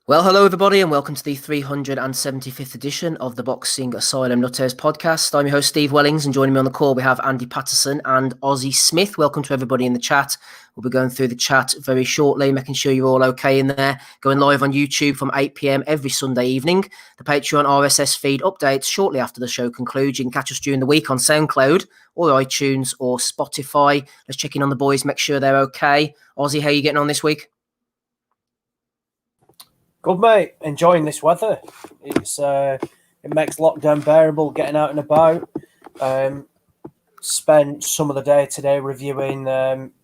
Well, hello everybody, and welcome to the 375th edition of the Boxing Asylum Nuthouse podcast. I'm your host, Steve Wellings, and joining me on the call we have Andy Patterson and Ozzy Smith. Welcome to everybody in the chat. We'll be going through the chat very shortly, making sure you're all okay in there. Going live on YouTube from 8 p.m. every Sunday evening. The Patreon RSS feed updates shortly after the show concludes. You can catch us during the week on Soundcloud or iTunes or Spotify. Let's check in on the boys, make sure they're okay. Ozzy, how are you getting on this week? Good, mate. Enjoying this weather. It makes lockdown bearable, getting out and about. Spent some of the day today reviewing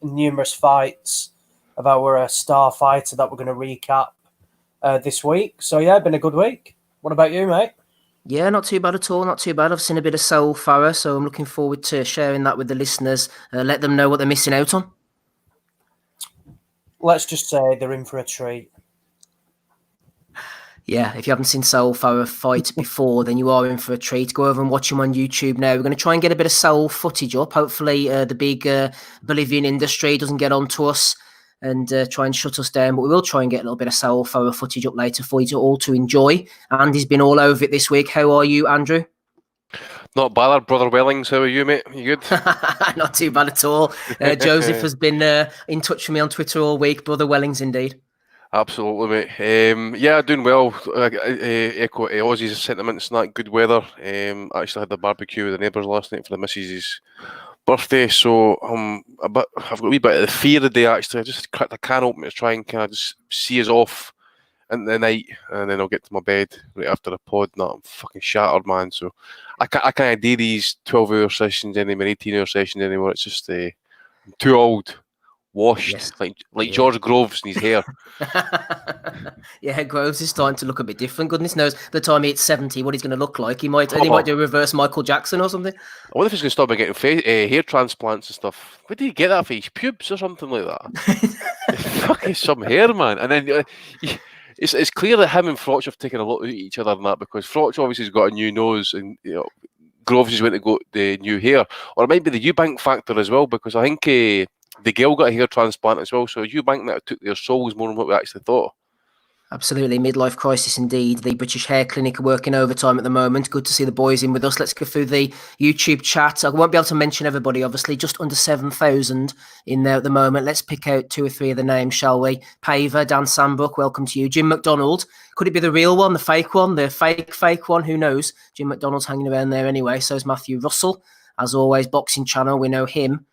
numerous fights of our star fighter that we're going to recap this week. So, yeah, been a good week. What about you, mate? Yeah, not too bad at all. Not too bad. I've seen a bit of Soul Farah, so I'm looking forward to sharing that with the listeners. Let them know what they're missing out on. Let's just say they're in for a treat. Yeah, if you haven't seen Soul Farah fight before, then you are in for a treat. Go over and watch him on YouTube now. We're going to try and get a bit of Soul footage up. Hopefully the big Bolivian industry doesn't get on to us and try and shut us down. But we will try and get a little bit of Soul Farah footage up later for you all to enjoy. Andy's been all over it this week. How are you, Andrew? Not bad, Brother Wellings. How are you, mate? You good? Not too bad at all. Joseph has been in touch with me on Twitter all week. Brother Wellings, indeed. Absolutely, mate. Yeah, doing well. Echo Aussie's sentiments and that. Good weather. Actually had the barbecue with the neighbours last night for the missus' birthday, so I've got a wee bit of the fear of the day. Actually, I just cracked a can open to try and kind of just see us off into the night, and then I'll get to my bed right after the pod. And I'm fucking shattered, man. So I can't do these 12-hour sessions anymore, 18-hour sessions anymore. It's just I'm too old. Washed, yes. like George Groves in his hair. Yeah, Groves is starting to look a bit different. Goodness knows the time he hits 70, what he's going to look like. He might do a reverse Michael Jackson or something. I wonder if he's going to stop by getting hair transplants and stuff. Where did he get that for? His pubes or something like that? Fucking some hair, man. And then it's clear that him and Frotch have taken a lot at each other and that, because Frotch obviously has got a new nose and Groves is going to go the new hair. Or it might be the Eubank factor as well, because I think the girl got a hair transplant as well, so Eubank that took their souls more than what we actually thought. Absolutely, midlife crisis indeed. The British Hair Clinic are working overtime at the moment. Good to see the boys in with us. Let's go through the YouTube chat. I won't be able to mention everybody, obviously, just under 7,000 in there at the moment. Let's pick out 2 or 3 of the names, shall we? Paver, Dan Sambrook, welcome to you. Jim McDonald, could it be the real one, the fake one, the fake one? Who knows? Jim McDonald's hanging around there anyway. So is Matthew Russell. As always, Boxing Channel, we know him.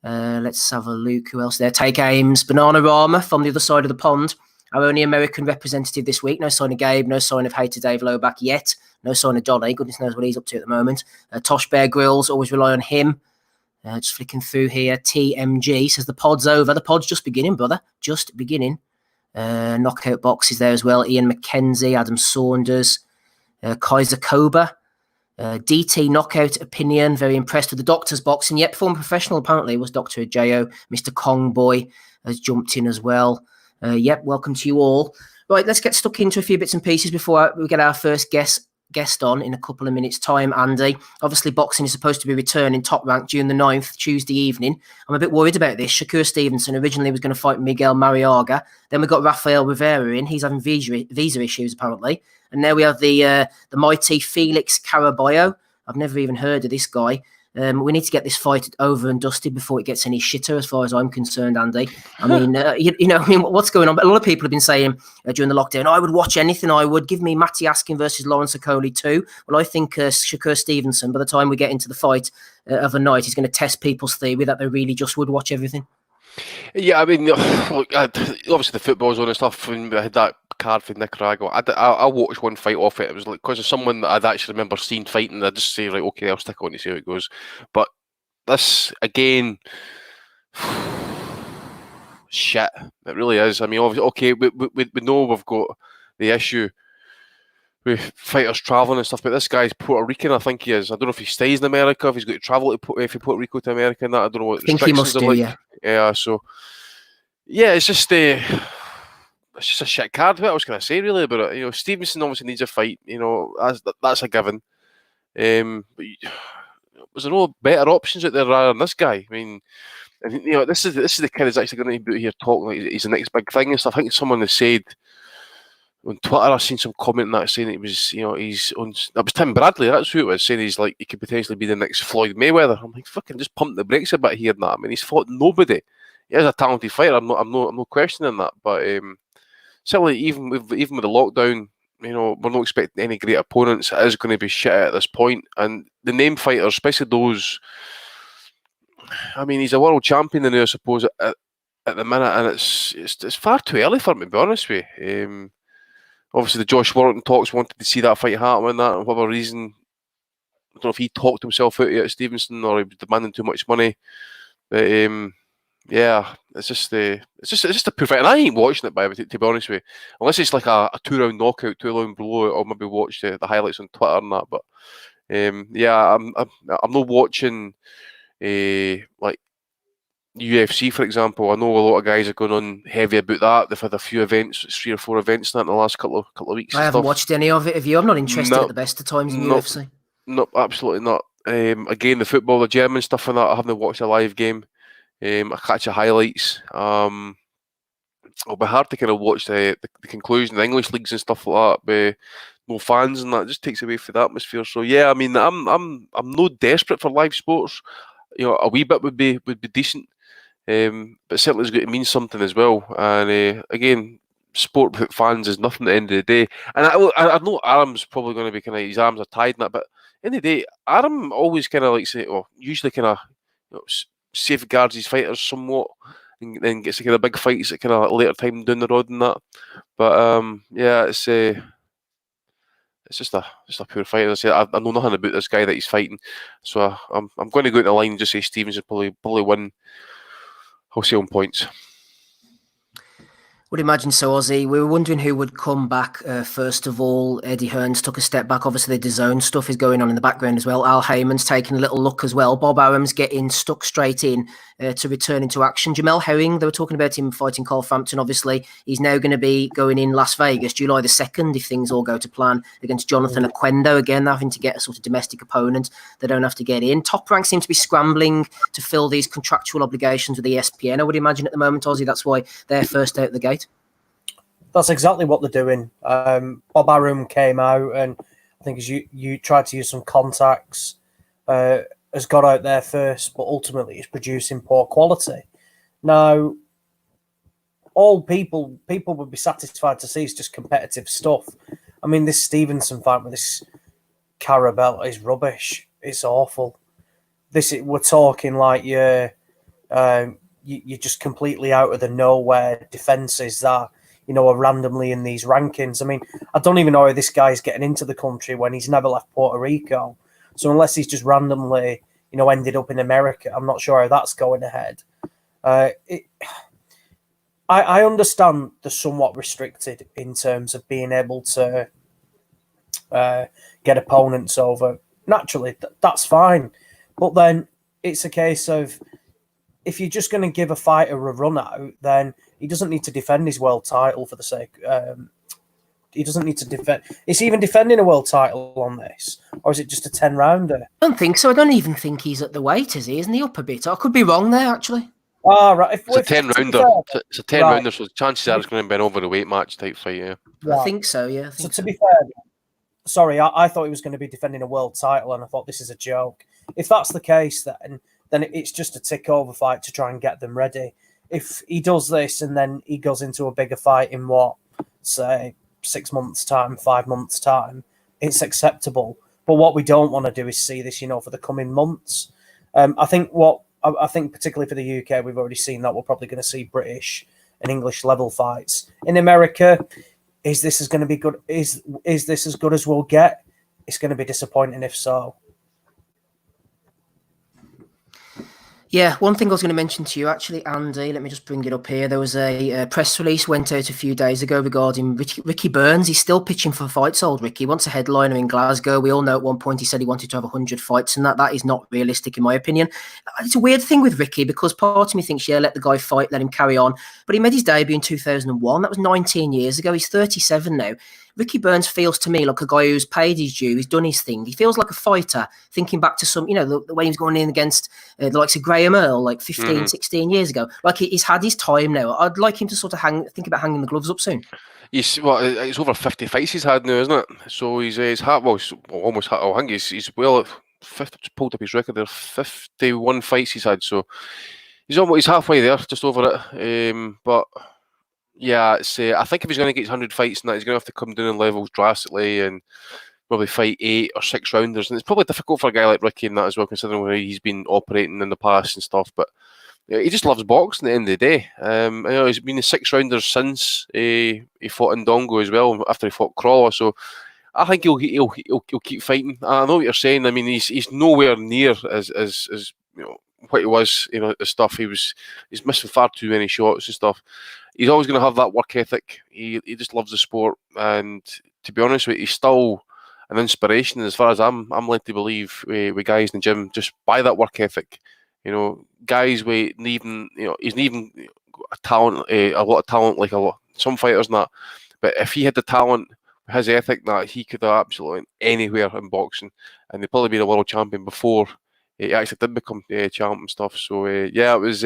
Let's have a look. Who else there? Take Ames, Banana Rama from the other side of the pond. Our only American representative this week. No sign of Gabe. No sign of Hater Dave Loback yet. No sign of Johnny. Goodness knows what he's up to at the moment. Tosh Bear Grills, always rely on him. Just flicking through here. TMG says the pod's over. The pod's just beginning, brother. Just beginning. Knockout Box is there as well. Ian McKenzie, Adam Saunders, Kaiser Koba. DT Knockout Opinion, very impressed with the Doctor's Boxing. Yet former professional apparently was Dr. Ajayo. Mr. Kong Boy has jumped in as well. Yep, welcome to you all. Right, let's get stuck into a few bits and pieces before we get our first guest on in a couple of minutes' time, Andy. Obviously, boxing is supposed to be returning Top Rank June the 9th, Tuesday evening. I'm a bit worried about this. Shakur Stevenson originally was going to fight Miguel Mariaga. Then we got Rafael Rivera in. He's having visa issues, apparently. And now we have the mighty Felix Caraballo. I've never even heard of this guy. We need to get this fight over and dusted before it gets any shitter, as far as I'm concerned, Andy. I mean, what's going on? A lot of people have been saying during the lockdown, I would watch anything. I would give me Matty Askin versus Lawrence Okoli too. Well, I think Shakur Stevenson, by the time we get into the fight of a night, is going to test people's theory that they really just would watch everything. Yeah, I mean, look, obviously the football's on and stuff, and I had that card for Nicaragua. I watched one fight off it. It was like because of someone that I'd actually remember seeing fighting. I just say, right, okay, I'll stick on to see how it goes. But this again, shit. It really is. I mean, obviously, okay, we know we've got the issue with fighters travelling and stuff, but this guy's Puerto Rican, I think he is. I don't know if he stays in America, if he's got to travel to Puerto Rico to America and that. I don't know what restrictions are like. Yeah, so yeah, it's just a shit card. What else can I say really about it? Stevenson obviously needs a fight. That's a given. But was there no better options out there rather than this guy? I mean, this is the kid that's actually going to be out here talking like he's the next big thing and stuff. I think someone has said on Twitter, I seen some comment that saying it was, he's on. That was Tim Bradley. That's who it was, saying he's like he could potentially be the next Floyd Mayweather. I'm like, fucking just pump the brakes a bit here and that. I mean, he's fought nobody. He is a talented fighter. I'm not questioning that. But certainly, even with the lockdown, we're not expecting any great opponents. It is going to be shit at this point. And the name fighters, especially those. I mean, he's a world champion now, I suppose, at the minute, and it's far too early for him, to be honest with you. Obviously, the Josh Warrington talks wanted to see that fight happen, and that, for whatever reason, I don't know if he talked himself out of it at Stevenson or he was demanding too much money. But yeah, it's just a poor fight, and I ain't watching it, to be honest with you, unless it's like a 2-round knockout, 2-round blowout, or maybe watch the highlights on Twitter and that. But yeah, I'm not watching like UFC, for example. I know a lot of guys are going on heavy about that. They've had a few events, 3 or 4 events in the last couple of weeks. I haven't watched any of it. Have you? I'm not interested at the best of times in UFC. No, absolutely not. Again, the football, the German stuff and that, I haven't watched a live game. I catch the highlights. It'll be hard to kind of watch the conclusion, the English leagues and stuff like that. But no fans and that, it just takes away from the atmosphere. So yeah, I mean, I'm not desperate for live sports. A wee bit would be decent. But certainly it's got to mean something as well. And again, sport without fans is nothing at the end of the day. And I know Aram's probably going to be kind of, his arms are tied in that, but at the end of the day, Aram always kind of usually kind of safeguards his fighters somewhat, and then gets to kind of big fights at kind of later time down the road and that. But yeah, it's just a poor fight. As I say, I know nothing about this guy that he's fighting, so I'm going to go into the line and just say Stevens will probably win. I'll say on points. Would imagine so, Ozzy. We were wondering who would come back first of all. Eddie Hearns took a step back. Obviously, the DAZN stuff is going on in the background as well. Al Heyman's taking a little look as well. Bob Arum's getting stuck straight in to return into action. Jamel Herring, they were talking about him fighting Carl Frampton. Obviously, he's now going to be going in Las Vegas, July the 2nd, if things all go to plan, against Jonathan Oquendo. Again, having to get a sort of domestic opponent. They don't have to get in. Top Rank seem to be scrambling to fill these contractual obligations with ESPN. I would imagine at the moment, Ozzy, that's why they're first out the gate. That's exactly what they're doing. Bob Arum came out, and I think as you tried to use some contacts, has got out there first, but ultimately is producing poor quality. Now, all people would be satisfied to see is just competitive stuff. I mean, this Stevenson fight with this Carabella is rubbish. It's awful. We're talking like you're just completely out of the nowhere defences that are randomly in these rankings. I mean, I don't even know how this guy's getting into the country when he's never left Puerto Rico. So unless he's just randomly, ended up in America, I'm not sure how that's going ahead. I understand they're somewhat restricted in terms of being able to get opponents over. Naturally, that's fine. But then it's a case of, if you're just going to give a fighter a run out, then he doesn't need to defend his world title for the sake. He doesn't need to defend. Is he even defending a world title on this, or is it just a 10-rounder? I don't think so. I don't even think he's at the weight, is he? Isn't he up a bit? I could be wrong there, actually. Right. It's a 10-rounder. It's a 10-rounder, so the chances are it's going to be an over the weight match type fight. Yeah, right. I think so. Yeah. So to be fair, sorry, I thought he was going to be defending a world title, and I thought this is a joke. If that's the case, then it's just a tick-over fight to try and get them ready. If he does this and then he goes into a bigger fight in say 6 months' time, 5 months' time, it's acceptable. But what we don't want to do is see this, for the coming months. I think particularly for the UK, we've already seen that we're probably going to see British and English level fights. In America, is this going to be good? Is this as good as we'll get? It's going to be disappointing if so. Yeah, one thing I was going to mention to you, actually, Andy, let me just bring it up here. There was a press release went out a few days ago regarding Ricky Burns. He's still pitching for fights, old Ricky. He wants a headliner in Glasgow. We all know at one point he said he wanted to have 100 fights, and that is not realistic, in my opinion. It's a weird thing with Ricky, because part of me thinks, let the guy fight, let him carry on. But he made his debut in 2001. That was 19 years ago. He's 37 now. Ricky Burns feels to me like a guy who's paid his due, he's done his thing. He feels like a fighter, thinking back to some, the way he was going in against the likes of Graham Earl, like 15, 16 years ago. Like, he's had his time now. I'd like him to sort of think about hanging the gloves up soon. It's over 50 fights he's had now, isn't it? So he's almost. I think he's well. Just pulled up his record there. 51 fights he's had. So he's halfway there, just over it. But yeah, I think if he's going to get his 100 fights, and that he's going to have to come down in levels drastically and probably fight 8 or 6 rounders. And it's probably difficult for a guy like Ricky in that as well, considering where he's been operating in the past and stuff. But he just loves boxing at the end of the day. He's been the 6 rounders since he fought Ndongo as well, after he fought Crawler. So I think he'll keep fighting. I know what you're saying. I mean, he's nowhere near as what he was. The stuff he's missing far too many shots and stuff. He's always going to have that work ethic. He just loves the sport, and to be honest with you, he's still an inspiration as far as I'm led to believe with guys in the gym just by that work ethic. Guys with he's even a talent, a lot of talent, like some fighters and that. But if he had the talent, his ethic, that he could have absolutely anywhere in boxing, and he'd probably be the world champion before he actually did become champ and stuff. So it was.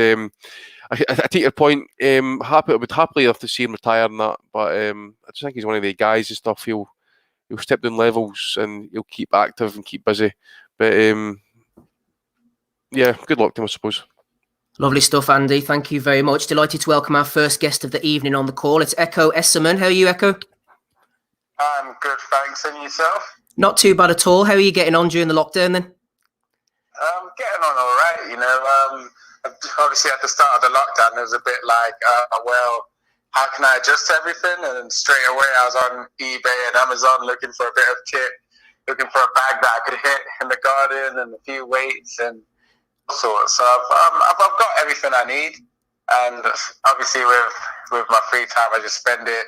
I take your point. I would happily have to see him retire and that, but I just think he's one of the guys and stuff. He'll step down levels and he'll keep active and keep busy. But yeah, good luck to him, I suppose. Lovely stuff, Andy. Thank you very much. Delighted to welcome our first guest of the evening on the call. It's Echo Esserman. How are you, Echo? I'm good, thanks. And yourself? Not too bad at all. How are you getting on during the lockdown then? Getting on all right, Obviously, at the start of the lockdown, it was a bit like, how can I adjust everything? And straight away, I was on eBay and Amazon looking for a bit of kit, looking for a bag that I could hit in the garden and a few weights and all sorts. So I've got everything I need. And obviously, with my free time, I just spend it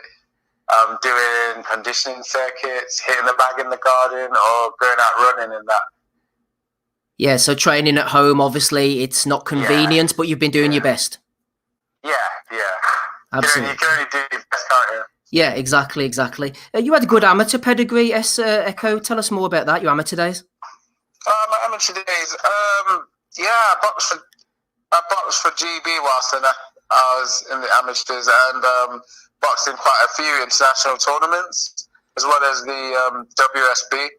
doing conditioning circuits, hitting the bag in the garden, or going out running and that. Yeah, so training at home, obviously, it's not convenient, but you've been doing your best. Yeah. Absolutely. You can only do your best, can't you? Yeah, exactly. You had a good amateur pedigree, Echo. Tell us more about that, your amateur days. My amateur days, I boxed for GB whilst I was in the amateurs, and boxed in quite a few international tournaments, as well as the WSB.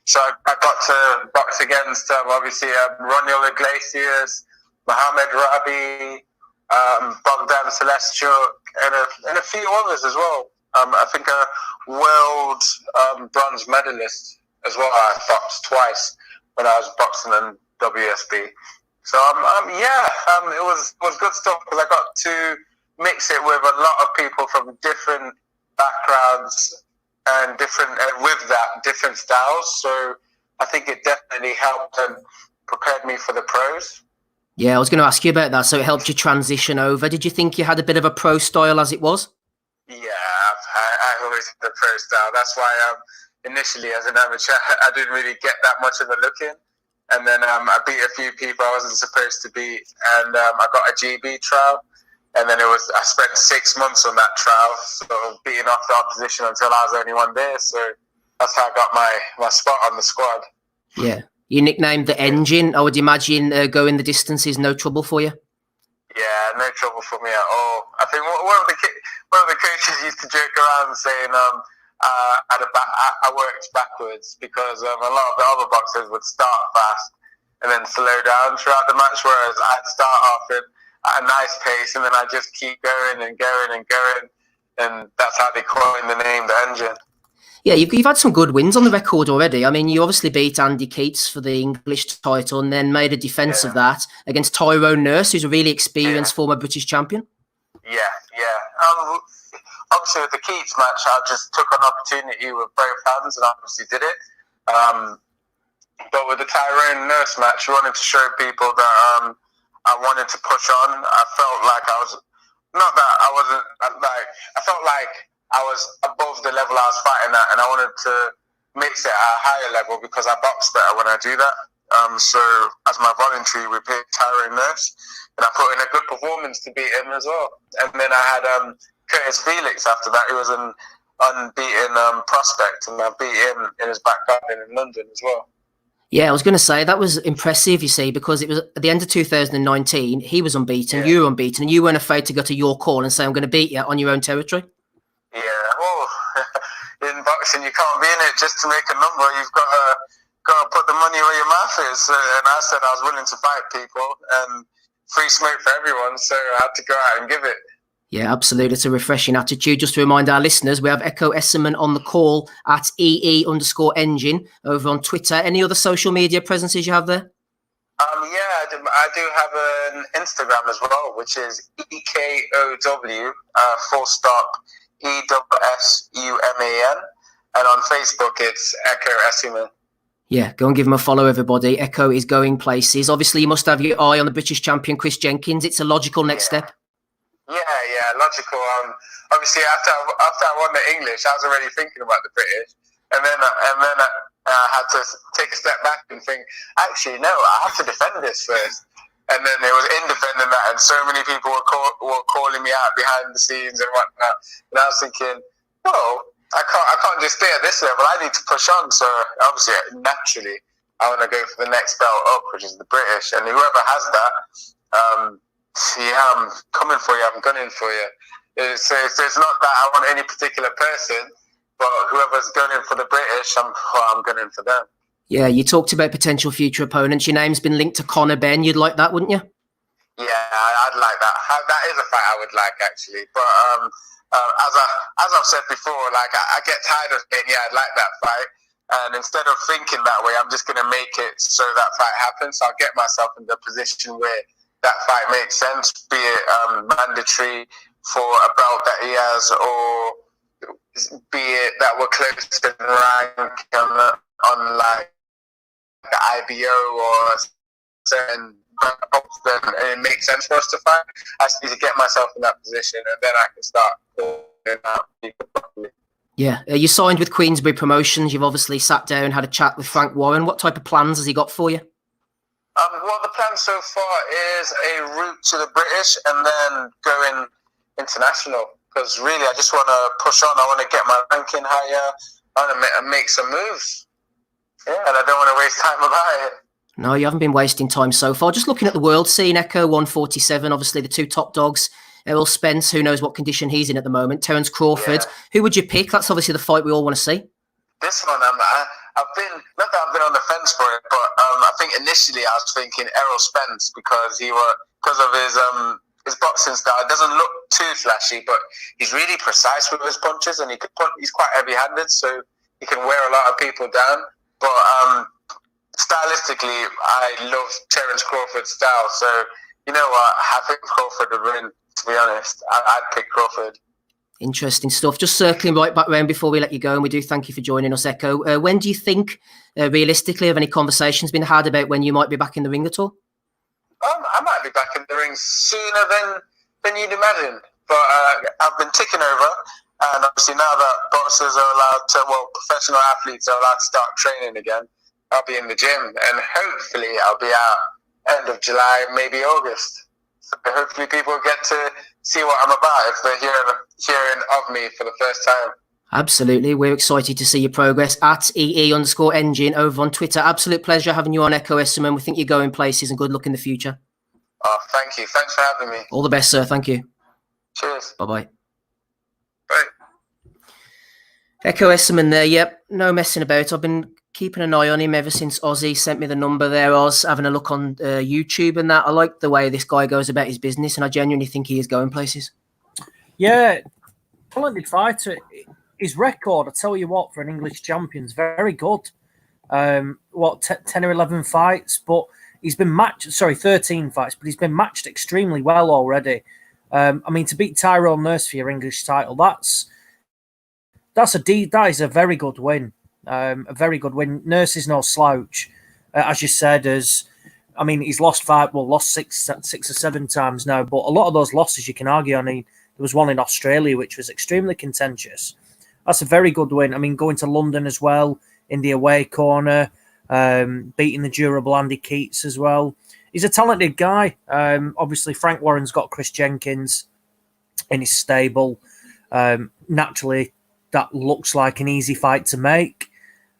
So I got to box against, obviously, Ronald Iglesias, Mohamed Rabi, Bogdan Selestchuk, and a few others as well. I think a world bronze medalist as well. I boxed twice when I was boxing in WSB. So, it was good stuff because I got to mix it with a lot of people from different backgrounds and different styles. So I think it definitely helped and prepared me for the pros. Yeah, I was going to ask you about that. So it helped you transition over. Did you think you had a bit of a pro style as it was? Yeah, I always had the pro style. That's why initially as an amateur, I didn't really get that much of a look in. And then I beat a few people I wasn't supposed to beat. And I got a GB trial. And then I spent 6 months on that trial, so beating off the opposition until I was only one there. So that's how I got my spot on the squad. Yeah. You nicknamed the Engine. I would imagine going the distance is no trouble for you. Yeah, no trouble for me at all. I think one of the coaches used to joke around saying I worked backwards because a lot of the other boxers would start fast and then slow down throughout the match, whereas I'd start off at a nice pace and then I just keep going and going and going, and that's how they coined the name, the Engine. Yeah, you've had some good wins on the record already. I mean, you obviously beat Andy Keats for the English title and then made a defence of that against Tyrone Nurse, who's a really experienced former British champion. Yeah. Obviously, with the Keats match, I just took an opportunity with both hands and obviously did it. But with the Tyrone Nurse match, I wanted to show people that I wanted to push on. I felt like I felt like I was above the level I was fighting at, and I wanted to mix it at a higher level because I box better when I do that. So as my voluntary, we picked Tyrone Nurse, and I put in a good performance to beat him as well. And then I had Curtis Felix after that, who was an unbeaten prospect, and I beat him in his back garden in London as well. Yeah, I was going to say that was impressive, you see, because it was at the end of 2019, he was unbeaten, you were unbeaten, and you weren't afraid to go to York Hall and say, I'm going to beat you on your own territory. Yeah, well, in boxing, you can't be in it just to make a number. You've got to put the money where your mouth is. And I said I was willing to fight people, and free smoke for everyone, so I had to go out and give it. Yeah, absolutely. It's a refreshing attitude. Just to remind our listeners, we have Echo Esserman on the call at EE_engine over on Twitter. Any other social media presences you have there? Yeah, I do have an Instagram as well, which is EKOW _ESSUMAN, and on Facebook it's Echo Esserman. Yeah, go and give him a follow, everybody. Echo is going places. Obviously, you must have your eye on the British champion, Chris Jenkins. It's a logical next step. Yeah, logical. Obviously, after I won the English, I was already thinking about the British, and then I had to take a step back and think, actually, no, I have to defend this first. And then it was in defending that, and so many people were calling me out behind the scenes and whatnot. And I was thinking, well, I can't just stay at this level. I need to push on. So obviously, naturally, I want to go for the next belt up, which is the British. And whoever has that, I'm coming for you. I'm gunning for you. So it's not that I want any particular person, but whoever's gunning for the British, I'm gunning for them. Yeah, you talked about potential future opponents. Your name's been linked to Conor Benn. You'd like that, wouldn't you? Yeah, I'd like that. That is a fight I would like, actually. But as I've said before, like I get tired of saying, yeah, I'd like that fight. And instead of thinking that way, I'm just going to make it so that fight happens. So I'll get myself in the position where that fight makes sense, be it mandatory for a belt that he has, or be it that we're close in rank on like the IBO or certain belts, then it makes sense for us to fight. I just need to get myself in that position, and then I can start pulling out people properly. Yeah, you signed with Queensberry Promotions. You've obviously sat down, had a chat with Frank Warren. What type of plans has he got for you? Well, the plan so far is a route to the British and then going international. Because really, I just want to push on. I want to get my ranking higher. I want to make some moves. Yeah, and I don't want to waste time about it. No, you haven't been wasting time so far. Just looking at the world scene, Echo 147, obviously the two top dogs. Errol Spence, who knows what condition he's in at the moment. Terence Crawford. Yeah. Who would you pick? That's obviously the fight we all want to see. This one, I've been, not that I've been on the fence for it, but I think initially I was thinking Errol Spence because of his boxing style. It doesn't look too flashy, but he's really precise with his punches, and he's quite heavy-handed, so he can wear a lot of people down. But stylistically, I love Terence Crawford's style, so you know what? I think Crawford would win, to be honest. I'd pick Crawford. Interesting stuff. Just circling right back round before we let you go, and we do thank you for joining us, Echo. When do you think, realistically, have any conversations been had about when you might be back in the ring at all? I might be back in the ring sooner than you'd imagine. But I've been ticking over, and obviously now that boxers are allowed to, professional athletes are allowed to start training again, I'll be in the gym, and hopefully I'll be out end of July, maybe August. So hopefully people get to see what I'm about if they're hearing of me for the first time. Absolutely. We're excited to see your progress at EE_engine over on Twitter. Absolute pleasure having you on, Echo Esserman. We think you're going places, and good luck in the future. Oh, thank you. Thanks for having me. All the best, sir. Thank you. Cheers. Bye-bye. Bye. Echo Esserman there. Yep. No messing about. I've been keeping an eye on him ever since Ozzy sent me the number there. I was having a look on YouTube and that. I like the way this guy goes about his business, and I genuinely think he is going places. Yeah. Talented fighter. His record, I tell you what, for an English champion is very good. 10 or 11 fights, but he's been matched, 13 fights, but he's been matched extremely well already. To beat Tyrone Nurse for your English title, that is a very good win. A very good win. Nurse is no slouch, as you said. He's lost six or seven times now, but a lot of those losses you can argue on. There was one in Australia which was extremely contentious. That's a very good win. Going to London as well in the away corner, beating the durable Andy Keats as well. He's a talented guy. Obviously, Frank Warren's got Chris Jenkins in his stable. Naturally, that looks like an easy fight to make.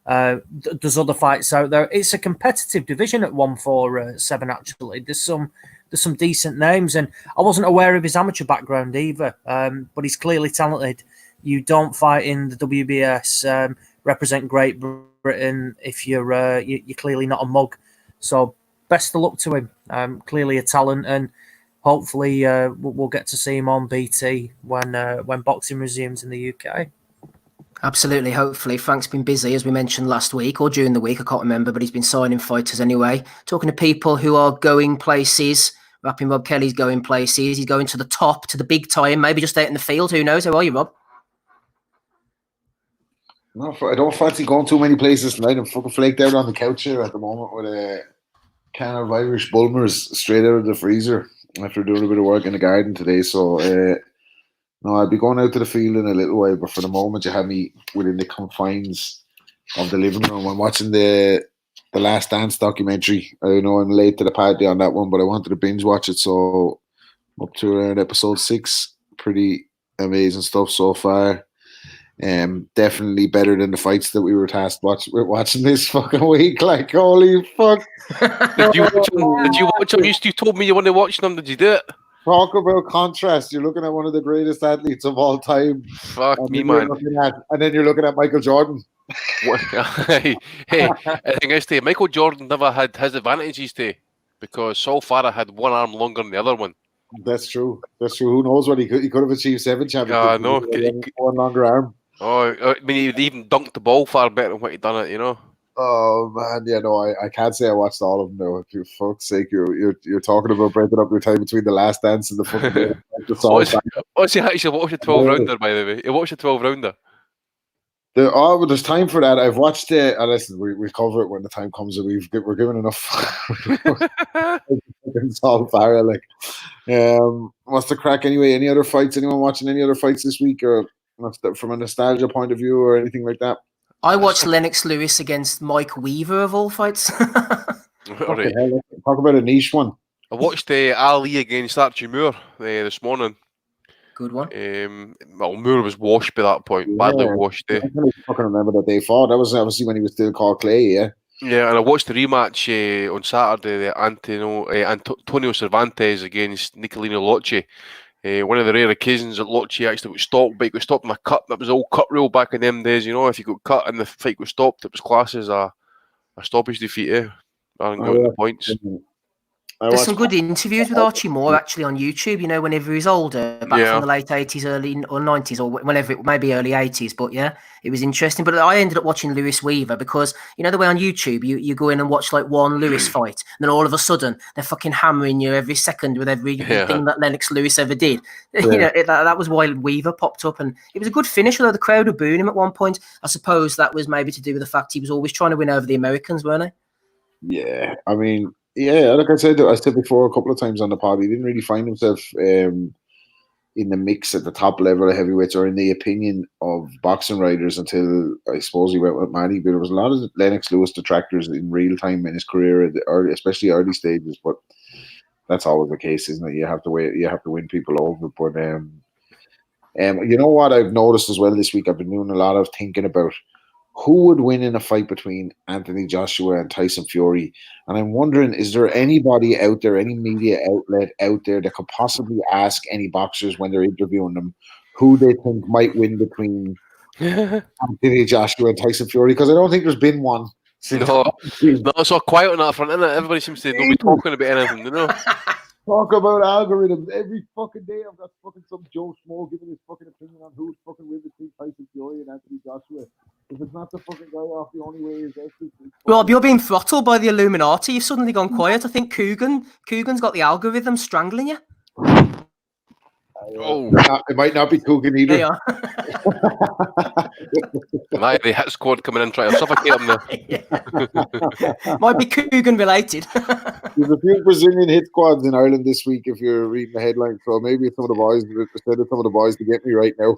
There's other fights out there. It's a competitive division at 147. Actually, there's some decent names, and I wasn't aware of his amateur background either. But he's clearly talented. You don't fight in the WBS, represent Great Britain if you're clearly not a mug. So best of luck to him. Clearly a talent, and hopefully we'll get to see him on BT when boxing resumes in the UK. Absolutely, hopefully. Frank's been busy, as we mentioned last week, or during the week, I can't remember, but he's been signing fighters anyway. Talking to people who are going places. Rapping Rob Kelly's going places. He's going to the top, to the big time, maybe just out in the field. Who knows? How are you, Rob? No, I don't fancy going too many places tonight. I'm fucking flaked out on the couch here at the moment with a can of Irish Bulmers straight out of the freezer after doing a bit of work in the garden today. So, no, I'll be going out to the field in a little while, but for the moment, you have me within the confines of the living room. I'm watching the Last Dance documentary. I know I'm late to the party on that one, but I wanted to binge watch it, so I'm up to around episode 6. Pretty amazing stuff so far. Definitely better than the fights that we were tasked watching this fucking week. Like, holy fuck! Did you watch them? You told me you wanted to watch them. Did you do it? Talk about contrast. You're looking at one of the greatest athletes of all time. Fuck me, man. And then you're looking at Michael Jordan. Hey, I think I say Michael Jordan never had his advantages today because so far I had one arm longer than the other one. That's true. Who knows what he could have achieved 7 championships. No, one longer arm. Oh, I mean, he even dunked the ball far better than what he done it. You know. Oh man, yeah, no, I can't say I watched all of them though. For fuck's sake, you're talking about breaking up your time between the Last Dance and the fucking. What's he actually watched a 12-rounder, by the way? He watched a 12-rounder. There's time for that. I've watched it. Listen, we'll cover it when the time comes. We're given enough. It's all fire, like. What's the crack anyway? Any other fights? Anyone watching any other fights this week, or from a nostalgia point of view, or anything like that? I watched Lennox Lewis against Mike Weaver of all fights. Right. Talk about a niche one. I watched Ali against Archie Moore this morning. Good one. Well, Moore was washed by that point, badly washed. I can't fucking remember that they fought. That was obviously when he was still called Clay, yeah. Yeah, and I watched the rematch on Saturday, the Antonio Cervantes against Nicolino Locci. One of the rare occasions that Locci actually got stopped, but he got stopped in a cut. That was the old cut rule back in them days, you know. If you got cut and the fight got stopped, it was classed as a stoppage defeat, rather than getting the points. There's some good interviews with Archie Moore actually on YouTube, you know, whenever he's older, back from the late 80s, early or 90s, or whenever it maybe early 80s. But yeah, it was interesting. But I ended up watching Lewis Weaver because, you know, the way on YouTube, you go in and watch like one Lewis fight, and then all of a sudden they're fucking hammering you every second with every thing that Lennox Lewis ever did. Yeah. You know, that was why Weaver popped up, and it was a good finish, although the crowd were booing him at one point. I suppose that was maybe to do with the fact he was always trying to win over the Americans, weren't he? Yeah, I mean, yeah, like I said before a couple of times on the pod, he didn't really find himself in the mix at the top level of heavyweights or in the opinion of boxing writers until I suppose he went with Manny. But there was a lot of Lennox Lewis detractors in real time in his career, especially early stages. But that's always the case, isn't it? You have to win people over. But you know what I've noticed as well this week? I've been doing a lot of thinking about who would win in a fight between Anthony Joshua and Tyson Fury. And I'm wondering, is there anybody out there, any media outlet out there that could possibly ask any boxers when they're interviewing them who they think might win between Anthony Joshua and Tyson Fury? Because I don't think there's been one. No, it's all quiet on that front, isn't it? Everybody seems to not be talking about anything, you know? Talk about algorithms every fucking day. I've got fucking some Joe Schmo giving his fucking opinion on who's fucking win between Tyson Fury and Anthony Joshua. If it's not the fucking guy off, the only way is actually. Rob, you're being throttled by the Illuminati. You've suddenly gone quiet. I think Coogan's got the algorithm strangling you. Oh, it might not be Coogan either. They are. The hit squad coming in trying to suffocate him there. Might be Coogan related. There's a few Brazilian hit squads in Ireland this week if you're reading the headline. So maybe some of the boys to get me right now.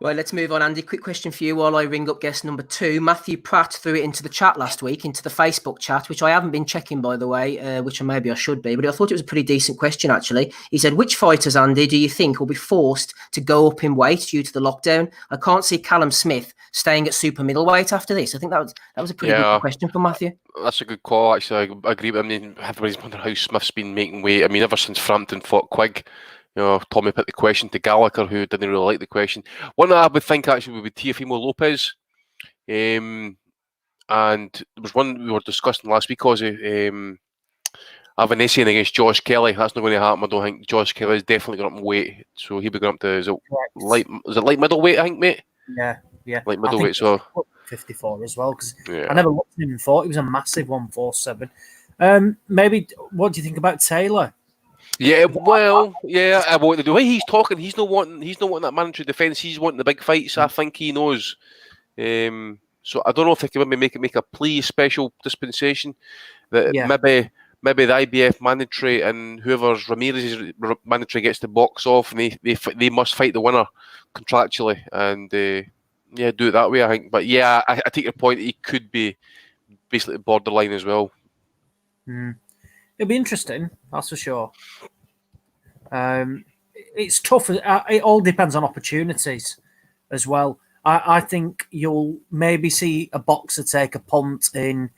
Right, let's move on, Andy. Quick question for you while I ring up guest number 2. Matthew Pratt threw it into the chat last week, into the Facebook chat, which I haven't been checking, by the way, which maybe I should be, but I thought it was a pretty decent question, actually. He said, which fighters, Andy, do you think will be forced to go up in weight due to the lockdown? I can't see Callum Smith staying at super middleweight after this. I think that was a pretty good question for Matthew. That's a good call, actually. I agree with him. I mean, everybody's wondering how Smith's been making weight. I mean, ever since Frampton fought Quigg, Tommy put the question to Gallagher, who didn't really like the question. One that I would think actually would be Teofimo Lopez. And there was one we were discussing last week, Ozzy. Avanesian against Josh Kelly. That's not going to happen. I don't think Josh Kelly is definitely going up in weight. So he'll be going up to, is it light middleweight, I think, mate? Yeah. Light middleweight, so 54 as well, because I never looked at him and thought he was a massive 147. Maybe, what do you think about Taylor? Yeah, well, yeah. The way he's talking, he's not wanting that mandatory defence. He's wanting the big fights. I think he knows. So I don't know if they can maybe make a plea special dispensation that maybe the IBF mandatory and whoever's Ramirez's mandatory gets the box off, and they must fight the winner contractually, and do it that way. I think, but yeah, I take your point. He could be basically borderline as well. It'll be interesting, that's for sure. It's tough. It all depends on opportunities as well. I think you'll maybe see a boxer take a punt in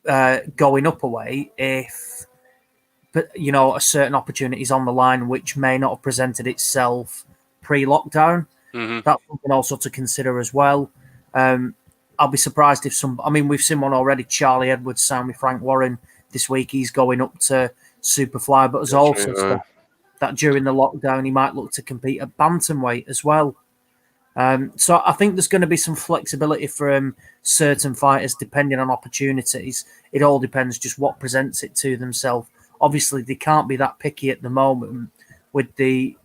going up a weight if, a certain opportunity is on the line which may not have presented itself pre-lockdown. That's something also to consider as well. I'll be surprised if we've seen one already. Charlie Edwards signed with Frank Warren this week. He's going up to Superfly, but there's also said that during the lockdown he might look to compete at bantamweight as well. So I think there's going to be some flexibility from certain fighters depending on opportunities. It all depends just what presents it to themselves. Obviously, they can't be that picky at the moment with the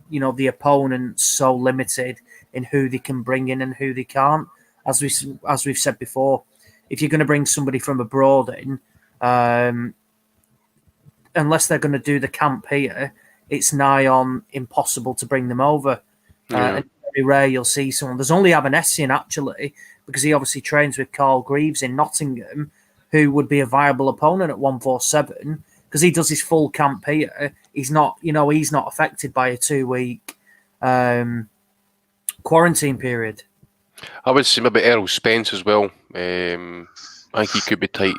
opponent so limited in who they can bring in and who they can't. As we've said before, if you're going to bring somebody from abroad in, unless they're going to do the camp here, it's nigh on impossible to bring them over. And very rare you'll see someone. There's only Avanesian actually, because he obviously trains with Carl Greaves in Nottingham, who would be a viable opponent at 147 because he does his full camp here. He's not affected by a 2-week quarantine period. I would say maybe Errol Spence as well. I think he could be tight.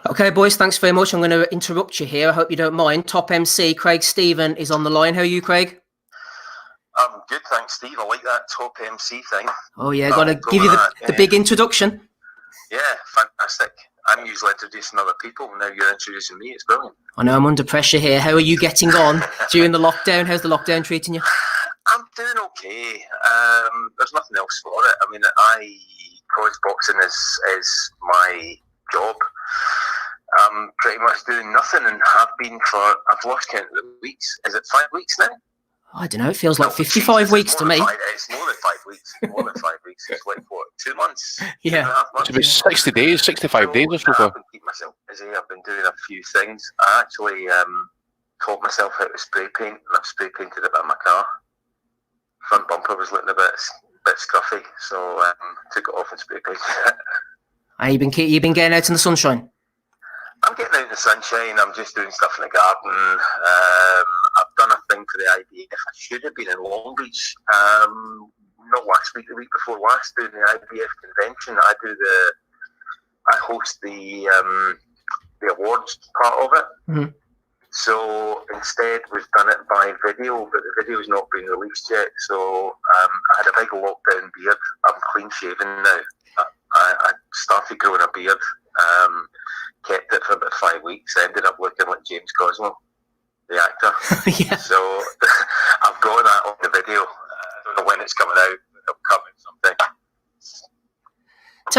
Okay, boys, thanks very much. I'm going to interrupt you here. I hope you don't mind. Top MC Craig Stephen is on the line. How are you, Craig? I'm good, thanks, Steve. I like that top MC thing. Oh, yeah, got to give you the big introduction. Yeah, fantastic. I'm usually introducing other people. Now you're introducing me. It's brilliant. I know I'm under pressure here. How are you getting on during the lockdown? How's the lockdown treating you? I'm doing okay. There's nothing else for it. I mean, college boxing is my job. I'm pretty much doing nothing and have been I've lost count of the weeks. Is it 5 weeks now? I don't know. It feels like 55 weeks to me. It's more than 5 weeks. More than 5 weeks. It's like, what, 2 months? Yeah. 2.5 months? It's about 60 days, 65 days or so. I've been keeping myself busy. I've been doing a few things. I actually taught myself how to spray paint, and I've spray painted a bit of my car. Front bumper was looking a bit scruffy, so took it off and spray painted it. You've been getting out in the sunshine? I'm getting out in the sunshine. I'm just doing stuff in the garden. I've done a thing for the IBF. I should have been in Long Beach. Not last week, the week before last, doing the IBF convention. I host the awards part of it. Mm-hmm. So instead, we've done it by video, but the video's not been released yet. So I had a big lockdown beard. I'm clean shaven now. I started growing a beard. Kept it for about 5 weeks. I ended up looking like James Cosmo, the actor. Yeah. So I've got that on the video. I don't know when it's coming out. It'll come in someday. It's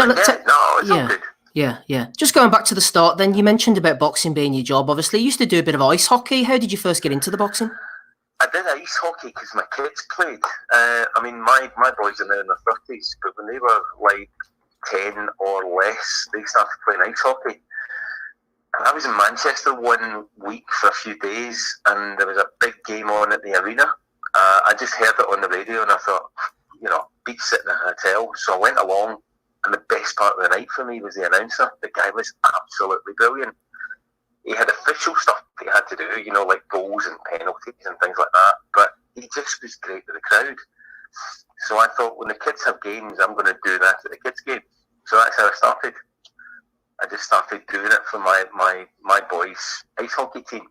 all good. Yeah. Just going back to the start then, you mentioned about boxing being your job. Obviously, you used to do a bit of ice hockey. How did you first get into the boxing? I did ice hockey because my kids played. My boys are now in their 30s, but when they were like 10 or less, they started playing ice hockey. And I was in Manchester 1 week for a few days, and there was a big game on at the arena, I just heard it on the radio, and I thought, beat sitting in a hotel. So I went along, and the best part of the night for me was the announcer. The guy was absolutely brilliant. He had official stuff that he had to do, like goals and penalties and things like that. But he just was great with the crowd. So I thought, when the kids have games, I'm going to do that at the kids' games. So that's how I started. I just started doing it for my boys' ice hockey team.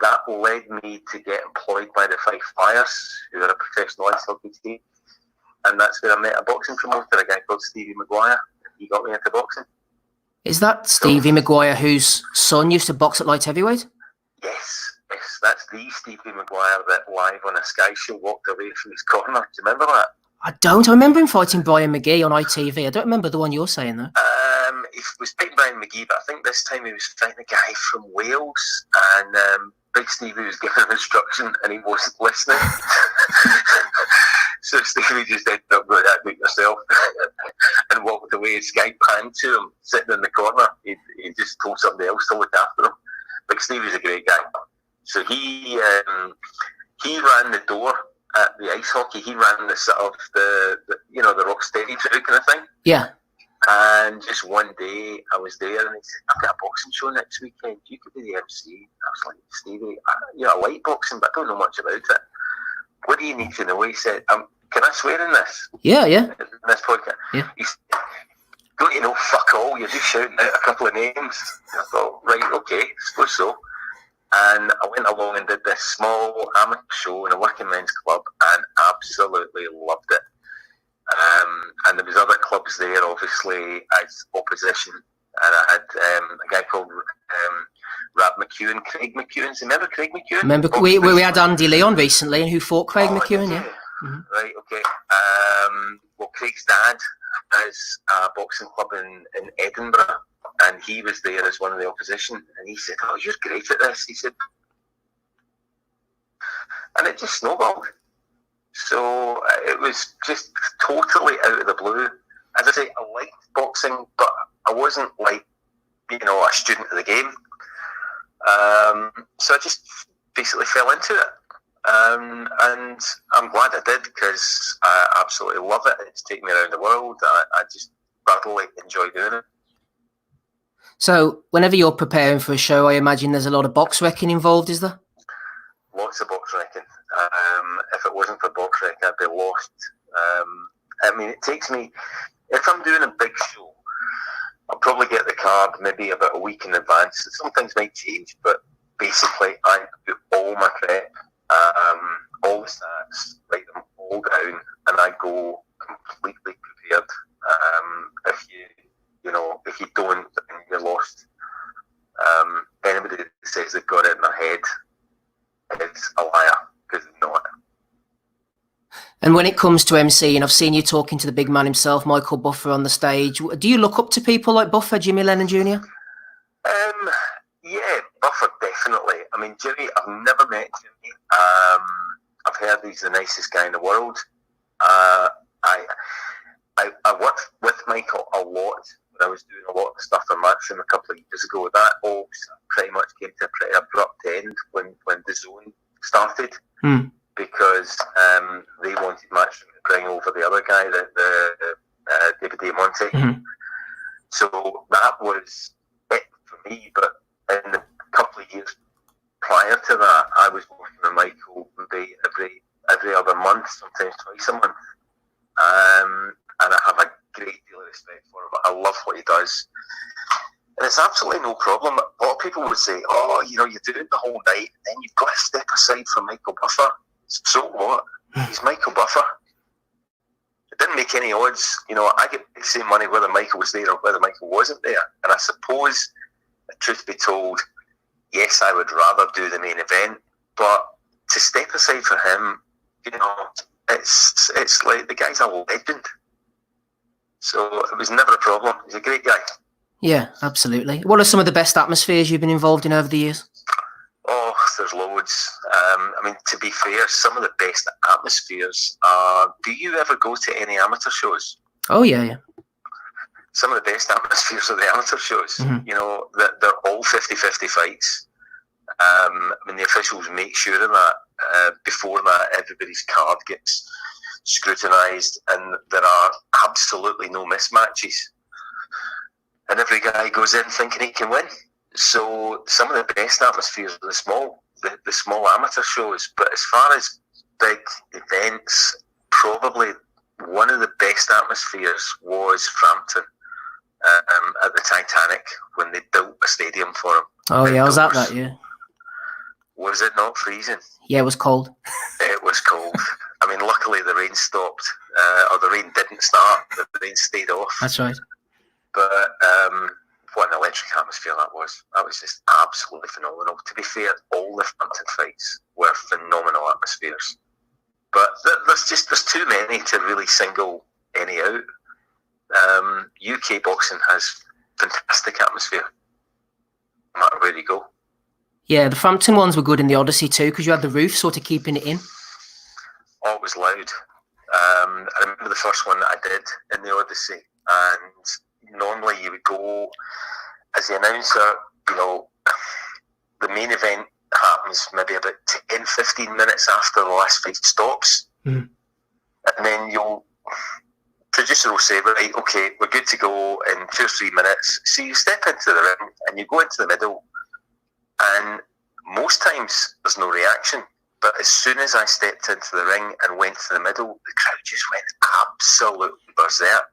That led me to get employed by the Fife Flyers, who are a professional ice hockey team. And that's where I met a boxing promoter, a guy called Stevie Mcguire. He got me into boxing. Is that Stevie Mcguire, whose son used to box at light heavyweight? Yes, that's the Stevie Mcguire that live on a Sky show walked away from his corner. Do you remember that? I don't. I remember him fighting Brian McGee on ITV. I don't remember the one you're saying, though. He was fighting Brian McGee, but I think this time he was fighting a guy from Wales, and Big Stevie was giving him instruction, and he wasn't listening. So Stevie just ended up going, "That do it yourself," and walked away. His guy panned to him, sitting in the corner. He just told somebody else to look after him. Big Stevie's a great guy. So he ran the door at the ice hockey. He ran the sort of the rock steady crew kind of thing. Yeah. And just one day I was there, and he said, "I've got a boxing show next weekend. You could be the MC." I was like, "Stevie, I like boxing, but I don't know much about it. What do you need to know?" He said, "Can I swear in this?" Yeah. In this podcast. Yeah. He said, "Don't you know fuck all? You're just shouting out a couple of names." I thought, right, okay, I suppose so. And I went along and did this small amateur show in a working men's club, and absolutely loved it. And there was other clubs there, obviously, as opposition. And I had a guy called Rab McEwen, Craig McEwen. Remember Craig McEwen? Remember, we had Andy Lee on recently, and who fought Craig McEwen, yeah. Mm-hmm. Right, okay. Well, Craig's dad has a boxing club in Edinburgh, and he was there as one of the opposition. And he said, "Oh, you're great at this." He said, and it just snowballed. So it was just totally out of the blue. As I say, I liked boxing, but I wasn't like, a student of the game. So I just basically fell into it. And I'm glad I did, because I absolutely love it. It's taken me around the world. I just thoroughly enjoy doing it. So whenever you're preparing for a show, I imagine there's a lot of box wrecking involved, is there? Lots of box wrecking. If it wasn't for box wrecking, I'd be lost. It takes me, if I'm doing a big show, I'll probably get the card maybe about a week in advance. Some things might change, but basically I do all my prep, all the stats, write them all down, and I go completely prepared. If you don't, then you're lost. Anybody that says they've got it in their head is a liar, because they're not. And when it comes to MC, and I've seen you talking to the big man himself, Michael Buffer, on the stage, do you look up to people like Buffer, Jimmy Lennon Jr.? Yeah, Buffer, definitely. I mean, Jimmy, I've never met Jimmy. I've heard he's the nicest guy in the world. I worked with Michael a lot when I was doing a lot of stuff in Matchroom a couple of years ago. That all pretty much came to a pretty abrupt end when the Zone started, because they wanted Matchroom to bring over the other guy, the David Diamante. Mm-hmm. So that was it for me. But in the couple of years prior to that, I was working with Michael maybe every other month, sometimes twice a month. And I have a great deal of respect for him. I love what he does. And it's absolutely no problem. A lot of people would say, "Oh, you're doing the whole night, and then you've got to step aside for Michael Buffer." So what? He's Michael Buffer. It didn't make any odds. I get the same money whether Michael was there or whether Michael wasn't there. And I suppose, the truth be told, yes, I would rather do the main event, but to step aside for him, it's like the guy's a legend. So it was never a problem. He's a great guy. Yeah, absolutely. What are some of the best atmospheres you've been involved in over the years? Oh, there's loads. To be fair, some of the best atmospheres are... Do you ever go to any amateur shows? Oh, yeah. Some of the best atmospheres are the amateur shows. Mm-hmm. They're all 50-50 fights. The officials make sure of that. before that, everybody's card gets scrutinised, and there are absolutely no mismatches. And every guy goes in thinking he can win. So some of the best atmospheres are the small amateur shows. But as far as big events, probably one of the best atmospheres was Frampton at the Titanic when they built a stadium for him. Oh yeah, I was at that. Yeah. Was it not freezing? Yeah, it was cold. It was cold. I mean, luckily the rain stopped, or the rain didn't start. The rain stayed off. That's right. But what an electric atmosphere that was. That was just absolutely phenomenal. To be fair, all the Frampton fights were phenomenal atmospheres. But there's too many to really single any out. UK boxing has fantastic atmosphere, no matter where you go. Yeah, the Frampton ones were good in the Odyssey too, because you had the roof sort of keeping it in. Oh, it was loud. I remember the first one that I did in the Odyssey, and normally you would go as the announcer, the main event happens maybe about 10-15 minutes after the last fight stops. Mm. And then producer will say, right, okay, we're good to go in 2 or 3 minutes. So you step into the ring and you go into the middle, and most times there's no reaction. But as soon as I stepped into the ring and went to the middle, the crowd just went absolutely berserk.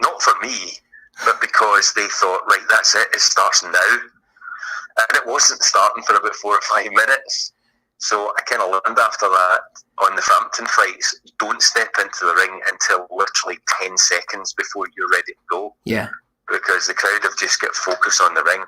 Not for me, but because they thought, right, that's it starts now. And it wasn't starting for about 4 or 5 minutes. So I kind of learned after that on the Frampton fights, don't step into the ring until literally 10 seconds before you're ready to go. Yeah. Because the crowd have just got focus on the ring.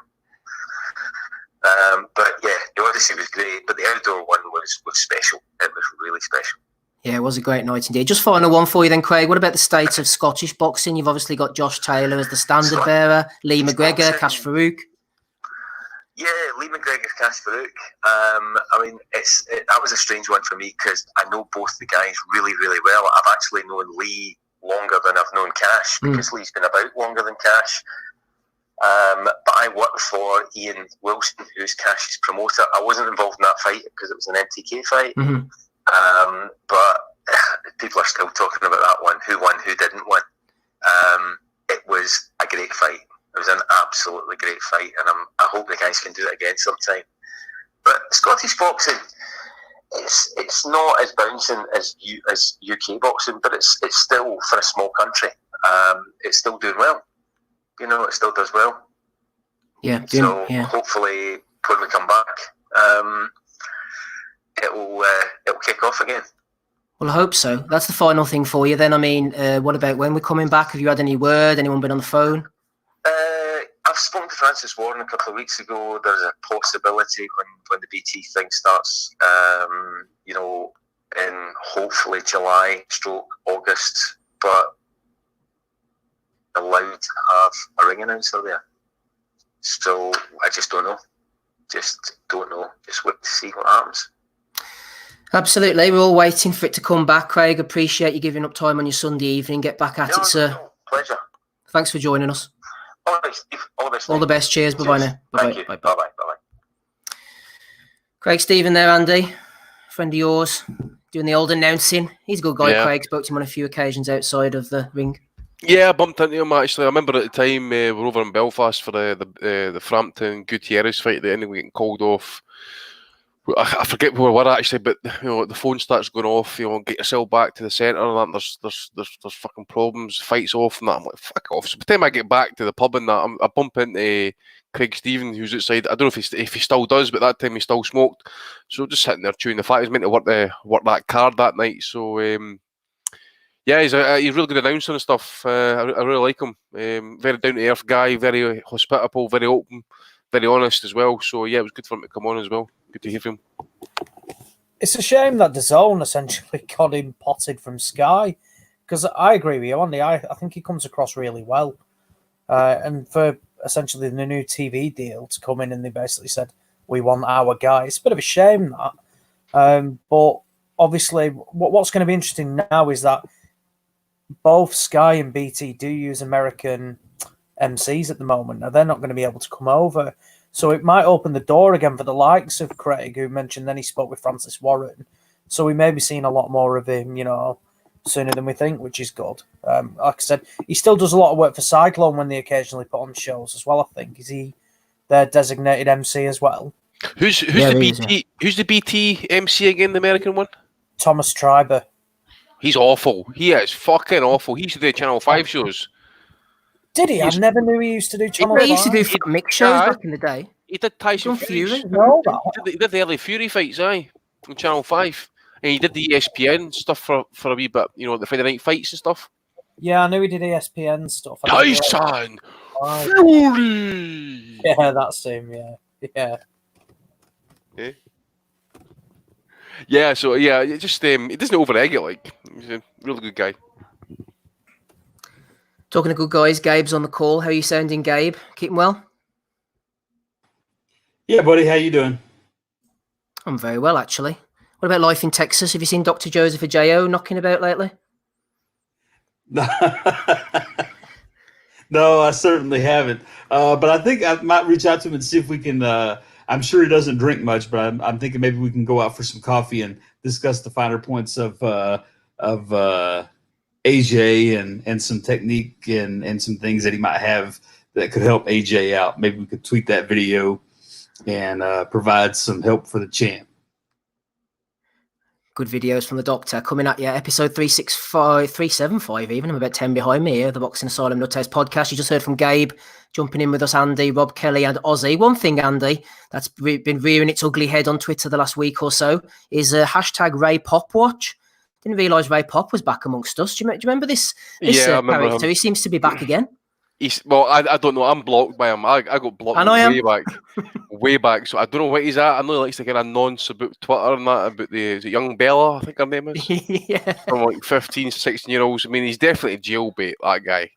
But yeah, the Odyssey was great, but the outdoor one was special. It was really special. Yeah, it was a great night indeed. Just final one for you then, Craig. What about the state of Scottish boxing? You've obviously got Josh Taylor as the standard bearer, Lee McGregor, Cash Farouk. Yeah, Lee McGregor, Cash Farouk. I mean, that was a strange one for me because I know both the guys really, really well. I've actually known Lee longer than I've known Cash because Lee's been about longer than Cash. But I worked for Ian Wilson, who's Cash's promoter. I wasn't involved in that fight because it was an MTK fight. Mm-hmm. But people are still talking about that one. Who won, who didn't win. It was a great fight. It was an absolutely great fight, and I hope the guys can do it again sometime. But Scottish boxing, it's not as bouncing as UK boxing, but it's still, for a small country, it's still doing well. It still does well. Yeah. So hopefully, when we come back, it'll kick off again. Well, I hope so. That's the final thing for you then. I mean, what about when we're coming back? Have you had any word? Anyone been on the phone? I've spoken to Francis Warren a couple of weeks ago. There's a possibility when the BT thing starts, in hopefully July/August, but allowed to have a ring announcer there. So I just don't know. Just wait to see what happens. Absolutely. We're all waiting for it to come back, Craig. Appreciate you giving up time on your Sunday evening. Get back at it, sir. Pleasure. Thanks for joining us. All right, Steve. All the best. All the best. Cheers. Bye-bye now. Bye-bye. Bye-bye. Craig Stephen there, Andy. Friend of yours. Doing the old announcing. He's a good guy, Yeah. Craig. Spoke to him on a few occasions outside of the ring. Yeah, I bumped into him actually. I remember at the time we were over in Belfast for the Frampton Gutierrez fight that ended up getting called off. I forget where we were actually, but the phone starts going off. Get yourself back to the centre, and that there's fucking problems. Fights off, and that. I'm like, fuck off. So by the time I get back to the pub and that, I bump into Craig Stephen, who's outside. I don't know if he still does, but that time he still smoked. So just sitting there chewing the fat. He was meant to work that card that night. So yeah, he's a really good announcer and stuff. I really like him. Very down to earth guy, very hospitable, very open, very honest as well. So yeah, it was good for him to come on as well. Good to hear from him. It's a shame that DAZN essentially got him potted from Sky, because I agree with you, Andy. I think he comes across really well. And for essentially the new TV deal to come in and they basically said, we want our guy. It's a bit of a shame that. But obviously, what's going to be interesting now is that both Sky and BT do use American MCs at the moment. Now, they're not going to be able to come over. So it might open the door again for the likes of Craig, who mentioned then he spoke with Francis Warren. So we may be seeing a lot more of him, sooner than we think, which is good. Like I said, he still does a lot of work for Cyclone when they occasionally put on shows as well, I think. Is he their designated MC as well? Who's the BT MC again, the American one? Thomas Triber. He's awful. He is fucking awful. He used to do Channel 5 shows. Did he? I never knew he used to do Channel 5. He used to do mix shows back in the day. He did Tyson Fury. No, He did the early Fury fights, on Channel 5. And he did the ESPN stuff for a wee bit, the Friday night fights and stuff. Yeah, I knew he did ESPN stuff. Tyson Fury! Yeah, that's him, yeah. Yeah, so it just it doesn't over-egg it, he's a really good guy. Talking to good guys, Gabe's on the call. How are you sounding, Gabe? Keeping well? Yeah, buddy, how you doing? I'm very well, actually. What about life in Texas? Have you seen Dr. Joseph Ajayo knocking about lately? No, I certainly haven't. But I think I might reach out to him and see if we can. I'm sure he doesn't drink much, but I'm thinking maybe we can go out for some coffee and discuss the finer points of AJ and some technique and some things that he might have that could help AJ out. Maybe we could tweak that video and provide some help for the champ. Good videos from the doctor coming at you. Episode 375 even. I'm about 10 behind me here. The Boxing Asylum Nuthouse podcast. You just heard from Gabe jumping in with us, Andy, Rob Kelly and Ozzy. One thing, Andy, that's been rearing its ugly head on Twitter the last week or so is hashtag Ray Pop Watch. Didn't realise Ray Pop was back amongst us. Do you remember this Yeah, I remember character? him. He seems to be back again. I don't know. I'm blocked by him. I got blocked way back. So I don't know what he's at. I know he likes to get a nonce about Twitter and that about is it young Bella, I think her name is. Yeah. From 15, 16-year-olds. I mean, he's definitely jailbait, that guy.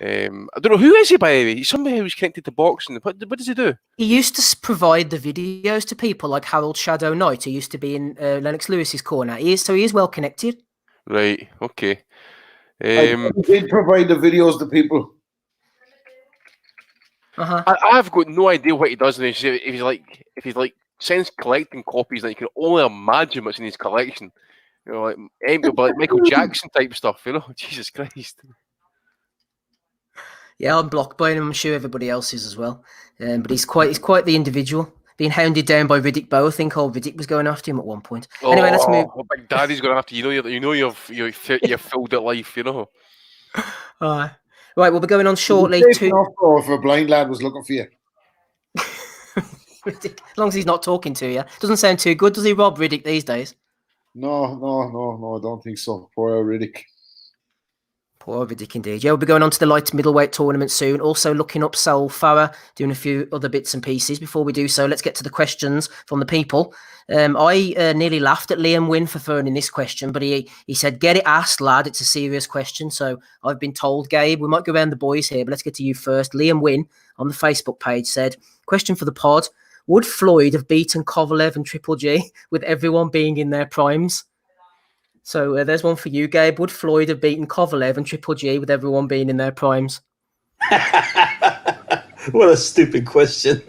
I don't know, who is he, by the way? He's somebody who's connected to boxing. What does he do? He used to provide the videos to people like Harold Shadow Knight, who used to be in Lennox Lewis's corner. He is well connected. Right, okay. He did provide the videos to people. I've got no idea what he does. If he's sends collecting copies, that you can only imagine what's in his collection. Like Michael Jackson type stuff. Jesus Christ. Yeah, I'm blocked by him. I'm sure everybody else is as well. But he's quite the individual. Being hounded down by Riddick Bowe. I think old Riddick was going after him at one point. Anyway, let's move. Big Daddy's going after you. You've filled at life. Right, we'll be going on shortly. If a blind lad was looking for you. As long as he's not talking to you. Doesn't sound too good, does he, Rob Riddick, these days? No, I don't think so. Poor Riddick. Poor Riddick indeed. Yeah, we'll be going on to the light middleweight tournament soon. Also looking up Saul Farah, doing a few other bits and pieces. Before we do so, let's get to the questions from the people. I nearly laughed at Liam Wynn for throwing in this question, but he said, get it asked, lad. It's a serious question. So I've been told, Gabe, we might go around the boys here, but let's get to you first. Liam Wynn on the Facebook page said, question for the pod. Would Floyd have beaten Kovalev and Triple G with everyone being in their primes? So there's one for you, Gabe. Would Floyd have beaten Kovalev and Triple G with everyone being in their primes? What a stupid question.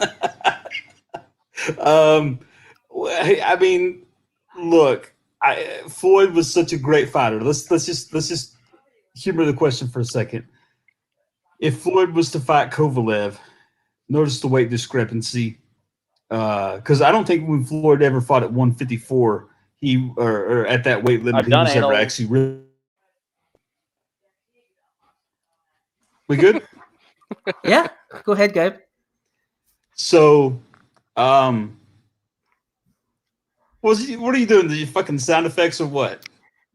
I mean, look, Floyd was such a great fighter. Let's just humor the question for a second. If Floyd was to fight Kovalev, notice the weight discrepancy. Because I don't think when Floyd ever fought at 154, he or at that weight limit, he was ever actually really. We good? Yeah, go ahead, Gabe. So, what are you doing? Did you fucking sound effects or what?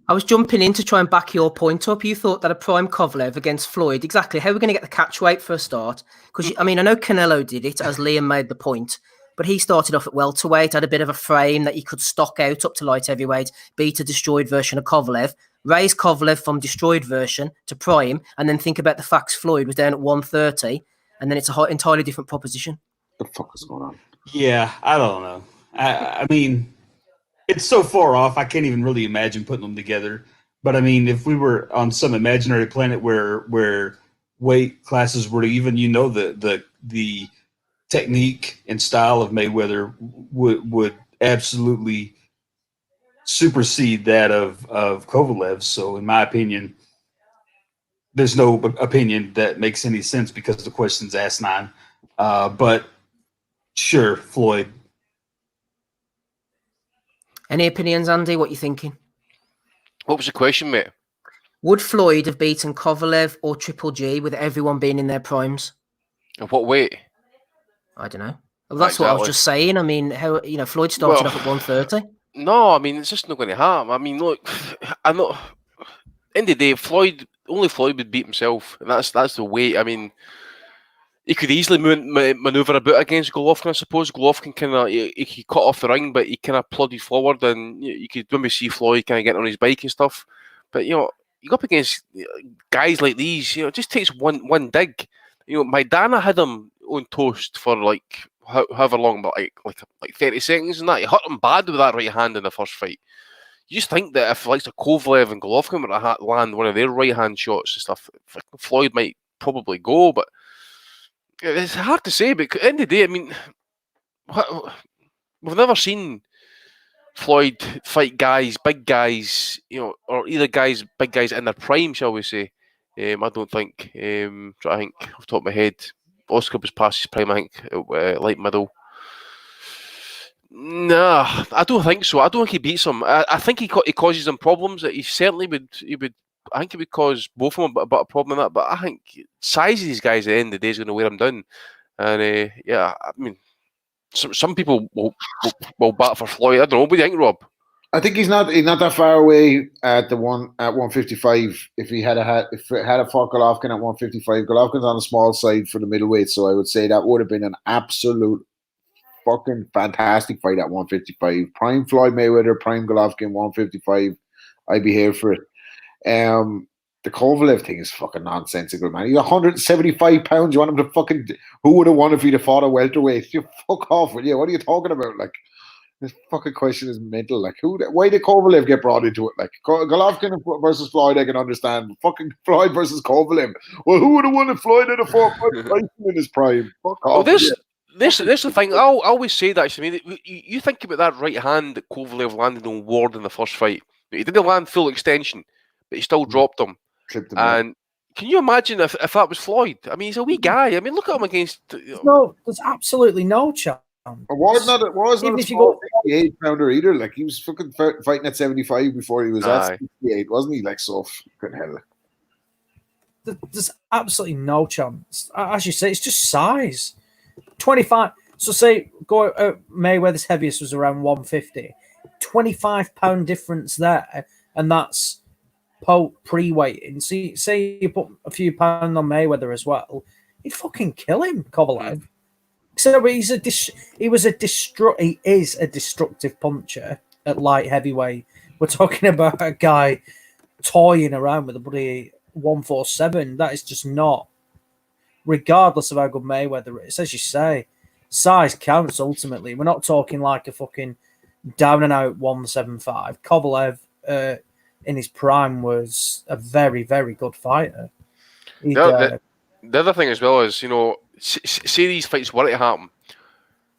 I was jumping in to try and back your point up. You thought that a prime Kovalev against Floyd, exactly. How are we going to get the catch weight for a start? Because, I know Canelo did it, as Liam made the point, but he started off at welterweight, had a bit of a frame that he could stock out up to light heavyweight, beat a destroyed version of Kovalev, raise Kovalev from destroyed version to prime, and then think about the facts Floyd was down at 130, and then it's a entirely different proposition. What the fuck is going on? Yeah, I don't know. I mean, it's so far off, I can't even really imagine putting them together. But I mean, if we were on some imaginary planet where weight classes were even, the technique and style of Mayweather would absolutely supersede that of Kovalev. So, in my opinion, there's no opinion that makes any sense because the question's asinine. But sure, Floyd. Any opinions, Andy? What you thinking? What was the question, mate? Would Floyd have beaten Kovalev or Triple G with everyone being in their primes? At what weight? I don't know. Well, that's what I was just saying. I mean, how Floyd started off at 130. No, I mean it's just not going to happen. I mean, look, I know. End of the day, only Floyd would beat himself, and that's the weight. I mean, he could easily maneuver a bit against Golovkin. I suppose Golovkin he cut off the ring, but he kind of plodded forward, and you could maybe see Floyd kind of getting on his bike and stuff. But you go up against guys like these, it just takes one dig. Maidana had him on toast for like however long, but like 30 seconds and that. He hurt him bad with that right hand in the first fight. You just think that if like Kovalev and Golovkin were to land one of their right hand shots and stuff, Floyd might probably go, but it's hard to say. But at the end of the day, I mean, we've never seen Floyd fight big guys, or either big guys in their prime, shall we say. I don't think. I think off the top of my head, Oscar was past his prime, I think, light middle. Nah, I don't think so. I don't think he beats him. I think he causes him problems. That he certainly would. I think he would cause both of them a bit of problem in that. But I think size of these guys at the end of the day is going to wear them down. And yeah, I mean, some people will bat for Floyd. I don't know. What do you think, Rob? I think he's not that far away at 155. If it had fought Golovkin at 155, Golovkin's on the small side for the middleweight, so I would say that would have been an absolute fucking fantastic fight at 155. Prime Floyd Mayweather, prime Golovkin, 155. I'd be here for it. The Kovalev thing is fucking nonsensical, man. He's 175 pounds. You want him to fucking? Who would have won if he'd have fought a welterweight? You fuck off with you. What are you talking about? Like, this fucking question is mental. Like, why did Kovalev get brought into it? Like, Golovkin versus Floyd, I can understand. Fucking Floyd versus Kovalev. Well, who would have won if Floyd had a fought Tyson in his prime? Fuck off. Well, this is the thing. I always say that to me. You think about that right hand that Kovalev landed on Ward in the first fight. He didn't land full extension, but he still dropped him. And can you imagine if that was Floyd? I mean, he's a wee guy. I mean, look at him against. No, there's absolutely no chance. Was not a small 68 pounder either. Like, he was fucking fighting at 75 before he was at 68, wasn't he? Like, so fucking hell. There's absolutely no chance. As you say, it's just size. 25. So say Mayweather's heaviest was around 150. 25-pound difference there, and that's pre-weighting. So say you put a few pounds on Mayweather as well, he'd fucking kill him, Kovalev. So he is a destructive puncher at light heavyweight. We're talking about a guy toying around with a bloody 147. That is just not, regardless of how good Mayweather is. As you say, size counts ultimately. We're not talking like a fucking down and out 175. Kovalev in his prime was a very, very good fighter. The other thing as well is, say these fights were to happen,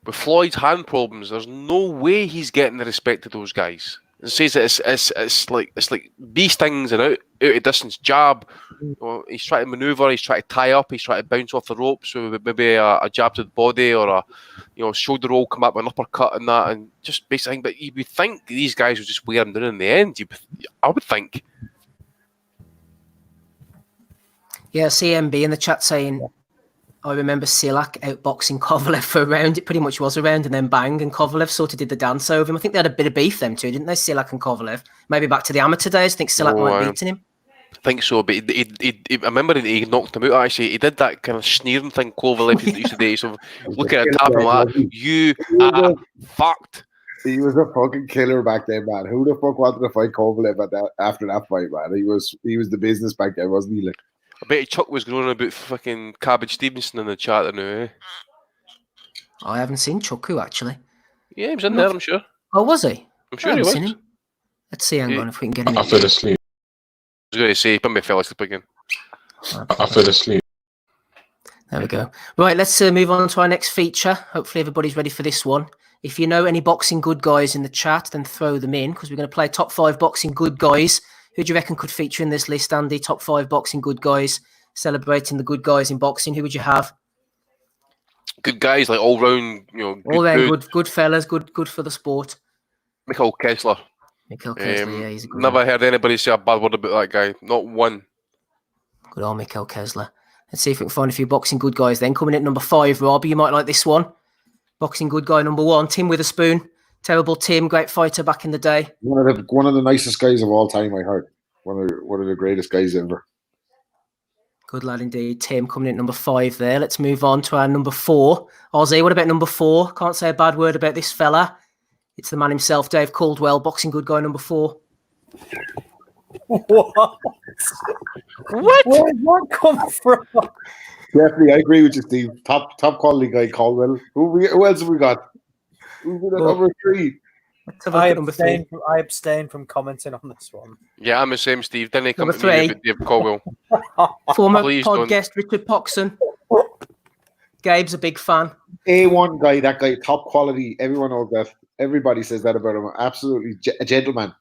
with Floyd's hand problems, there's no way he's getting the respect of those guys. It says that it's like bee stings and out of distance jab. He's trying to maneuver, he's trying to tie up, he's trying to bounce off the ropes with maybe a jab to the body or a shoulder roll, come up with an uppercut and that, and just basically. But you would think these guys would just wear him down in the end. I would think. Yeah, CMB in the chat saying, I remember Silak outboxing Kovalev for a round. It pretty much was a round, and then bang, and Kovalev sort of did the dance over him. I think they had a bit of beef them two, didn't they, Silak and Kovalev? Maybe back to the amateur days. I think Silak might have beaten him. I think so, but I remember he knocked him out, actually. He did that kind of sneering thing Kovalev used to do. So looking at tap him like, you are fucked. He was a fucking killer back then, man. Who the fuck wanted to fight Kovalev after that fight, man? He was the business back then, wasn't he? Like, I bet Chuck was groaning about fucking Cabbage Stevenson in the chat now, eh? I haven't seen Chucku, actually. Yeah, he was in there, I'm sure. Oh, was he? I'm sure he was. Seen him. Let's see, hang on, if we can get him. I fell asleep. I was going to say, he probably fell asleep again. I fell asleep. There we go. Right, let's move on to our next feature. Hopefully everybody's ready for this one. If you know any boxing good guys in the chat, then throw them in, because we're going to play top 5 boxing good guys. Who do you reckon could feature in this list, Andy? Top 5 boxing good guys, celebrating the good guys in boxing. Who would you have? Good guys, like all round, All round good fellas, good for the sport. Mikhail Kessler. Mikhail Kessler, yeah, he's a good Never one. heard anybody say a bad word about that guy. Not one. Good old Mikhail Kessler. Let's see if we can find a few boxing good guys then. Coming in at number 5, Rob, you might like this one. Boxing good guy number 1, Tim Witherspoon. Terrible Tim, great fighter back in the day. One of the nicest guys of all time, I heard. One of the greatest guys ever. Good lad indeed. Tim coming in at number 5 there. Let's move on to our number 4. Ozzy, what about number 4? Can't say a bad word about this fella. It's the man himself, Dave Caldwell, boxing good guy number 4. What? Where did that come from? Definitely, I agree with you, Steve. Top quality guy, Caldwell. Who else have we got? Who's at number 3? Let's have a look at number 3. I abstain from commenting on this one. Yeah, I'm the same, Steve. Didn't he come Number to me 3. about Dave Caldwell? Former Please pod don't. guest Richard Poxon. Gabe's a big fan. A1 guy, that guy, top quality. Everyone knows that. Everybody says that about him. Absolutely a gentleman.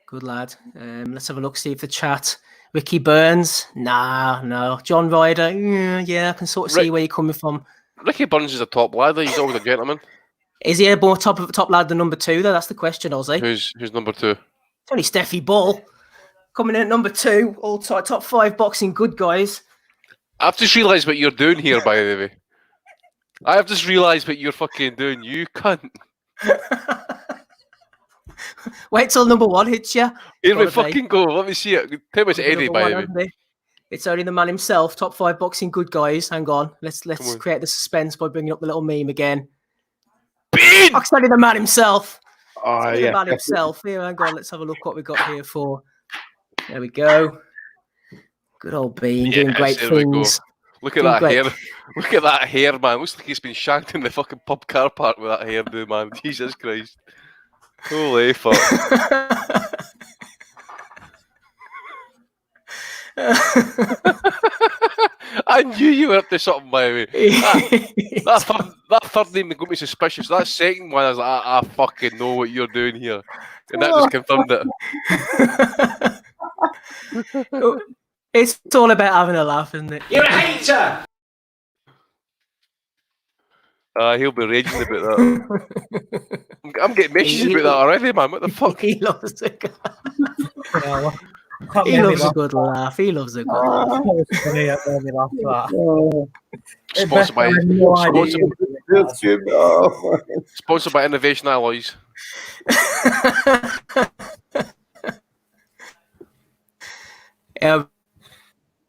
Good lad. Let's have a look, see if the chat. Ricky Burns. Nah, no. John Ryder. Yeah, I can sort of see where you're coming from. Ricky Burns is a top lad. He's always a gentleman. Is he a more top lad than number 2, though? That's the question, Ozzy. Who's number 2? It's only Steffi Ball. Coming in at number 2, all top 5 boxing good guys. I've just realised what you're doing here, by the way. I have just realised what you're fucking doing, you cunt. Wait till number 1 hits you. Here we fucking go. Let me see it. Tell me it's Eddie, by the way. It's only the man himself. Top 5 boxing good guys. Hang on. Let's create the suspense by bringing up the little meme again. Bean! It's only the man himself. Yeah. The man himself. Here, hang on. Let's have a look what we got here for. There we go. Good old Bean doing great things. Look at that hair. Look at that hair, man. Looks like he's been shanked in the fucking pub car park with that hairdo, man. Jesus Christ. Holy fuck. I knew you were up to something, by the way. That third name got me suspicious. That second one, I was like, I fucking know what you're doing here. And that just confirmed it. It's all about having a laugh, isn't it? You're a hater! He'll be raging about that. I'm getting messages about that already, man. What the fuck? He loves a good laugh. He loves a good laugh. He loves a good laugh. Sponsored by Innovation Alloys.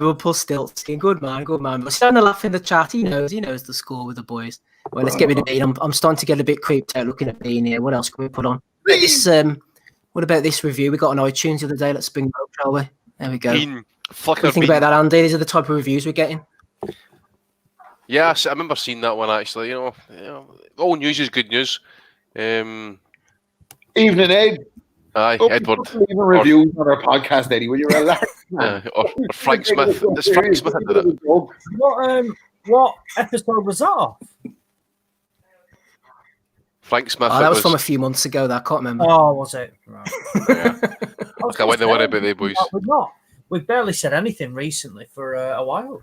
Liverpool Stiltskin, good man. But starting to laugh in the chat. He knows the score with the boys. Well, let's get rid of Bean. I'm starting to get a bit creeped out looking at Bean here. What else can we put on? What about this review? We got on iTunes the other day. Let's bring it up, shall we? There we go. Bean. What do you think about that, Andy? These are the type of reviews we're getting. Yeah, I remember seeing that one actually. All news is good news. Evening, Ed. Aye, Edward. Leaving reviews on our podcast, Eddie. Will you relax? Or Frank Smith. It's Frank Smith that did it. What episode was that? Frank Smith. That was from a few months ago. That I can't remember. Oh, was it? Right. Yeah. I went the one about the boys. We've barely said anything recently for a while.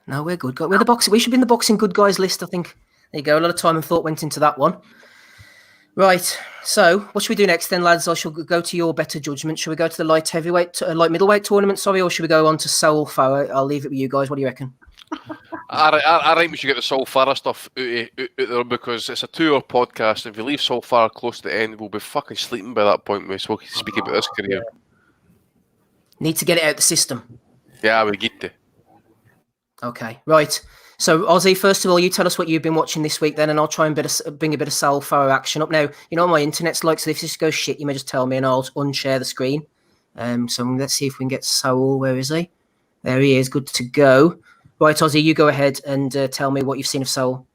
No, we're good. We're the boxing. We should be in the boxing good guys list. I think. There you go. A lot of time and thought went into that one. Right. So, what should we do next then, lads? I shall go to your better judgment. Should we go to the light middleweight tournament? Sorry, or should we go on to Soul Farah? I'll leave it with you guys. What do you reckon? I think we should get the Soul Farah stuff out there because it's a 2-hour podcast. If we leave Soul Farah close to the end, we'll be fucking sleeping by that point. So we can speak about this career. Need to get it out the system. Yeah, we get to. Okay, right. So, Ozzy, first of all, you tell us what you've been watching this week then, and I'll try and bring a bit of Soul Farah action up. Now, you know what my internet's like, so if this goes shit, you may just tell me and I'll unshare the screen. So let's see if we can get Soul. Where is he? There he is. Good to go. Right, Ozzy, you go ahead and tell me what you've seen of Soul.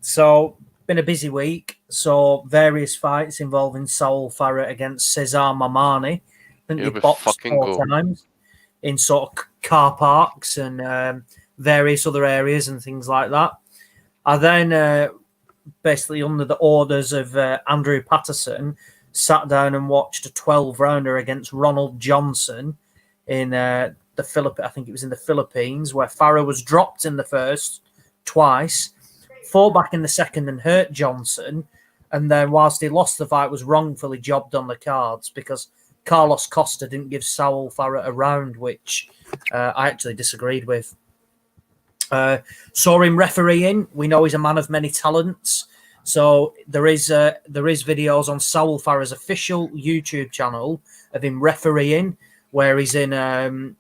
So, been a busy week. So, various fights involving Soul Farah against Cesar Mamani. I think they boxed 4 times in sort of car parks and various other areas and things like that. I then, basically under the orders of Andrew Patterson, sat down and watched a 12-rounder against Ronald Johnson in I think it was in the Philippines, where Farah was dropped in the first twice, fought back in the second and hurt Johnson, and then whilst he lost the fight, was wrongfully jobbed on the cards because Carlos Costa didn't give Saul Farah a round, which I actually disagreed with. Saw him refereeing. We know he's a man of many talents. So there is videos on Saul Farah's official YouTube channel of him refereeing, where he's in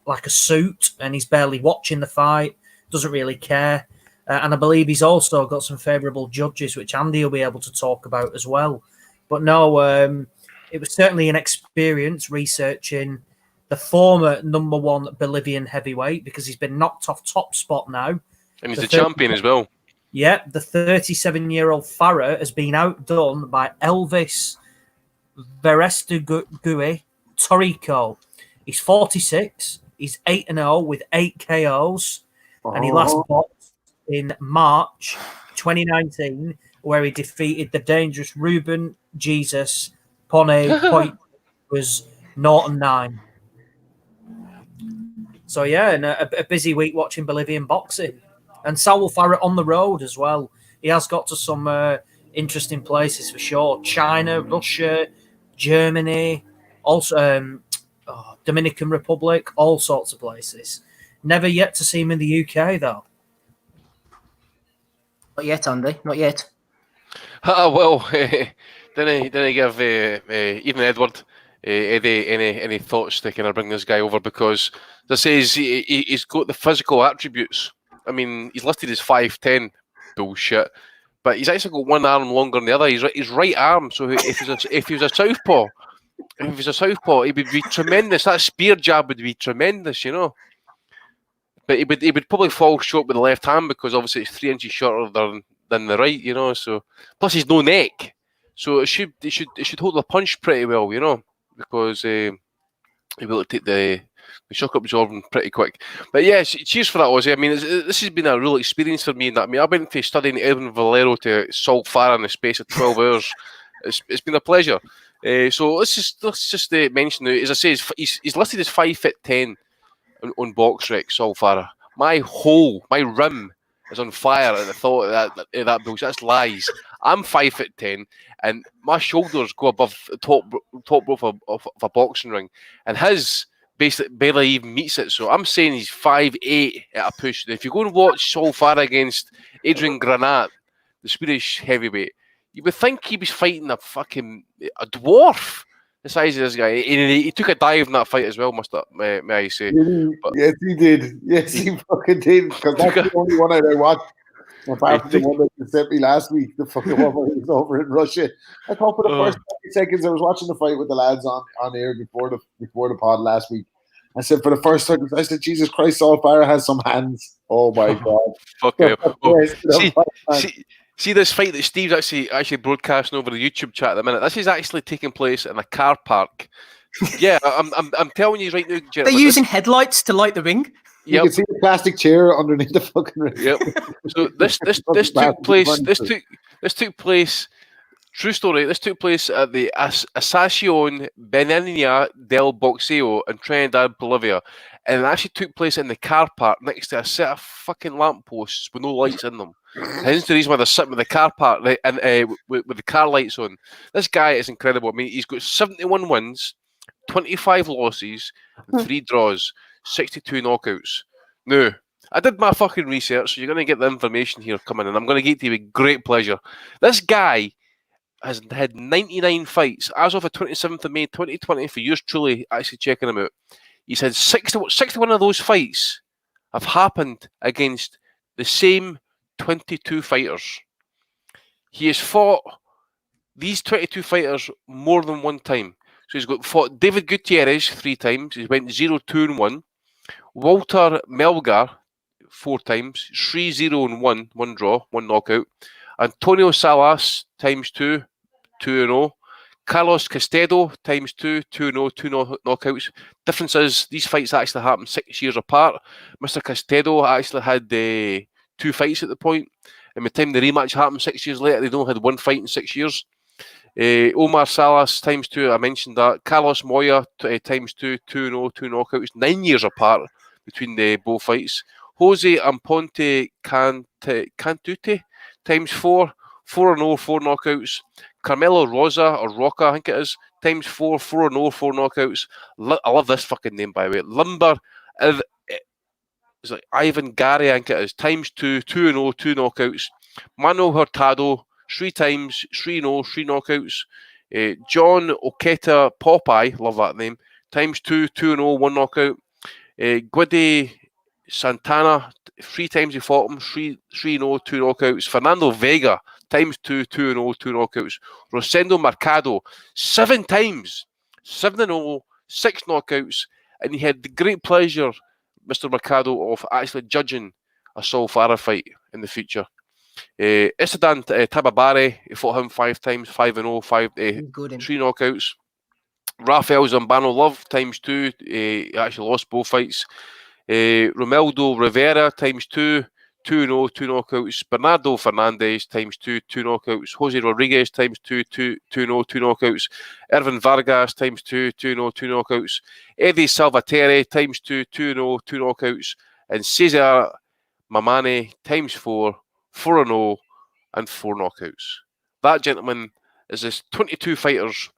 like a suit and he's barely watching the fight, doesn't really care. And I believe he's also got some favourable judges, which Andy will be able to talk about as well. But no, it was certainly an experience researching the former number one Bolivian heavyweight, because he's been knocked off top spot now. And he's the champion as well. Yeah, the 37-year-old Farah has been outdone by Elvis Veresteguy Torrico. He's 46. He's 8-0 with 8 KOs. And he last boxed in March 2019, where he defeated the dangerous Ruben Jesus Pone was 0-9. So yeah, and a busy week watching Bolivian boxing. And Saul Farah on the road as well. He has got to some interesting places for sure. China, Russia, Germany, also Dominican Republic, all sorts of places. Never yet to see him in the UK, though. Not yet, Andy. Not yet. Well, didn't I give even Edward Eddie any thoughts to kind of bring this guy over, because this says he's got the physical attributes. I mean, he's listed as 5'10", bullshit, but he's actually got one arm longer than the other. His right arm. So if he was a southpaw, he would be tremendous. That spear jab would be tremendous, you know. But he would probably fall short with the left hand, because obviously it's 3 inches shorter than the right, you know. So plus he's no neck, so it should hold the punch pretty well, you know, because he'll be able to take the shock absorbing pretty quick. But yeah, cheers for that, Ozzy. I mean, this has been a real experience for me. I mean, I went from studying Edwin Valero to Saul Farah in the space of 12 hours. It's been a pleasure. So let's just mention now, as I say, he's listed as 5'10" on BoxRec, Saul Farah. My rim is on fire at the thought of that bullshit. That's lies. I'm 5'10", and my shoulders go above the top rope of a boxing ring, and his basically barely even meets it. So I'm saying he's 5'8" at a push. If you go and watch Saul Farah against Adrian Granat, the Swedish heavyweight, you would think he was fighting a dwarf the size of this guy. He took a dive in that fight as well, may I say. Yes, he did. Yes, he fucking did. Because that's the only one I watched. Apart from the one that you sent me last week, the fucking one where he was over in Russia. I thought for the first 30 seconds, I was watching the fight with the lads on air before the pod last week. I said, for the first time, I said, Jesus Christ, Saul Farah has some hands. Oh my God. See this fight that Steve's actually broadcasting over the YouTube chat at the minute. This is actually taking place in a car park. Yeah, I'm telling you right now, gentlemen. They're using headlights to light the ring. You can see the plastic chair underneath the fucking ring. Yep. So this took place. True story. This took place at the Asociación Benigna del Boxeo in Trinidad, Bolivia, and it actually took place in the car park next to a set of fucking lampposts with no lights in them. Hence the reason why they're sitting with the car park and with the car lights on. This guy is incredible. I mean, he's got 71 wins, 25 losses, and 3 draws, 62 knockouts. Now, I did my fucking research, so you're going to get the information here coming, and I'm going to get to you with great pleasure. This guy has had 99 fights as of the 27th of May 2020, for yours truly actually checking him out. He's had 61 of those fights have happened against the same 22 fighters. He has fought these 22 fighters more than one time. So he's fought David Gutierrez 3 times. He went 0-2-1. Walter Melgar 4 times. 3-0-1, 1 draw, 1 knockout. Antonio Salas times 2, 2-0. Carlos Castedo times 2, 2-0, 2 knockouts. Difference is these fights actually happened 6 years apart. Mr. Castedo actually had 2 fights at the point. And by the time the rematch happened 6 years later, they'd only had 1 fight in 6 years. Omar Salas times 2, I mentioned that. Carlos Moya times 2, 2-0, 2 knockouts. 9 years apart between the both fights. Jose Amponte Cantute times 4, 4-0, 4 knockouts. Carmelo Roca, I think it is, times 4, 4-0, 4 knockouts. I love this fucking name, by the way. Lumber, it's like Ivan Gary, I think it is, times 2, 2-0, 2 knockouts. Manuel Hurtado, 3 times, 3-0, 3 knockouts. John Oketa Popeye, love that name, times 2, 2-0, 1 knockout. Guidi Santana, 3 times he fought him, 3-0, 2 knockouts. Fernando Vega, times 2, 2-0, 2 knockouts. Rosendo Mercado, 7 times, 7-0, 6 knockouts. And he had the great pleasure, Mr. Mercado, of actually judging a Saul Farah fight in the future. Isidan Tababare, he fought him 5 times, 5-0, 3 knockouts. Rafael Zambano Love, times 2, he actually lost both fights. Romeldo Rivera, times 2, 2-0, 2 knockouts. Bernardo Fernandez, times 2, 2 knockouts. Jose Rodriguez, times 2, 2-0, 2 knockouts. Ervin Vargas, times 2, 2-0, 2 knockouts. Eddie Salvatore, times 2, 2-0, 2 knockouts. And Cesar Mamane, times 4, 4-0, and 4 knockouts. That, gentlemen, is this 22 fighters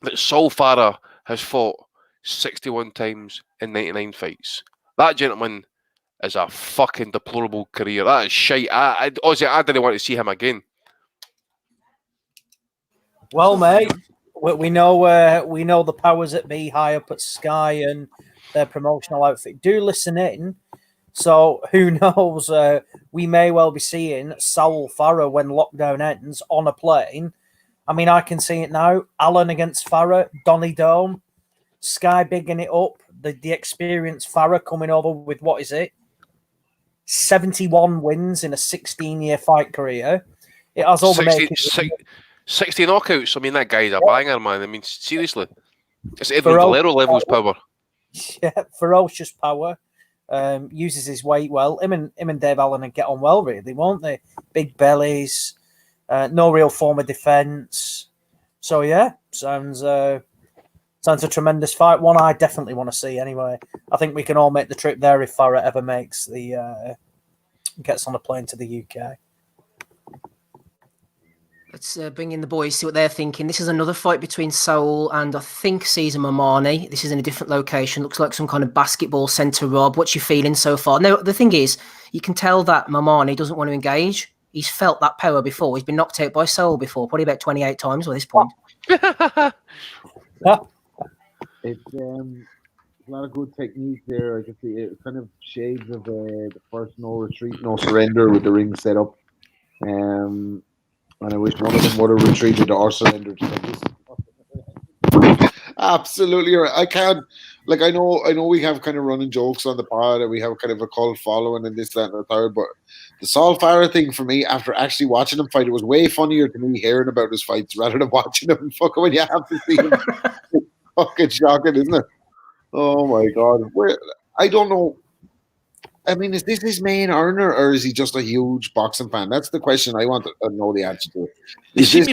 that Saul Farah has fought 61 times in 99 fights. That, gentlemen, is a fucking deplorable career. That is shite. Honestly, I didn't want to see him again. Well, mate, we know the powers that be high up at Sky and their promotional outfit do listen in. So who knows? We may well be seeing Saul Farah when lockdown ends on a plane. I mean, I can see it now. Allen against Farah, Donny Dome, Sky bigging it up. The experienced Farah coming over with, what is it? 71 wins in a 16-year fight career. It has all 60 knockouts. I mean, that guy's a banger, man. I mean, seriously. It's Edwin Valero levels power. Yeah, ferocious power. Uses his weight well. Him and Dave Allen would get on well, really, won't they? Big bellies. No real form of defence. So, yeah, sounds a tremendous fight. One I definitely want to see anyway. I think we can all make the trip there if Farah ever gets on a plane to the UK. Let's bring in the boys, see what they're thinking. This is another fight between Saul and I think Cesar Mamane. This is in a different location. Looks like some kind of basketball centre, Rob. What's your feeling so far? No, the thing is, you can tell that Mamane doesn't want to engage. He's felt that power before. He's been knocked out by Saul before, probably about 28 times at this point. It's a lot of good technique there. I can see it kind of shades of the first no retreat, no surrender with the ring set up. And I wish one of them would have retreated or surrendered. Absolutely right. I can't. Like I know we have kind of running jokes on the pod and we have kind of a cult following and this, that, and the third. But the Saul Farah thing for me, after actually watching him fight, it was way funnier to me hearing about his fights rather than watching him. Fucking when you have to see him, it's fucking shocking, isn't it? Oh my god! I don't know. I mean, is this his main earner, or is he just a huge boxing fan? That's the question I want to know the answer to. They seem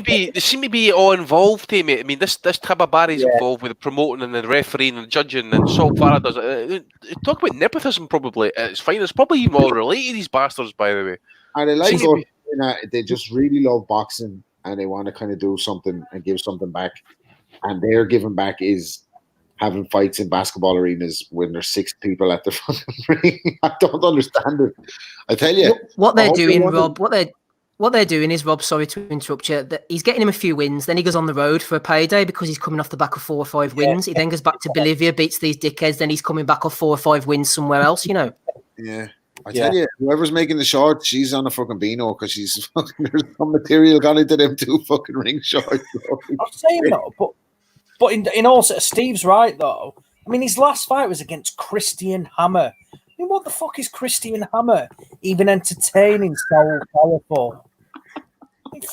to be all involved, mate. I mean, this Tababari's involved with the promoting and the refereeing and judging, and Saul Farah does it. Talk about nepotism, probably. It's fine. It's probably even all related, these bastards, by the way. And I like they just really love boxing, and they want to kind of do something and give something back. And their giving back is having fights in basketball arenas when there's 6 people at the fucking ring. I don't understand it. I tell you, what they're doing, Rob. What they're doing is, Rob, sorry to interrupt you, that he's getting him a few wins, then he goes on the road for a payday because he's coming off the back of 4 or 5 wins. He then goes back to Bolivia, beats these dickheads, then he's coming back off 4 or 5 wins somewhere else, you know. Yeah. I tell you, whoever's making the shorts, she's on a fucking beano because she's fucking, there's some material gone into them 2 fucking ring shorts. I'm saying that, but in all, Steve's right though. I mean, his last fight was against Christian Hammer. I mean, what the fuck is Christian Hammer even entertaining Saul Farah for?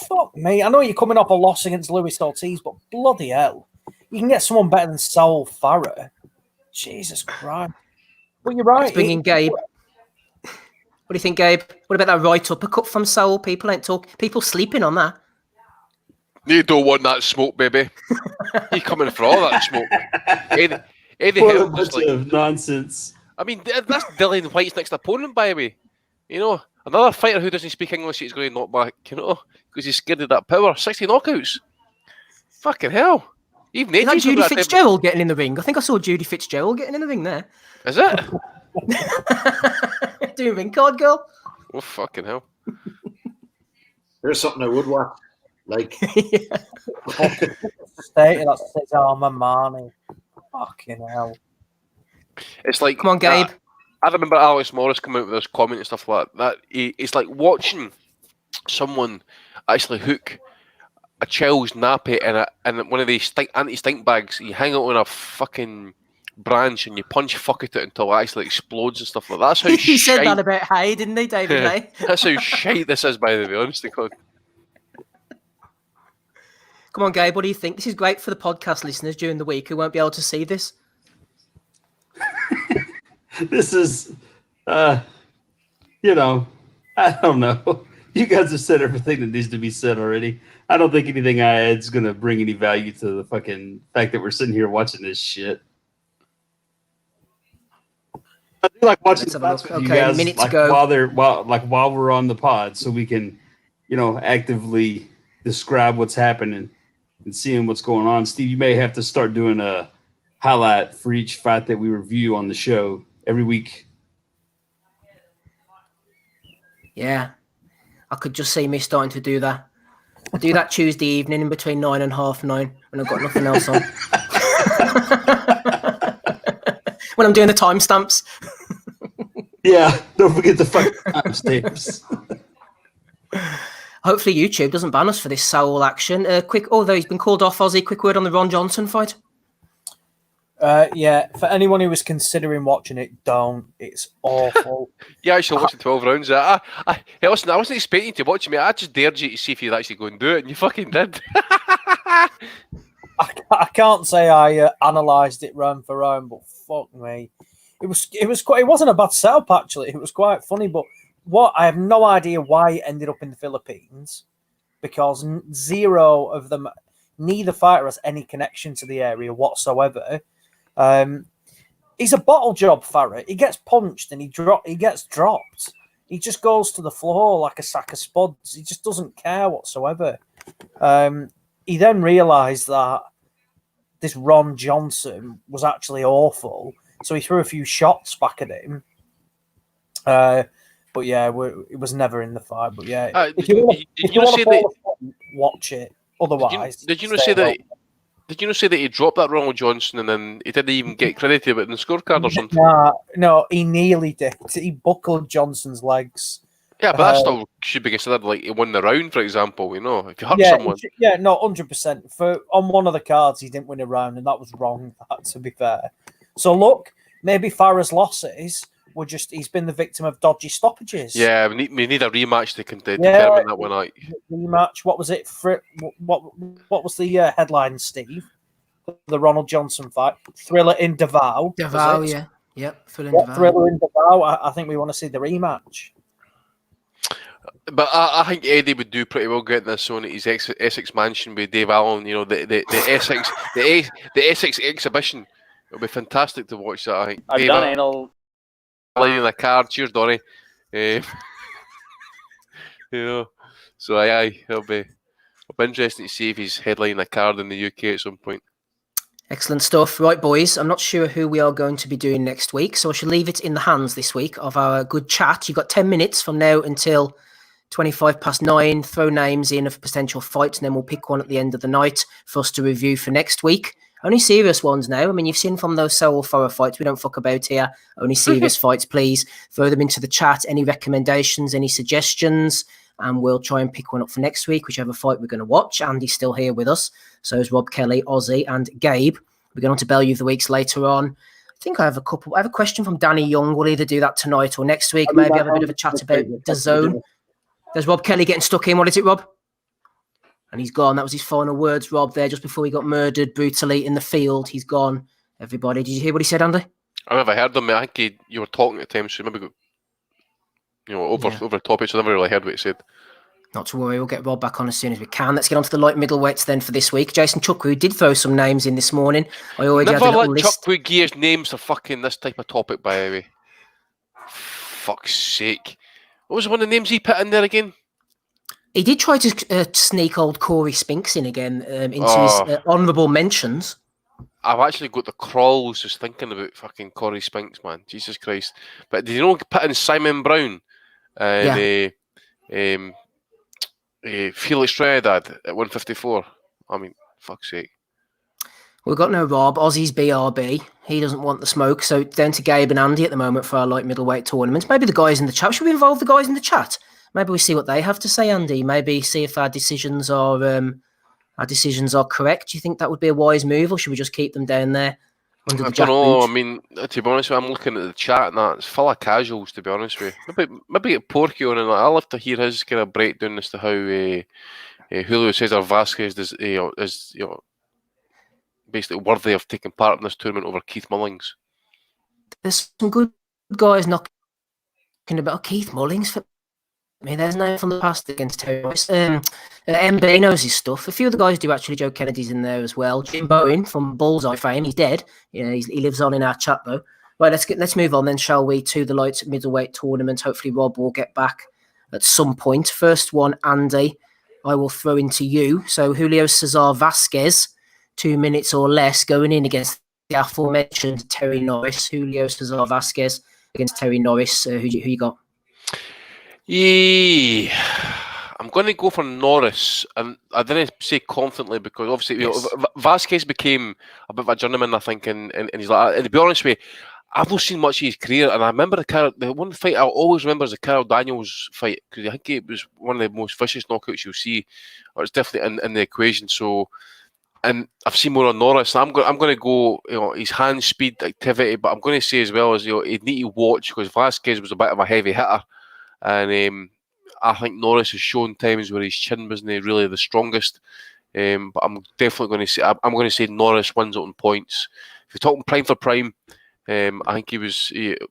Fuck me. I know you're coming off a loss against Luis Ortiz, but bloody hell. You can get someone better than Saul Farah. Jesus Christ. But you're right. Let's bring in Gabe. What do you think, Gabe? What about that right uppercut from Saul? People ain't talking. People sleeping on that. You don't want that smoke, baby. You coming for all that smoke? Eddie What a Hearn was bunch of nonsense. I mean, that's Dillian White's next opponent, by the way. You know, another fighter who doesn't speak English is going to knock back, you know, because he's scared of that power. 60 knockouts. Fucking hell. Even Is that Eddie's Judy over that Fitzgerald getting in the ring? I think I saw Judy Fitzgerald getting in the ring there. Is it? Doing ring card, girl. Oh, fucking hell. There's something I would watch. Like, Stated that says Arma Marnie. Fucking hell. It's like, Come on, Gabe. I remember Alex Morris coming out with this comment and stuff like that. It's like watching someone actually hook a child's nappy in one of these anti-stink bags. You hang it on a fucking branch and you punch fuck at it until it actually explodes and stuff like that. That's how He said shite- that about Hay, didn't he, David Hay? That's how shite this is, by the way, honest to God. Come on, Gabe, what do you think? This is great for the podcast listeners during the week who won't be able to see this. This is, you know, I don't know. You guys have said everything that needs to be said already. I don't think anything I add is going to bring any value to the fucking fact that we're sitting here watching this shit. I do like watching Let's have the a fights look. with you Okay, guys, minute to like go. while we're on the pod, so we can, you know, actively describe what's happening and seeing what's going on. Steve, you may have to start doing a highlight for each fight that we review on the show every week. Yeah. I could just see me starting to do that. I do that Tuesday evening in between 9 and half 9 when I've got nothing else on. When I'm doing the timestamps. Yeah, don't forget the fucking timestamps. Hopefully YouTube doesn't ban us for this Saul action. Although he's been called off, Aussie, quick word on the Ron Johnson fight. Yeah, for anyone who was considering watching it, don't. It's awful. Yeah, I actually watched the 12 rounds. Hey, listen, I wasn't expecting to watch me. I just dared you to see if you'd actually go and do it, and you fucking did. I can't say I analysed it round for round, but fuck me, it wasn't a bad setup actually. It was quite funny, but I have no idea why it ended up in the Philippines, because zero of them, neither fighter has any connection to the area whatsoever. He's a bottle job, Farah. He gets punched and he gets dropped. He just goes to the floor like a sack of spuds. He just doesn't care whatsoever. He then realised that this Ron Johnson was actually awful, so he threw a few shots back at him. But yeah, it was never in the fight. But yeah, if you want to watch it. Otherwise, Did you not say that he dropped that Ronald Johnson and then he didn't even get credited with it in the scorecard or something? No, he nearly did. He buckled Johnson's legs. Yeah, but that still should be considered like he won the round, for example. You know, if you hurt someone. Yeah, no, 100%. On one of the cards, he didn't win a round, and that was wrong. To be fair, so look, maybe Farah's losses were just he's been the victim of dodgy stoppages. Yeah, we need a rematch to determine that one out. Rematch. What was it? What was the headline, Steve? The Ronald Johnson fight, Thriller in Davao. Davao, yeah, yep. Thriller in Davao. I think we want to see the rematch. But I think Eddie would do pretty well getting this on at his Essex mansion with Dave Allen. You know, the Essex the Essex exhibition. It'll be fantastic to watch that. I think. I've done anal. Laying the card. Cheers, Donny. You know, so it'll be interesting to see if he's headlining a card in the UK at some point. Excellent stuff. Right, boys, I'm not sure who we are going to be doing next week, so I shall leave it in the hands this week of our good chat. You've got 10 minutes from now until 9:25. Throw names in of potential fights, and then we'll pick one at the end of the night for us to review for next week. Only serious ones now. I mean, you've seen from those Saul Farah fights, we don't fuck about here. Only serious fights, please. Throw them into the chat. Any recommendations, any suggestions, and we'll try and pick one up for next week, whichever fight we're going to watch. Andy's still here with us. So is Rob Kelly, Ozzy, and Gabe. We're going on to Bellew of the Weeks later on. I think I have a couple. I have a question from Danny Young. We'll either do that tonight or next week. Maybe have a bit of a chat about DAZN. There's Rob Kelly getting stuck in. What is it, Rob? and he's gone. That was his final words, Rob, there just before he got murdered brutally in the field. He's gone. Everybody, did you hear what he said, Andy? I never heard him. I think you were talking at the time, so maybe got, over topics. I never really heard what he said. Not to worry, we'll get Rob back on as soon as we can. Let's get on to the light middleweights then for this week. Jason Chukwue did throw some names in this morning. I already Never had a let little list. Chukwue give names for fucking this type of topic, by the way. Fuck's sake. What was one of the names he put in there again? He did try to sneak old Corey Spinks in again into his honourable mentions. I've actually got the crawls just thinking about fucking Corey Spinks, man. Jesus Christ. But did you know put in Simon Brown and Felix Trinidad at 154? I mean, fuck's sake. We've got no Rob. Aussie's BRB. He doesn't want the smoke. So down to Gabe and Andy at the moment for our light middleweight tournaments. Maybe the guys in the chat. Should we involve the guys in the chat? Maybe we see what they have to say, Andy. Maybe see if our decisions are correct. Do you think that would be a wise move, or should we just keep them down there under the I don't know. jackboot? I mean, to be honest with you, I'm looking at the chat and that it's full of casuals. To be honest with you, maybe get Porky on, and I'd love to hear his kind of breakdown as to how Julio Cesar Vasquez is basically worthy of taking part in this tournament over Keith Mullings. There's some good guys knocking about Keith Mullings. I mean, there's no from the past against Terry Rice. MB knows his stuff. A few of the guys do actually. Joe Kennedy's in there as well. Jim Bowen from Bullseye fame. He's dead. Yeah, he lives on in our chat though. Right, let's move on then, shall we, to the light middleweight tournament. Hopefully Rob will get back at some point. First one, Andy, I will throw into you. So Julio Cesar Vasquez, 2 minutes or less, going in against the aforementioned Terry Norris. Julio Cesar Vasquez against Terry Norris. Who you got? Yeah, I'm going to go for Norris, and I didn't say confidently because obviously Vasquez became a bit of a journeyman, I think, and he's like. And to be honest with you, I've not seen much of his career, and I remember the one fight I always remember is the Carl Daniels fight because I think it was one of the most vicious knockouts you'll see, or it's definitely in the equation. So, and I've seen more on Norris. So I'm going to go, his hand speed activity, but I'm going to say as well as he'd need to watch because Vasquez was a bit of a heavy hitter. And I think Norris has shown times where his chin wasn't really the strongest. But I'm definitely going to say I'm going to say Norris wins it on points. If you're talking prime for prime, I think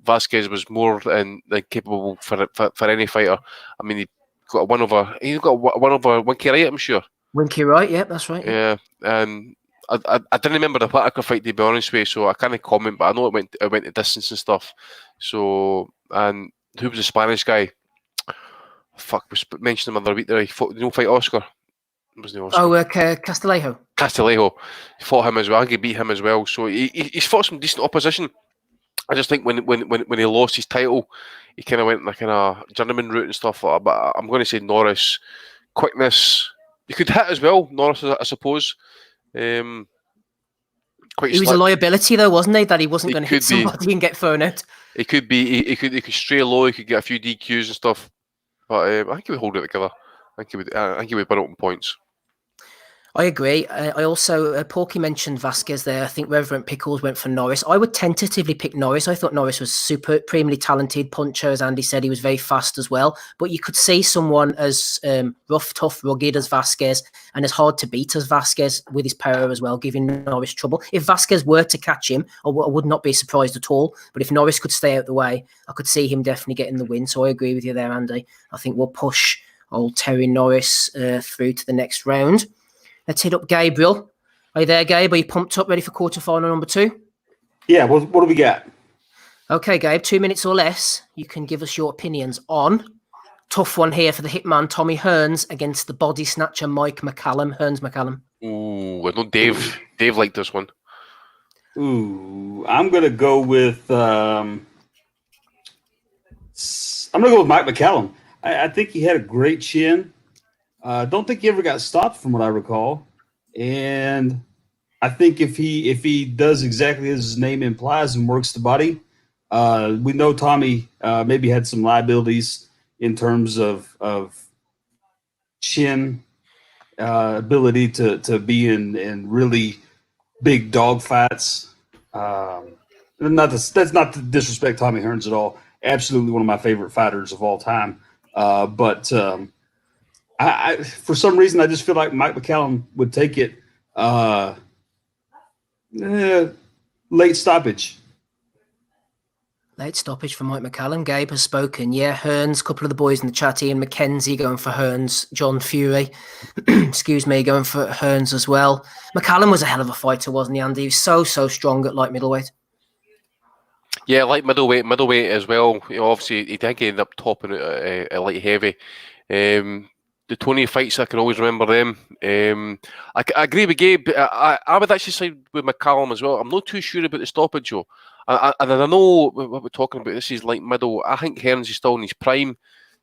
Vasquez was more than capable for any fighter. I mean, he got a win over Winky Wright, I'm sure. Winky Wright, yeah, that's right. Yeah, and I didn't remember the Whittaker fight, to be honest with you, so I can't comment. But I know it went to distance and stuff. So, and who was the Spanish guy? Fuck, we mentioned him the other week there. He fought, fight Oscar. Wasn't Oscar? Oh, Castillejo. He fought him as well. I think he beat him as well. So he's fought some decent opposition. I just think when he lost his title, he kind of went like in a journeyman route and stuff like that. But I'm going to say Norris. Quickness. He could hit as well, Norris, I suppose. He was a liability though, wasn't he? That he wasn't going to hit somebody and get thrown out. He could be. He could stray low. He could get a few DQs and stuff. But I think he would hold it together. I think he would win open points. I agree. I also, Porky mentioned Vasquez there. I think Reverend Pickles went for Norris. I would tentatively pick Norris. I thought Norris was supremely talented puncher, as Andy said. He was very fast as well. But you could see someone as rough, tough, rugged as Vasquez and as hard to beat as Vasquez with his power as well, giving Norris trouble. If Vasquez were to catch him, I would not be surprised at all. But if Norris could stay out the way, I could see him definitely getting the win. So I agree with you there, Andy. I think we'll push old Terry Norris through to the next round. Let's hit up Gabriel. Are you there, Gabe? Are you pumped up, ready for quarterfinal number 2? Yeah, what do we got? Okay, Gabe, 2 minutes or less. You can give us your opinions on. Tough one here for the hitman, Tommy Hearns, against the body snatcher, Mike McCallum. Hearns McCallum. Ooh, I know Dave. Dave liked this one. Ooh, I'm going to go with... I'm going to go with Mike McCallum. I think he had a great chin. Don't think he ever got stopped from what I recall. And I think if he does exactly as his name implies and works the body, we know Tommy maybe had some liabilities in terms of chin, ability to be in really big dog fights. That's not to disrespect Tommy Hearns at all. Absolutely one of my favorite fighters of all time. But I for some reason I just feel like Mike McCallum would take it. Late stoppage. Late stoppage for Mike McCallum. Gabe has spoken. Yeah, Hearns, a couple of the boys in the chat, Ian McKenzie going for Hearns, John Fury, excuse me, going for Hearns as well. McCallum was a hell of a fighter, wasn't he, Andy? He was so strong at light middleweight. Yeah, like middleweight as well. You know, obviously he did end up topping it at light heavy. The Tony fights, I can always remember them. I agree with Gabe. I would actually side with McCallum as well. I'm not too sure about the stoppage, though. And I know what we're talking about. This is like middle. I think Hearns is still in his prime.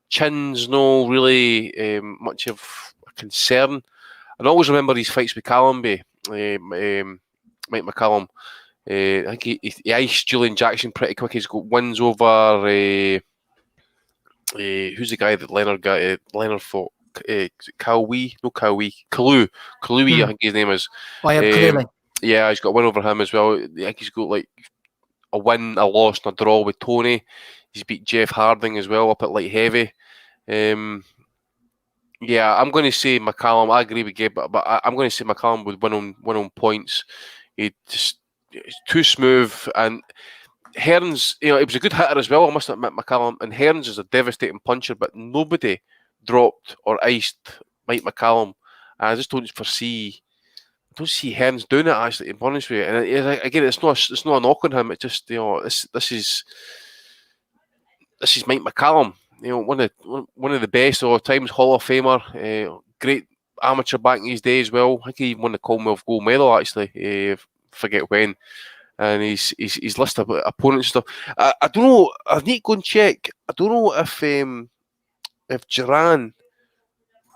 Chin's no really much of a concern. And I always remember these fights with Callumby, Mike McCallum. I think he iced Julian Jackson pretty quick. He's got wins over who's the guy that Leonard fought? Kalu. I think his name is. Oh, yeah, clearly. Yeah, he's got a win over him as well. I think he's got like a win, a loss, and a draw with Tony. He's beat Jeff Harding as well up at light heavy. Yeah, I'm going to say McCallum. I agree with Gabe, but I'm going to say McCallum would win on points. He's too smooth, and Hearns, you know, he was a good hitter as well. I must admit, McCallum, and Hearns is a devastating puncher, but nobody dropped or iced Mike McCallum. And I just don't see Hearns doing it, actually, to be honest with you. And again, it's not a knock on him. It's just, you know, this is Mike McCallum. You know, one of the best of all times, Hall of Famer, great amateur back in his day as well. I think he won the Commonwealth gold medal, actually. Forget when. And he's list of opponents and stuff. I don't know. I need to go and check. I don't know if Duran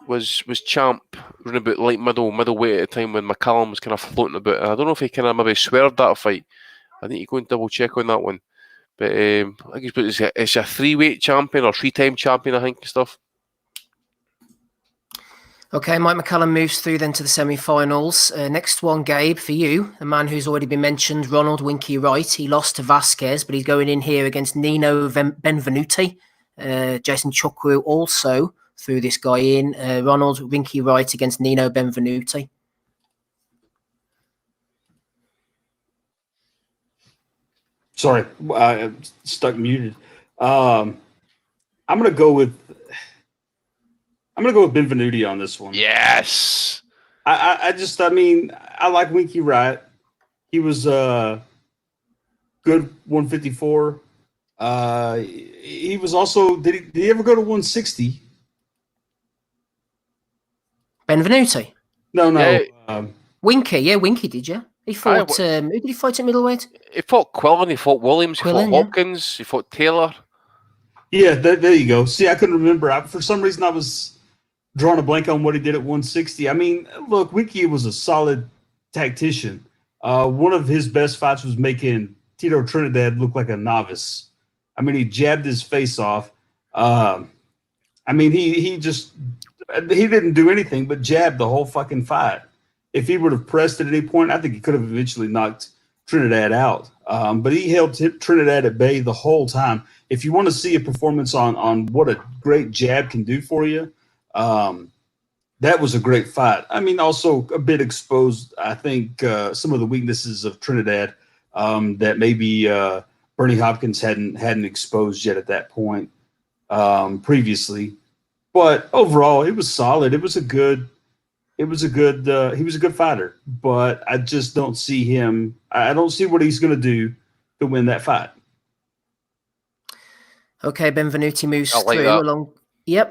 was champ running about like middleweight at the time when McCallum was kind of floating about. And I don't know if he kind of maybe swerved that fight. I need to go and double check on that one. But I think it's a 3-weight champion or 3-time champion, I think, and stuff. Okay, Mike McCallum moves through then to the semi-finals. Next one, Gabe, for you, a man who's already been mentioned, Ronald Winky Wright. He lost to Vasquez, but he's going in here against Nino Benvenuti. Jason Chukwu also threw this guy in. Ronald Winky Wright against Nino Benvenuti. Sorry, I'm stuck muted. I'm gonna go with Benvenuti on this one. Yes. I like Winky Wright. He was good 154. He was also did he ever go to 160? Benvenuti? No. Yeah. Winky did, yeah? He fought who did he fight at middleweight? He fought Quillen, he fought Williams, he fought Hopkins, he fought Taylor. Yeah, there you go. See, I couldn't remember. For some reason, I was drawing a blank on what he did at 160. I mean, look, Winky was a solid tactician. One of his best fights was making Tito Trinidad look like a novice. I mean, he jabbed his face off. I mean, he didn't do anything but jab the whole fucking fight. If he would have pressed at any point, I think he could have eventually knocked Trinidad out. But he held Trinidad at bay the whole time. If you want to see a performance on what a great jab can do for you, that was a great fight. I mean, also a bit exposed, I think, some of the weaknesses of Trinidad that maybe Bernie Hopkins hadn't exposed yet at that point previously. But overall, it was solid. He was a good fighter, but I just don't see him. I don't see what he's going to do to win that fight. Okay, Benvenuti moves like through that.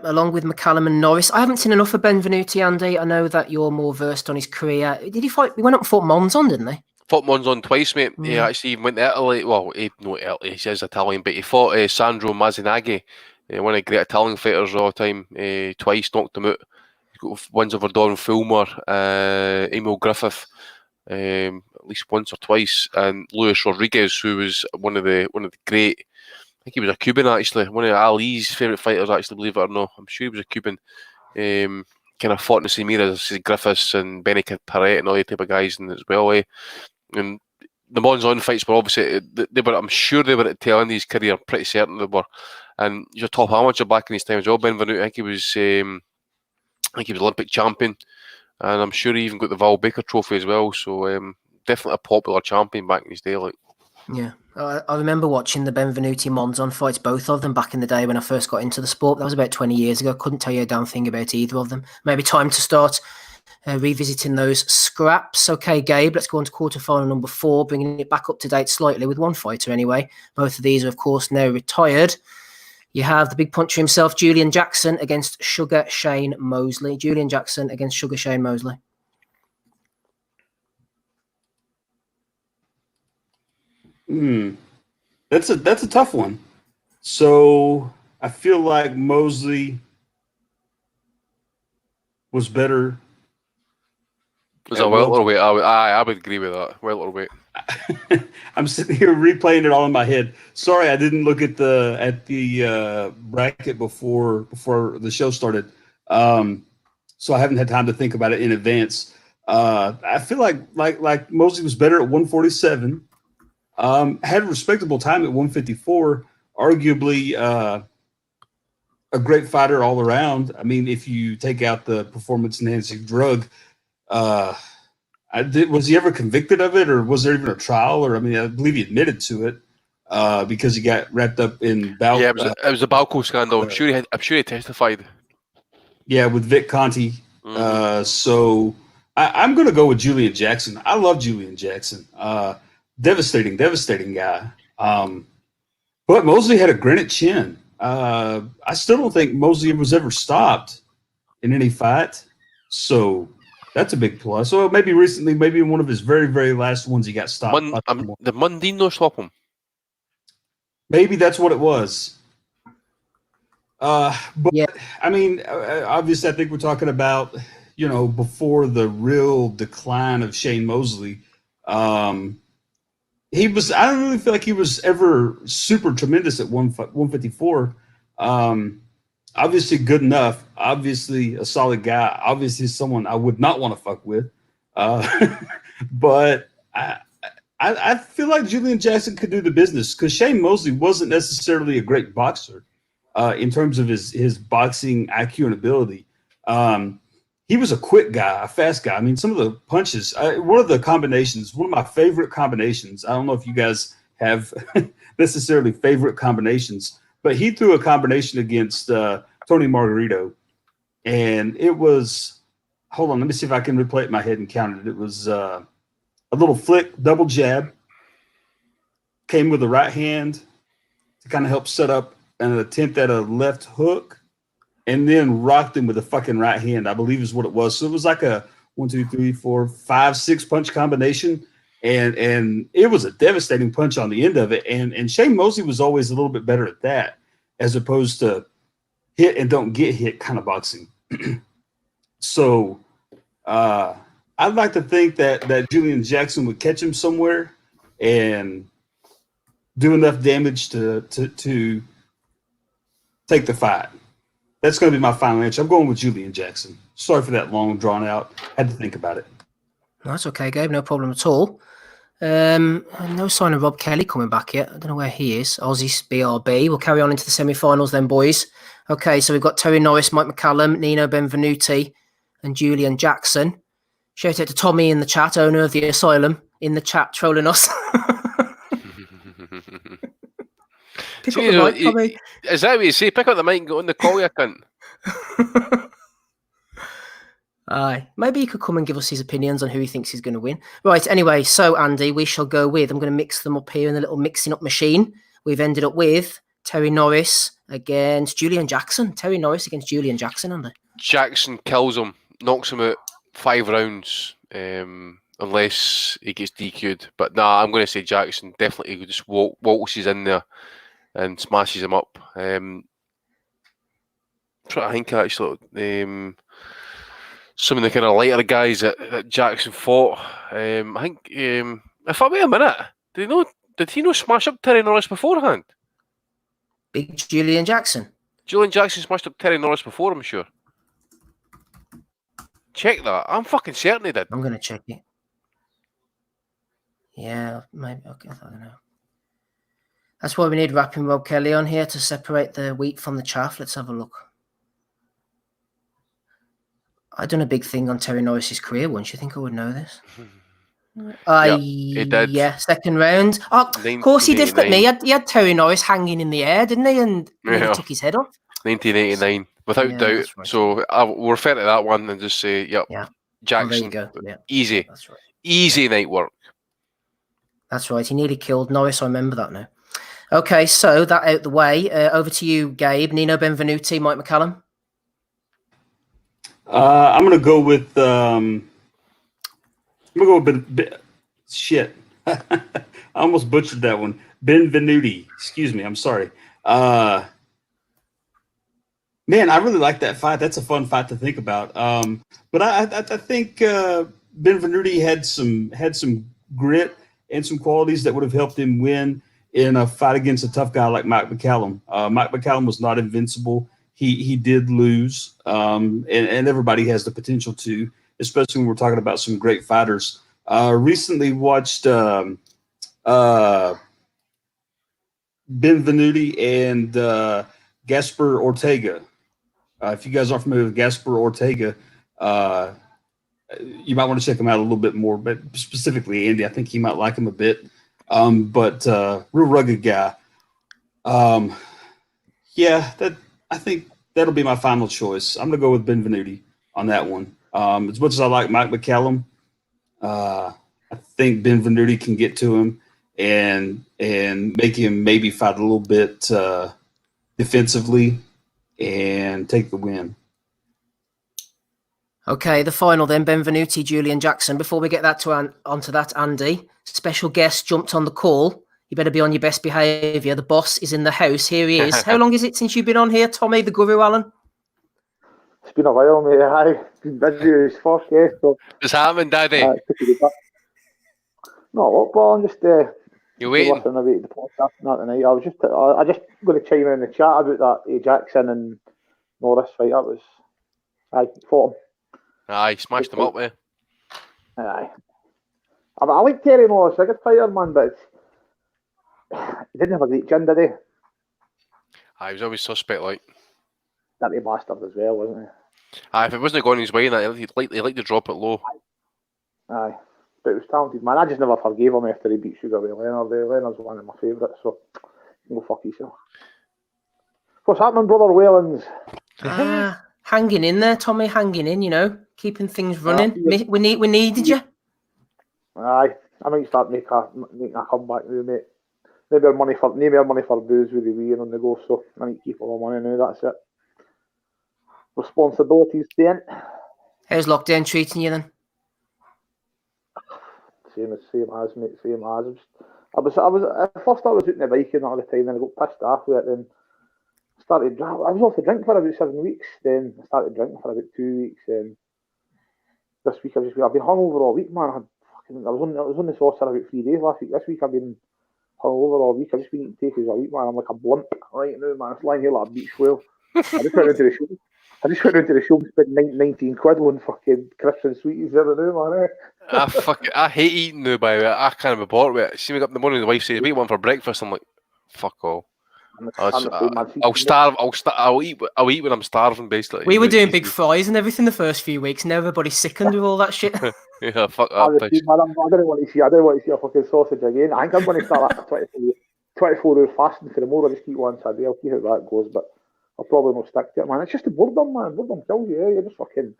along with McCallum and Norris. I haven't seen enough of Benvenuti, Andy. I know that you're more versed on his career. Did he fight? He went up and fought Monzon, didn't he? Fought Monzon twice, mate. Mm. He actually went to Italy. Well, not Italy, he says Italian, but he fought Sandro Mazzinaghi, one of the great Italian fighters of all time. Twice, knocked him out. He's got wins over Don Fulmer, Emil Griffith, at least once or twice, and Luis Rodriguez, who was one of the great. I think he was a Cuban, actually. One of Ali's favourite fighters, actually, believe it or not. I'm sure he was a Cuban. Kind of fought in the same era as Griffiths and Benny Parrett and all the type of guys as well. And the Monzon fights were obviously, I'm sure they were at the tail end of his career, pretty certain they were. And he's a top amateur back in his time as well, Benvenuti. I think he was I think he was Olympic champion, and I'm sure he even got the Val Baker Trophy as well. So definitely a popular champion back in his day. Like, Yeah, I remember watching the Benvenuti Monzon fights, both of them back in the day when I first got into the sport. That was about 20 years ago. Couldn't tell you a damn thing about either of them. Maybe time to start revisiting those scraps. Okay, Gabe, let's go on to quarterfinal number 4, bringing it back up to date slightly with one fighter anyway. Both of these are, of course, now retired. You have the big puncher himself, Julian Jackson, against Sugar Shane Mosley. Julian Jackson against Sugar Shane Mosley. That's a tough one. So I feel like Mosley was better. was a welterweight? I would agree with that. Welterweight. I'm sitting here replaying it all in my head. Sorry, I didn't look at the bracket before the show started, so I haven't had time to think about it in advance. I feel like Mosley was better at 147. Had a respectable time at 154. Arguably a great fighter all around. I mean, if you take out the performance-enhancing drug, was he ever convicted of it, or was there even a trial? Or I mean, I believe he admitted to it because he got wrapped up in Balco. Yeah, it was a Balco scandal. I'm sure he testified. Yeah, with Vic Conti. Mm-hmm. So I'm going to go with Julian Jackson. I love Julian Jackson. Devastating guy. But Mosley had a granite chin. I still don't think Mosley was ever stopped in any fight. So that's a big plus. So maybe recently, maybe in one of his very, very last ones, he got stopped. Did Mundino stop him? Maybe that's what it was. But Yeah. I mean, obviously, I think we're talking about, before the real decline of Shane Mosley. I don't really feel like he was ever super tremendous at 154. Obviously good enough. Obviously a solid guy. Obviously someone I would not want to fuck with. But I feel like Julian Jackson could do the business because Shane Mosley wasn't necessarily a great boxer in terms of his boxing IQ and ability. He was a quick guy, a fast guy. I mean, some of the punches, one of my favorite combinations, I don't know if you guys have necessarily favorite combinations, but he threw a combination against Tony Margarito. And it was, hold on, let me see if I can replay it in my head and count it. It was a little flick, double jab, came with the right hand to kind of help set up an attempt at a left hook. And then rocked him with a fucking right hand, I believe is what it was. So it was like a 1, 2, 3, 4, 5, 6 punch combination. And it was a devastating punch on the end of it. And Shane Mosley was always a little bit better at that, as opposed to hit and don't get hit kind of boxing. So I'd like to think that Julian Jackson would catch him somewhere and do enough damage to take the fight. That's going to be my final answer. I'm going with Julian Jackson. Sorry for that long, drawn out. Had to think about it. That's okay, Gabe. No problem at all. No sign of Rob Kelly coming back yet. I don't know where he is. Aussie's BRB. We'll carry on into the semi-finals then, boys. Okay, so we've got Terry Norris, Mike McCallum, Nino Benvenuti, and Julian Jackson. Shout out to Tommy in the chat, owner of the Asylum, in the chat trolling us. Pick up the mic, Tommy. Is that what you say? Pick up the mic and go on the call, you cunt. Aye. Maybe he could come and give us his opinions on who he thinks he's going to win. Right, anyway, so Andy, we shall go with, I'm going to mix them up here in a little mixing up machine. We've ended up with Terry Norris against Julian Jackson. Terry Norris against Julian Jackson, Andy. Jackson kills him, knocks him out 5 rounds, unless he gets DQ'd. But nah, I'm going to say Jackson definitely just waltzes in there and smashes him up. I think actually some of the kind of lighter guys that Jackson fought. I think if I wait a minute, did he not smash up Terry Norris beforehand? Big Julian Jackson. Julian Jackson smashed up Terry Norris before, I'm sure. Check that. I'm fucking certain he did. I'm going to check it. Yeah, maybe. Okay, I don't know. That's why we need Rapping Rob Kelly on here to separate the wheat from the chaff. Let's have a look. I'd done a big thing on Terry Norris's career once. You think I would know this? He did. Yeah, second round. Oh, of course he did. Flip me. He had Terry Norris hanging in the air, didn't he? And he took his head off. 1989, without doubt. Right. So we'll refer to that one and just say, yep, Jackson. There you go. Yeah, easy. That's right. Easy night work. That's right. He nearly killed Norris. I remember that now. Okay, so that out the way. Over to you, Gabe. Nino Benvenuti, Mike McCallum. I'm gonna go with. I'm gonna go with shit. I almost butchered that one. Benvenuti. Excuse me. I'm sorry. Man, I really like that fight. That's a fun fight to think about. But I think Benvenuti had some grit and some qualities that would have helped him win in a fight against a tough guy like Mike McCallum. Mike McCallum was not invincible. He did lose, and everybody has the potential to, especially when we're talking about some great fighters. Recently watched Benvenuti and Gaspar Ortega. If you guys aren't familiar with Gaspar Ortega, you might want to check him out a little bit more, but specifically Andy, I think he might like him a bit. But real rugged guy. I think that'll be my final choice. I'm going to go with Benvenuti on that one. As much as I like Mike McCallum, I think Benvenuti can get to him and make him maybe fight a little bit defensively and take the win. Okay, the final then, Benvenuti, Julian Jackson. Before we get that onto that, Andy, special guest jumped on the call. You better be on your best behaviour. The boss is in the house. Here he is. How long is it since you've been on here, Tommy, the Guru Allen? It's been a while, mate. I've been busy as first guest. So, what's happening, Daddy? Not a lot, but I'm just you waiting? Listening about the podcast and that tonight. I just going to chime in the chat about that Jackson and Norris fight. That was, I fought him. Aye, smashed him up there. Aye. I like Terry Norris, a good fighter, man, but he didn't have a great chin, did he? Aye, he was always suspect, like. Dirty bastard as well, wasn't he? Aye, if it wasn't going his way, he'd like to drop it low. Aye, but he was talented, man. I just never forgave him after he beat Sugar Ray Leonard. Leonard's one of my favourites, so go fuck yourself. What's happening, brother Whalens? Hanging in there, Tommy, hanging in, you know, keeping things running. We needed you. Aye, I might start making a comeback now, mate. No more money for booze with the wee on the go, so I need to keep all the money now, that's it. Responsibilities then. How's lockdown treating you then? Same as, mate, same as. I was at first I was out on the bike and all the time, then I got pissed off with it, then I was off the drink for about 7 weeks, then I started drinking for about 2 weeks, and this week I've been hungover all week, man. I was on the sauce for about 3 days last week. This week I've been hungover all week. I've just been eating takers all week, man. I'm like a blimp right now, man. It's lying here like a beach whale. I just went into the show and spent 19 quid on fucking crisps and sweeties the other day, man. I hate eating now, by the way. I can't be bored with it. See me up in the morning, the wife says, "We want for breakfast." I'm like, "Fuck all." I'll starve. I'll eat when I'm starving, basically. We were doing big fries and everything the first few weeks, and everybody's sickened with all that shit. Yeah, fuck that. I don't want to see a fucking sausage again. I think I'm going to start that 24-hour fasting for the more. I just eat once a day. I'll see how that goes, but I'll probably not stick to it, man. It's just the boredom, man. Boredom kills you. You're just fucking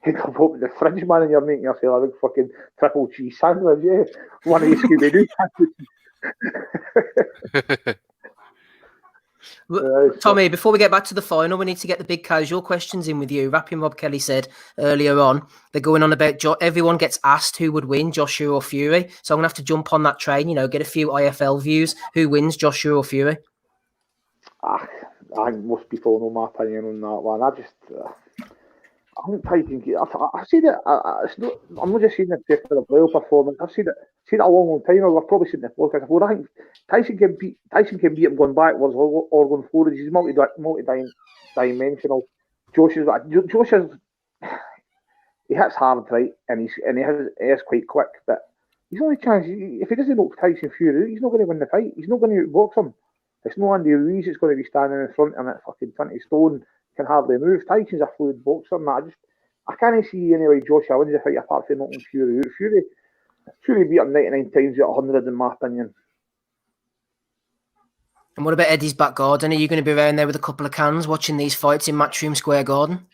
head up open the fridge, man, and you're making yourself a big fucking triple cheese sandwich. Yeah, one of these Scooby-Doo sandwiches. Tommy, before we get back to the final, we need to get the big casual questions in with you. Rapping Rob Kelly said earlier on, they're going on about everyone gets asked who would win, Joshua or Fury. So I'm going to have to jump on that train, get a few IFL views. Who wins, Joshua or Fury? I think most people know my opinion on that one. I think Tyson. I've seen it. I'm not just seeing it just for the playoff performance. I've seen it a long time ago. I've probably seen the podcast before. I think Tyson can beat him going backwards or going forwards. He's multi-dimensional. Josh is he hits hard, right, and he is quite quick. But he's only chance if he doesn't knock Tyson Fury, he's not going to win the fight. He's not going to outbox him. It's no Andy Ruiz that's going to be standing in front of him at fucking 20 stone, can hardly move. Tyson's a fluid boxer, and I can't see anyway Josh Allen's a fight apart from knocking Fury out. Fury beat him 99 times out of 100 in my opinion. And what about Eddie's back garden? Are you going to be around there with a couple of cans watching these fights in Matchroom Square Garden?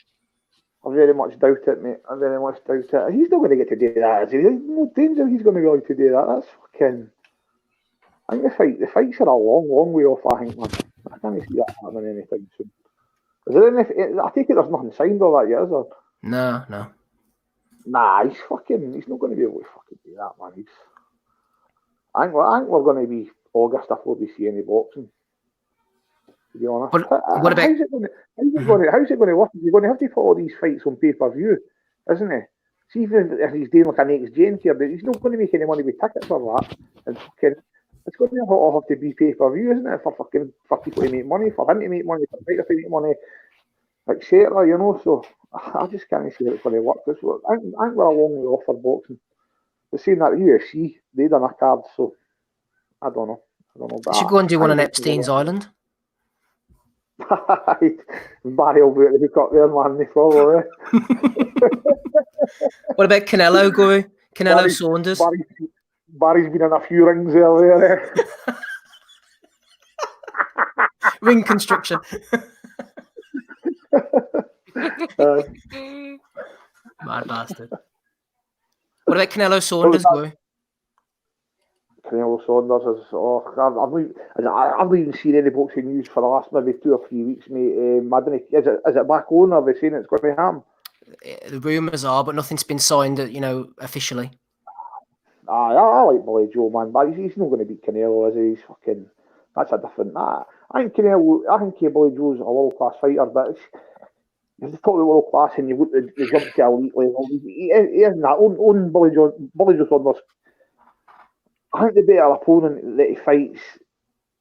I very much doubt it, mate. I very much doubt it. He's not going to get to do that, is he? There's no danger he's going to be able to do that. That's fucking... I think the fights are a long way off, I think, man. I can't see that happening anytime soon. Is there anything... I take it there's nothing signed all that yet, is there? No. Nah, he's not going to be able to fucking do that, man. I think we're going to be August before we see any boxing. To be honest. But what about... How's it going to work? You're going to have to put all these fights on pay-per-view, isn't he? See if he's doing like an next-gen tier, but he's not going to make any money with tickets for that. And fucking... It's going to all have to be pay-per-view, isn't it? For people to make money, for him to make money, for fighters to make money, etc. You know, so I just can't see how it's going to work. I think we're a long way off for boxing. The same that UFC, they done a card, so I don't know. You should go and do one on Epstein's Island. Barry will be able to hook up there, man. Probably. What about Canelo, Guru? Canelo Saunders? Barry's been in a few rings there. Ring construction. Mad bastard. What about Canelo Saunders, Guru? Canelo Saunders is... I've not even seen any boxing news for the last maybe 2 or 3 weeks, mate. Is it back on? Are they saying it's going to happen? The rumours are, but nothing's been signed, officially. I like Billy Joe, man, but he's not going to beat Canelo, is he? He's fucking... That's a different... I think Billy Joe's a world-class fighter, but if you talk about world-class and you jump to elite level, he isn't that. On Billy Joe Saunders, I think the better opponent that he fights,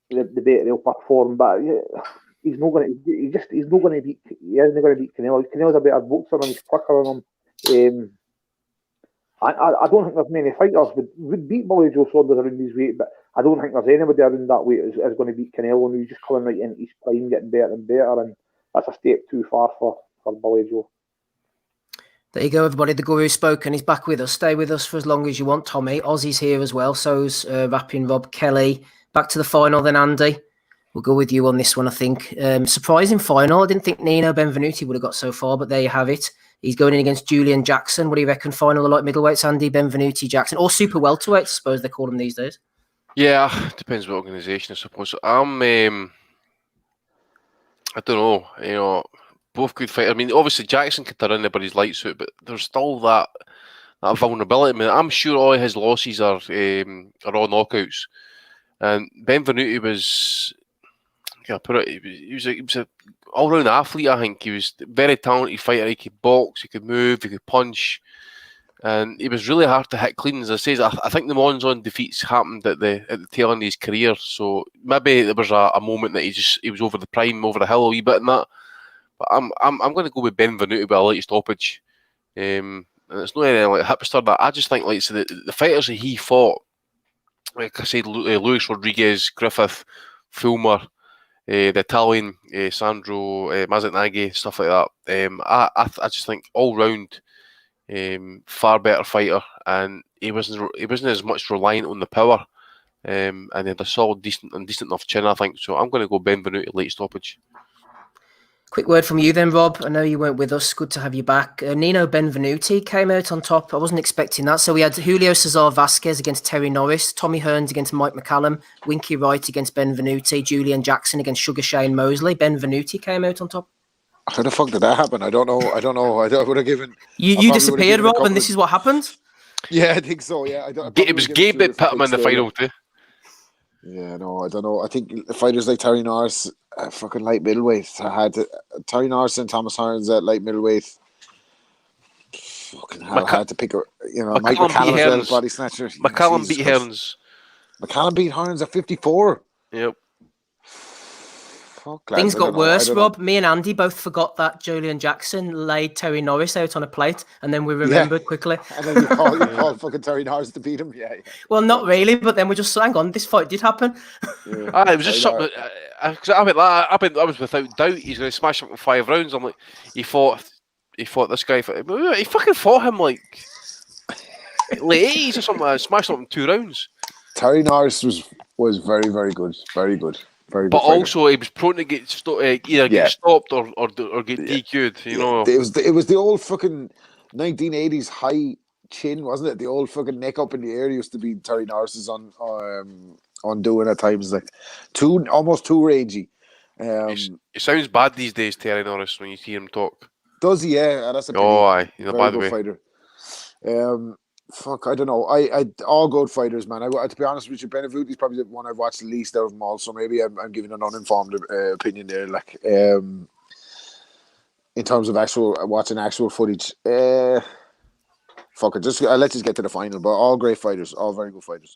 the better he'll perform, but he's not going to... He isn't going to beat Canelo. Canelo's a better boxer and he's quicker than him. I don't think there's many fighters would beat Billy Joe Saunders around his weight, but I don't think there's anybody around that weight is going to beat Canelo, and he's just coming right into his prime, getting better and better, and that's a step too far for Billy Joe. There you go, everybody. The Guru's spoken. He's back with us. Stay with us for as long as you want, Tommy. Ozzy's here as well. So's rapping Rob Kelly. Back to the final then, Andy. We'll go with you on this one, I think. Surprising final. I didn't think Nino Benvenuti would have got so far, but there you have it. He's going in against Julian Jackson. What do you reckon? Final of light middleweights, Andy Benvenuti Jackson, or super welterweights, I suppose they call them these days. Yeah, depends what organisation, I suppose. I don't know. Both good fighters. I mean, obviously Jackson could turn anybody's lights out, but there's still that vulnerability. I mean, I'm sure all his losses are all knockouts, and Benvenuti was. He was an all-round athlete. I think he was a very talented fighter. He could box, he could move, he could punch, and he was really hard to hit clean. As I say, I think the Monzon defeats happened at the tail end of his career, so maybe there was a moment that he was over the prime, over the hill a wee bit in that. But I'm going to go with Benvenuti with a light stoppage, and it's not anything like hipster. That I just think so the fighters that he fought, like I said, Luis Rodriguez, Griffith, Fulmer. The Italian Sandro Mazzanaghi, stuff like that. I just think all round far better fighter, and he wasn't as much reliant on the power, and he had a solid, decent enough chin, I think. So I'm going to go Benvenuti late stoppage. Quick word from you then, Rob. I know you weren't with us. Good to have you back. Nino Benvenuti came out on top. I wasn't expecting that. So we had Julio Cesar Vasquez against Terry Norris, Tommy Hearns against Mike McCallum, Winky Wright against Benvenuti, Julian Jackson against Sugar Shane Mosley. Benvenuti came out on top. How the fuck did that happen? I don't know. I would have given... You disappeared, Rob, and this is what happened? Yeah, I think so, yeah. It was Gabe that put him in the final too. Yeah, no, I don't know. I think fighters like Terry Norris, fucking light middleweight. I had Terry Norris and Thomas Hearns at light middleweight. Fucking hell, I had to pick Mike McCallum as well, body snatcher. McCallum beat Hearns. McCallum beat Hearns at 54. Yep. Fuck, things got worse, Rob. Me and Andy both forgot that Julian Jackson laid Terry Norris out on a plate, and then we remembered quickly. And then you called fucking Terry Norris to beat him. Yeah. Well, not really, but then we just hang on. This fight did happen. Yeah. It was just something. I was without doubt he's going to smash him in 5 rounds. I'm like, he fought he fought this guy. He fucking fought him like late 80s or something. Smashed up in 2 rounds. Terry Norris was very, very good. Very good. Very good. But fighter. also, he was prone to get either get stopped or get DQ'd. You know, it was the old fucking 1980s high chin, wasn't it? The old fucking neck up in the air used to be Terry Norris's on doing at times, like almost too rangy. He sounds bad these days, Terry Norris, when you hear him talk. Does he? Yeah, that's a pity. Aye, he's a very bad good way. Fighter. Fuck, I don't know. I all good fighters, man. To be honest with you, Benavides is probably the one I've watched the least out of them all. So maybe I'm giving an uninformed opinion there. Like, in terms of watching actual footage, fuck it. Let's just get to the final. But all great fighters, all very good fighters.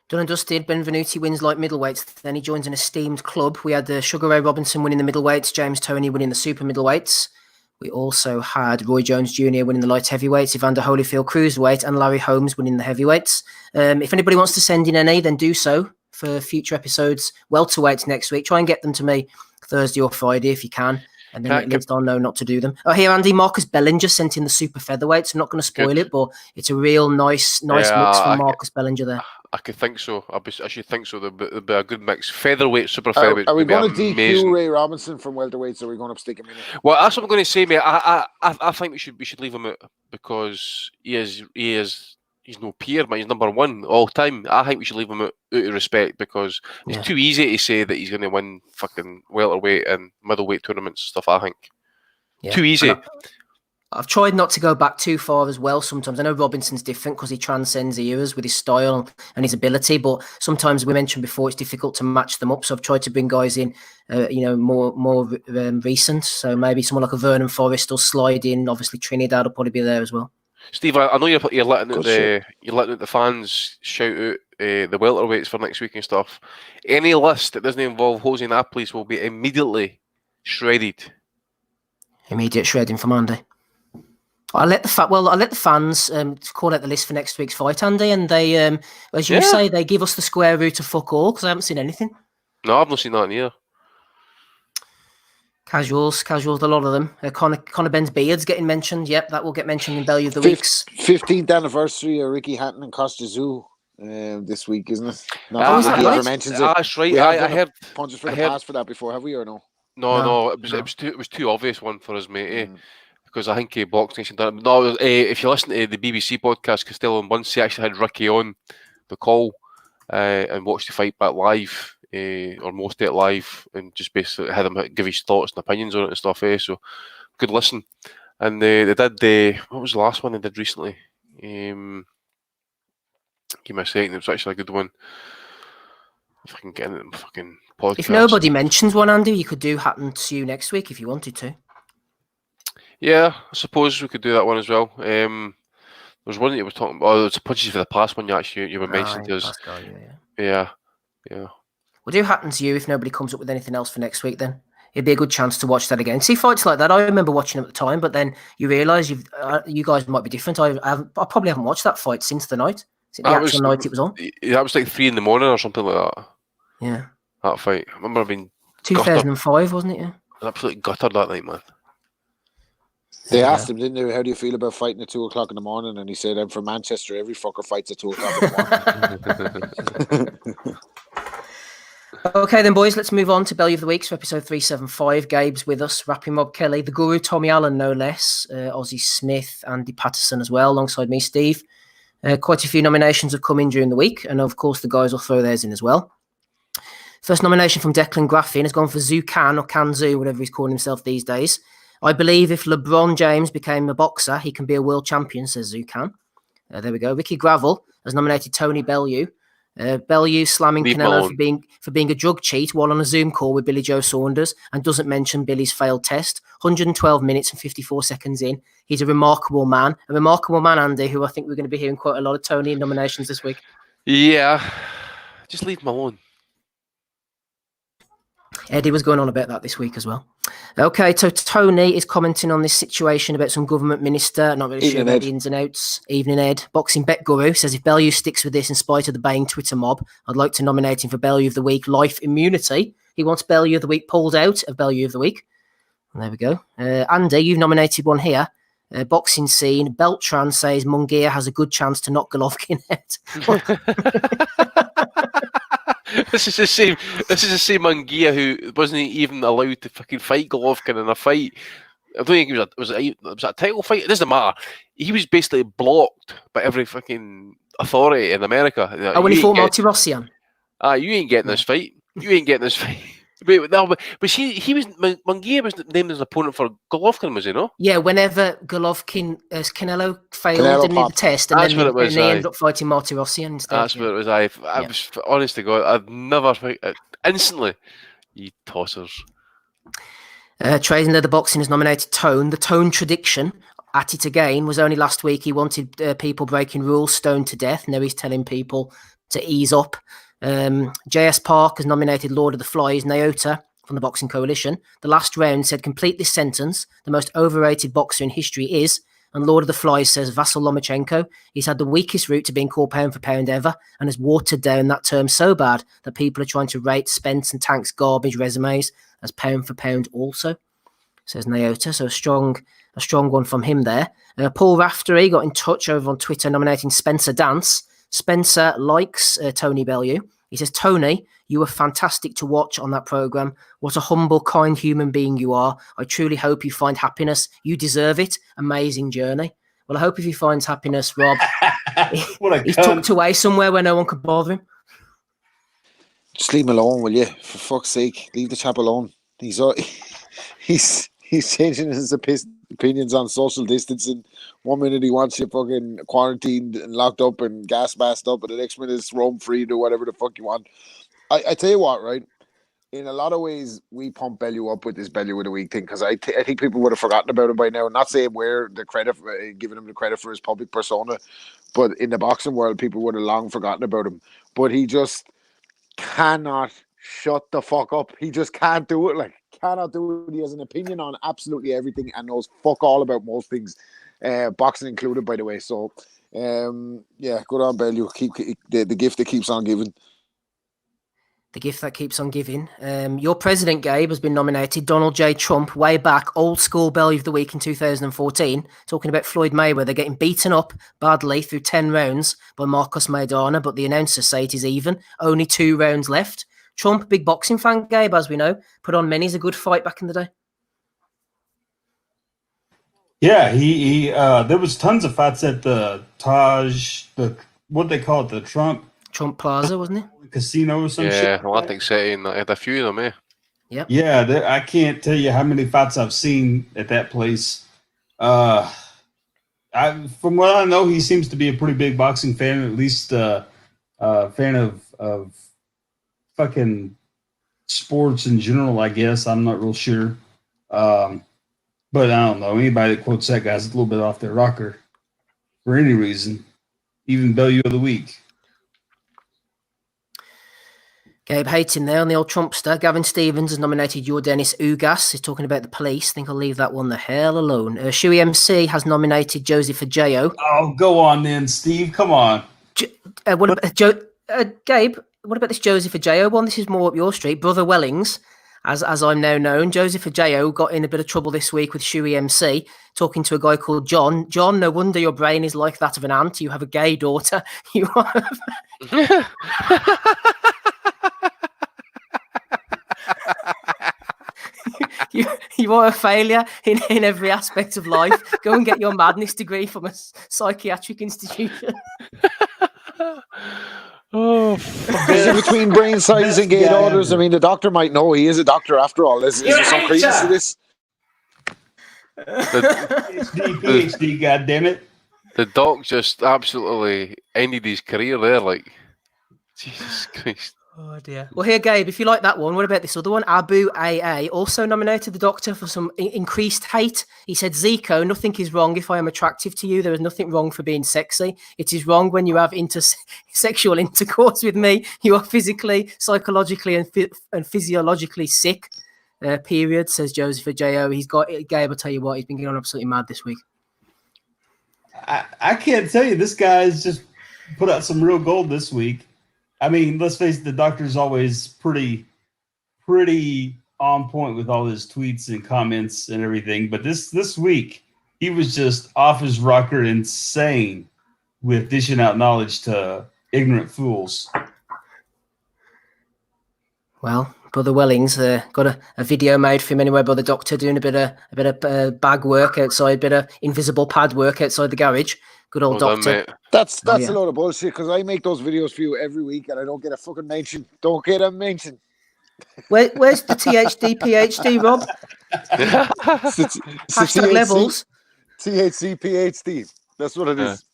Done and dusted. Benvenuti wins light middleweights. Then he joins an esteemed club. We had Sugar Ray Robinson winning the middleweights, James Toney winning the super middleweights. We also had Roy Jones Jr. winning the light heavyweights, Evander Holyfield cruiserweight, and Larry Holmes winning the heavyweights. If anybody wants to send in any, then do so for future episodes. Welterweights next week. Try and get them to me Thursday or Friday if you can. And then at least I'll know not to do them. Oh, here, Andy, Marcus Bellinger sent in the super featherweights. I'm not going to spoil it, but it's a real nice mix from Marcus Bellinger there. I could think so. I should think so. There'd be a good mix. Featherweight, super featherweight. Are we going to DQ Ray Robinson from welterweights, or are we going to stick him in? Well, that's what I'm going to say, mate. I think we should leave him out because he's no peer, man. He's number 1 all time. I think we should leave him out of respect because it's too easy to say that he's going to win fucking welterweight and middleweight tournaments and stuff. I think too easy. I've tried not to go back too far as well sometimes. I know Robinson's different because he transcends eras with his style and his ability, but sometimes we mentioned before it's difficult to match them up. So I've tried to bring guys in, more recent. So maybe someone like a Vernon Forrest will slide in. Obviously Trinidad will probably be there as well. Steve, I know you're letting the fans shout out the welterweights for next week and stuff. Any list that doesn't involve Jose Naples will be immediately shredded. Immediate shredding from Andy. I let the fans call out the list for next week's fight, Andy, and they, as you say, they give us the square root of fuck all because I haven't seen anything. No, I've not seen that either. Casuals, a lot of them. Conor Ben's beard's getting mentioned. Yep, that will get mentioned in Bellew of the Weeks. 15th anniversary of Ricky Hatton and Costa Zoo this week, isn't it? That's right. I heard punches for the pass for that before, have we or no? No. It was too obvious one for us, mate. Because I think Box Nation done it. No, if you listen to the BBC podcast, Costello and Bunce, he actually had Ricky on the call and watched the fight back live, or most of it live, and just basically had him give his thoughts and opinions on it and stuff. So good listen. And they did what was the last one they did recently? Give me a second. It was actually a good one. If I can get into the fucking podcast. If nobody mentions one, Andy, you could do Happen to You next week if you wanted to. Yeah, I suppose we could do that one as well. There was one that you were talking about. Oh, it's punches for the past one you were mentioning to us. Yeah. We'll do Happen to You if nobody comes up with anything else for next week then. It'd be a good chance to watch that again. See fights like that. I remember watching them at the time, but then you realise you guys might be different. I probably haven't watched that fight since the night. The actual night it was on. That was like 3 a.m. or something like that. Yeah. That fight. I remember being 2005, wasn't it? Yeah. Absolutely gutted that night, man. They asked him, didn't they, how do you feel about fighting at 2 o'clock in the morning? And he said, I'm from Manchester. Every fucker fights at 2 o'clock in the morning. Okay, then, boys, let's move on to Bellew of the Weeks for episode 375. Gabe's with us, rapping Rob Kelly, the Guru, Tommy Allen, no less, Ozzie Smith, Andy Patterson as well, alongside me, Steve. Quite a few nominations have come in during the week, and of course, the guys will throw theirs in as well. First nomination from Declan Graffin has gone for Zucan, or Kanzu, whatever he's calling himself these days. I believe if LeBron James became a boxer, he can be a world champion, says Zucan. There we go. Ricky Gravel has nominated Tony Bellew. Bellew slamming Canelo for being a drug cheat while on a Zoom call with Billy Joe Saunders and doesn't mention Billy's failed test. 112 minutes and 54 seconds in. He's a remarkable man, Andy, who I think we're going to be hearing quite a lot of Tony nominations this week. Yeah, just leave him alone. Eddie was going on about that this week as well. Okay, so Tony is commenting on this situation about some government minister. Not really sure about the ins and outs. Evening Ed. Boxing Bet Guru says if Bellew sticks with this in spite of the baying Twitter mob, I'd like to nominate him for Bellew of the Week Life Immunity. He wants Bellew of the Week pulled out of Bellew of the Week. There we go. Andy, you've nominated one here. Boxing scene. Beltran says Munguia has a good chance to knock Golovkin out. This is the same. This is the same Munguia who wasn't even allowed to fucking fight Golovkin in a fight. I don't think it was a title fight. It doesn't matter. He was basically blocked by every fucking authority in America. Oh, when he fought Martirosyan. You ain't getting this fight. You ain't getting this fight. But Munguia was named as an opponent for Golovkin, was he, no? Yeah, whenever Golovkin, Canelo failed didn't he, the test, and then he ended up fighting Martirosyan instead. That's what it was. I was, honest to God, I've never instantly, you tossers. Trading Leather Boxing has nominated Tone. The Tone Tradition, at it again, was only last week. He wanted people breaking rules stoned to death. Now he's telling people to ease up. JS Park has nominated Lord of the Flies, Naota, from the Boxing Coalition. The last round said, complete this sentence. The most overrated boxer in history is, and Lord of the Flies says Vasyl Lomachenko. He's had the weakest route to being called pound for pound ever and has watered down that term so bad that people are trying to rate Spence and Tank's garbage resumes as pound for pound also, says Naota. So a strong one from him there. Paul Raftery got in touch over on Twitter nominating Spencer Dance. Spencer likes Tony Bellew. He says, Tony, you were fantastic to watch on that programme. What a humble, kind human being you are. I truly hope you find happiness. You deserve it. Amazing journey. Well, I hope if he finds happiness, Rob, he's tucked away somewhere where no one could bother him. Just leave him alone, will you? For fuck's sake, leave the chap alone. He's changing his opinions on social distancing. 1 minute he wants you fucking quarantined and locked up and gas masked up, and the next minute it's roam free, do whatever the fuck you want. I tell you what, right? In a lot of ways, we pump Bellew up with this Bellew of the Week thing because I think people would have forgotten about him by now. Not saying we're the credit for, giving him the credit for his public persona, but in the boxing world, people would have long forgotten about him. But he just cannot shut the fuck up. He just can't do it. Like, cannot do it. He has an opinion on absolutely everything and knows fuck all about most things, boxing included, by the way. So, yeah, good on Bellew. Keep the gift that keeps on giving. The gift that keeps on giving. Your president, Gabe, has been nominated. Donald J. Trump, way back, old school Bellew of the Week in 2014, talking about Floyd Mayweather getting beaten up badly through 10 rounds by Marcos Maidana, but the announcers say it is even. Only 2 rounds left. Trump, big boxing fan, Gabe, as we know, put on many's a good fight back in the day. Yeah, he there was tons of fights at the Taj, what they call it, the Trump Plaza, wasn't it? Casino or some shit. Yeah, Atlantic City, and I had a few of them, Yep. Yeah, I can't tell you how many fights I've seen at that place. From what I know, he seems to be a pretty big boxing fan, at least fan of fucking sports in general, I guess. I'm not real sure. But I don't know. Anybody that quotes that guy's a little bit off their rocker for any reason. Even Bellew of the Week. Gabe hating there on the old Trumpster. Gavin Stevens has nominated your Dennis Ugas. He's talking about the police. I think I'll leave that one the hell alone. Shuey MC has nominated Josie Fajeo. Oh, go on then, Steve. Come on. What about Gabe? What about this Josie Fajeo one? This is more up your street. Brother Wellings, as I'm now known. Josie Fajeo got in a bit of trouble this week with Shuey MC, talking to a guy called John. John, no wonder your brain is like that of an ant. You have a gay daughter. You are... You are a failure in every aspect of life. Go and get your madness degree from a psychiatric institution. Oh, is it between brain size and gay daughters? I mean, the doctor might know. He is a doctor after all. Is there some credence to this? PhD, goddammit. The doc just absolutely ended his career there. Like, Jesus Christ. Oh dear. Well, here, Gabe, if you like that one, what about this other one? Abu AA also nominated the doctor for some increased hate. He said, Zico, nothing is wrong if I am attractive to you. There is nothing wrong for being sexy. It is wrong when you have sexual intercourse with me. You are physically, psychologically, and physiologically sick. Period, says Joseph J.O. He's got, Gabe, I'll tell you what, he's been going absolutely mad this week. I can't tell you. This guy's just put out some real gold this week. I mean, let's face it, the doctor's always pretty on point with all his tweets and comments and everything. But this week, he was just off his rocker, insane with dishing out knowledge to ignorant fools. Well, Brother Wellings got a video made for him anyway by the doctor doing a bit of bag work outside, a bit of invisible pad work outside the garage. Good old Well doctor. done, mate. That's yeah. a load of bullshit because I make those videos for you every week and I don't get a fucking mention. Don't get a mention. Where's the THD PhD, Rob? Hashtag levels. THC PhD. That's what it is.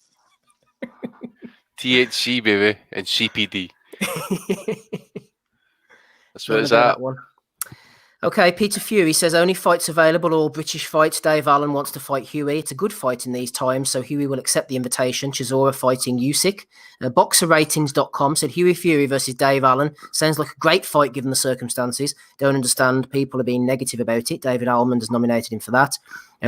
THC, baby, and CPD. That's what Don't it's know about at. that one. Okay, Peter Fury says only fights available, all British fights. Dave Allen wants to fight Huey. It's a good fight in these times, so Huey will accept the invitation. Chisora fighting Usyk. BoxerRatings.com said Huey Fury versus Dave Allen sounds like a great fight given the circumstances. Don't understand people are being negative about it. David Almond has nominated him for that.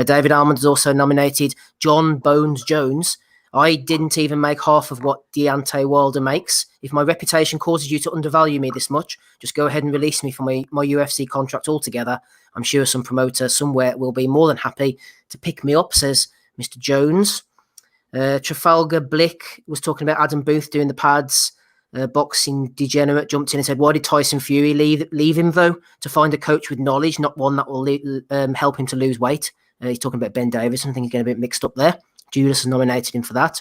David Almond has also nominated John Bones Jones. I didn't even make half of what Deontay Wilder makes. If my reputation causes you to undervalue me this much, just go ahead and release me from my UFC contract altogether. I'm sure some promoter somewhere will be more than happy to pick me up, says Mr. Jones. Trafalgar Blick was talking about Adam Booth doing the pads. Boxing Degenerate jumped in and said, why did Tyson Fury leave him, though? To find a coach with knowledge, not one that will help him to lose weight. He's talking about Ben Davis. I think he's getting a bit mixed up there. Judas has nominated him for that.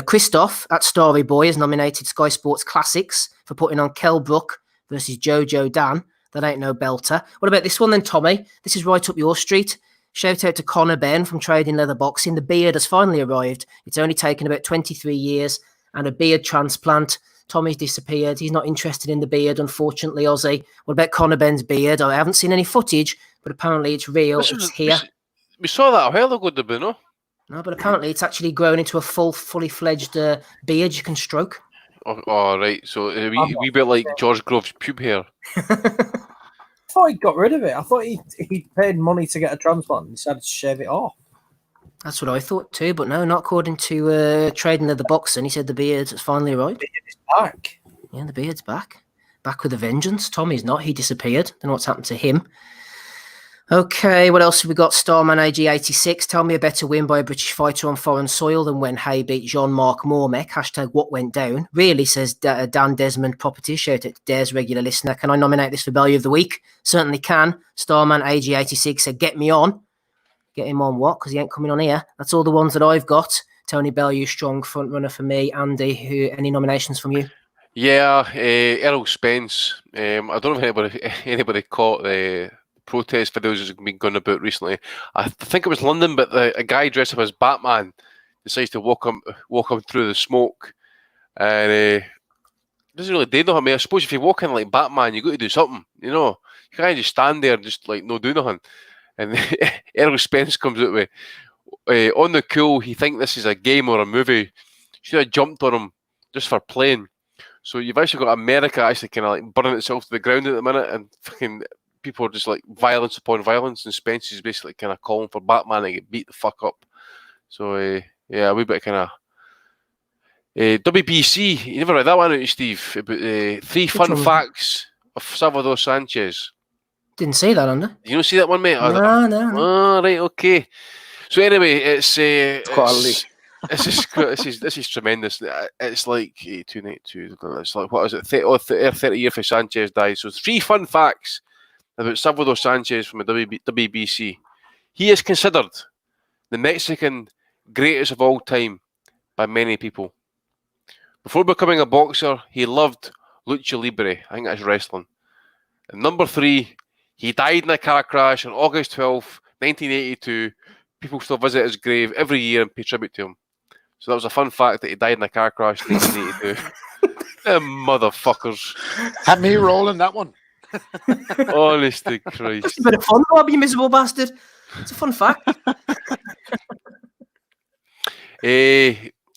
Christoph at Starry Boy has nominated Sky Sports Classics for putting on Kell Brook versus Jojo Dan. That ain't no belter. What about this one then, Tommy? This is right up your street. Shout out to Connor Ben from Trading Leather Boxing. The beard has finally arrived. It's only taken about 23 years and a beard transplant. Tommy's disappeared. He's not interested in the beard, unfortunately, Ozzy. What about Connor Ben's beard? I haven't seen any footage, but apparently it's real. It's here. We saw that a while ago, did we, no? No, but apparently it's actually grown into a fully fledged beard you can stroke. Oh, right. So we bit like George Grove's pube hair. I thought he got rid of it. I thought he paid money to get a transplant and decided to shave it off. That's what I thought too, but no, not according to Trading Leather Boxing. He said the beard has finally arrived. The beard is back. Yeah, the beard's back. Back with a vengeance. Tommy's not. He disappeared. Don't know what's happened to him. Okay, what else have we got? Starman AG86. Tell me a better win by a British fighter on foreign soil than when Hay beat Jean-Marc Mormec. Hashtag what went down. Really, says Dan Desmond Properties. Shout out to Dare's regular listener. Can I nominate this for Value of the Week? Certainly can. Starman AG86 said, get me on. Get him on what? Because he ain't coming on here. That's all the ones that I've got. Tony Bellew, strong front runner for me. Andy, any nominations from you? Yeah, Errol Spence. I don't know if anybody caught the protest videos that's been going about recently. I think it was London, but a guy dressed up as Batman decides to walk him through the smoke, and doesn't really do nothing. I mean, I suppose if you walk in like Batman, you got to do something, you know. You can't just stand there and just like no do nothing. And Errol Spence comes out with on the cool. He think this is a game or a movie. Should have jumped on him just for playing. So you've actually got America actually kind of like burning itself to the ground at the minute, and fucking people are just like violence upon violence, and Spence is basically kind of calling for Batman to get beat the fuck up. So yeah, a wee bit kind of WBC. You never read that one out, Steve? About 3 fun facts of Salvador Sanchez. Didn't see that under. You don't see that one, mate? No. Oh, right, okay. So anyway, it's quality. This is tremendous. It's like 292. It's like, what is it? 30 year for Sanchez died. So 3 fun facts about Salvador Sanchez from the WBC. He is considered the Mexican greatest of all time by many people. Before becoming a boxer, he loved lucha libre. I think that's wrestling. And number 3, he died in a car crash on August 12th, 1982. People still visit his grave every year and pay tribute to him. So that was a fun fact that he died in a car crash in 1982. Motherfuckers. Had me rolling that one. Honest to Christ. It's a bit of fun, Rob, you miserable bastard. It's a fun fact.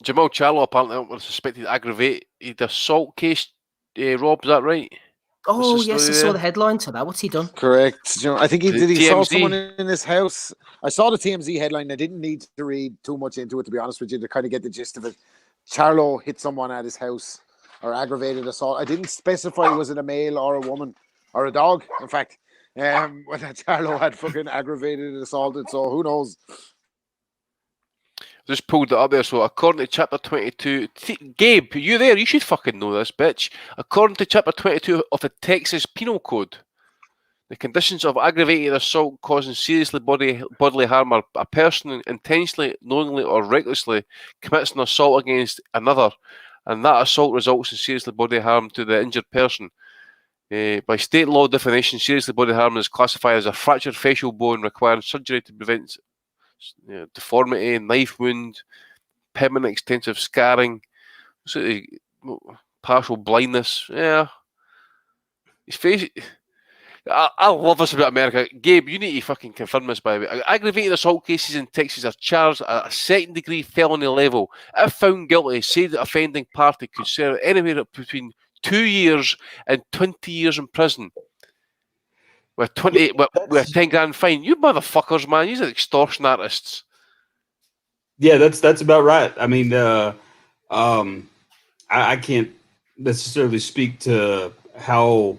Jamal Charlo apparently was suspected aggravated assault case. Rob, is that right? Oh, yes, I saw the headline to that. What's he done? Correct. You know, I think he saw TMZ. someone in his house. I saw the TMZ headline. I didn't need to read too much into it, to be honest with you, to kind of get the gist of it. Charlo hit someone at his house or aggravated assault. I didn't specify was it a male or a woman. or a dog, in fact. When that Tarlo had fucking aggravated and assaulted, so who knows? Just pulled it up there. So according to chapter 22, Gabe, you there? You should fucking know this, bitch. According to chapter 22 of the Texas Penal Code, the conditions of aggravated assault causing seriously bodily harm are a person intentionally, knowingly, or recklessly commits an assault against another, and that assault results in seriously bodily harm to the injured person. By state law definition, seriously bodily harm is classified as a fractured facial bone requiring surgery to prevent deformity, knife wound, permanent extensive scarring, partial blindness. Yeah, his face. I love this about America. Gabe, you need to fucking confirm this, by the way. Aggravated assault cases in Texas are charged at a second-degree felony level. If found guilty, say the offending party could serve anywhere between 2 years and 20 years in prison. With a 10 grand fine. You motherfuckers, man. You're extortion artists. Yeah, that's about right. I mean, I can't necessarily speak to how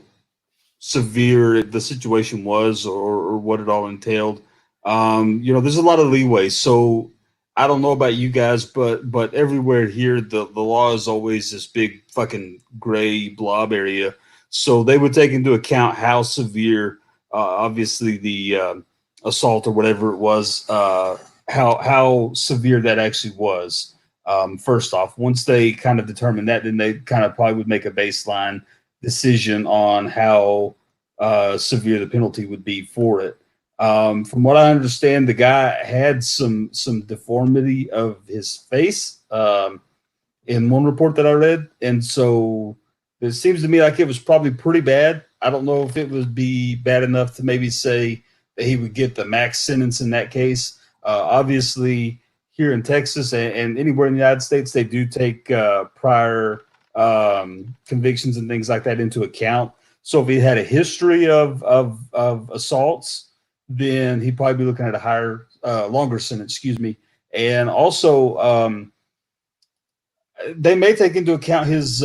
severe the situation was or what it all entailed. There's a lot of leeway. So I don't know about you guys, but everywhere here, the law is always this big fucking gray blob area. So they would take into account how severe, obviously the assault or whatever it was, how severe that actually was. First off, once they kind of determine that, then they kind of probably would make a baseline decision on how severe the penalty would be for it. From what I understand, the guy had some deformity of his face in one report that I read, and so it seems to me like it was probably pretty bad. I don't know if it would be bad enough to maybe say that he would get the max sentence in that case. Obviously, here in Texas and anywhere in the United States, they do take prior convictions and things like that into account. So if he had a history of assaults, then he'd probably be looking at a higher, longer sentence, excuse me. And also, they may take into account his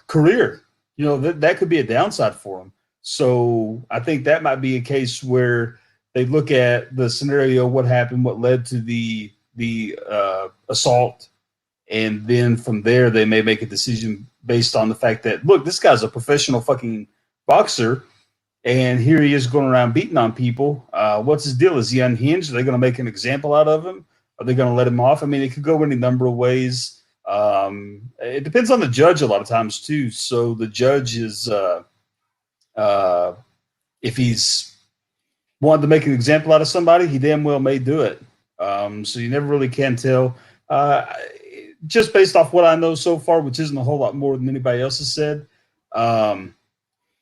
career. That could be a downside for him. So I think that might be a case where they look at the scenario, what happened, what led to the assault, and then from there they may make a decision based on the fact that, look, this guy's a professional fucking boxer, and here he is going around beating on people. What's his deal? Is he unhinged? Are they going to make an example out of him? Are they going to let him off? I mean, it could go any number of ways. It depends on the judge a lot of times too. So the judge is, if he's wanted to make an example out of somebody, he damn well may do it. So you never really can tell. Just based off what I know so far, which isn't a whole lot more than anybody else has said,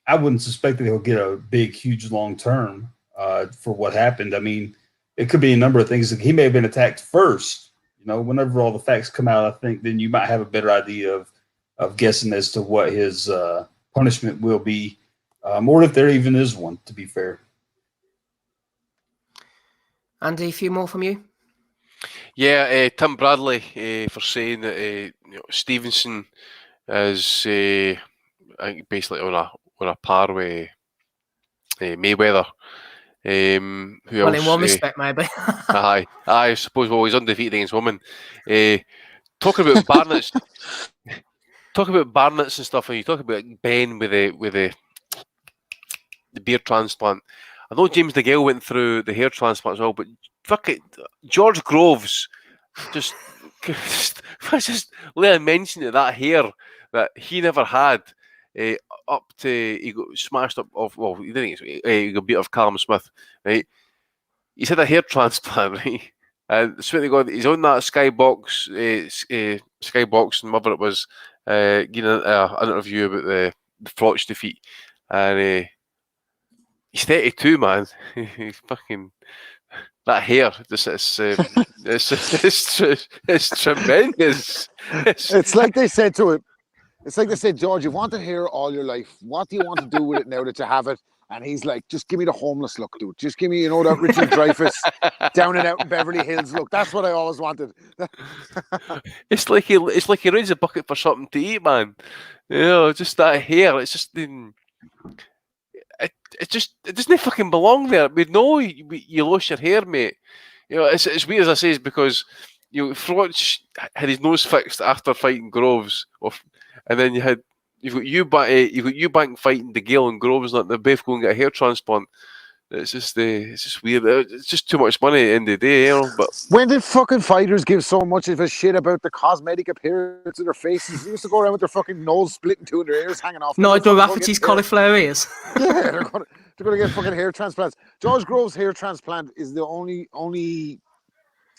I wouldn't suspect that he'll get a big, huge long term for what happened. I mean, it could be a number of things. He may have been attacked first. Whenever all the facts come out, I think then you might have a better idea of guessing as to what his punishment will be, or if there even is one, to be fair. Andy, a few more from you? Yeah, Tim Bradley for saying that Stevenson is I think basically on a par with Mayweather. Who well, else? In one respect, maybe. I suppose. Well, he's undefeated against women. Talking about Barnett's, and stuff, and you talk about Ben with the beard transplant. I know James DeGale went through the hair transplant as well, but fuck it, George Groves just let him mention that hair that he never had up to he got smashed up off. Well, he didn't. He got beat off Callum Smith, right? He's had a hair transplant, right? And swear to God, he's on that Skybox, and whatever it was, giving an interview about the Frotch defeat, and he's 32, man. He's fucking that hair. It's tremendous. It's like they said to him. It's like they said, George, you've wanted hair all your life. What do you want to do with it now that you have it? And he's like, just give me the homeless look, dude. Just give me, that Richard Dreyfuss down and out in Beverly Hills look. That's what I always wanted. It's like he raised a bucket for something to eat, man. Just that hair. It's just it doesn't fucking belong there. We know you lost your hair, mate. You know, it's weird as I say, is because Froch had his nose fixed after fighting Groves, and then you've got Eubank fighting DeGale and Groves, and they both go and get a hair transplant. It's just weird. It's just too much money at the end of the day, you know. But when did fucking fighters give so much of a shit about the cosmetic appearance of their faces? They used to go around with their fucking nose split in two and their ears hanging off. Nigel Rafferty's cauliflower ears. Yeah, they're gonna get fucking hair transplants. George Grove's hair transplant is the only.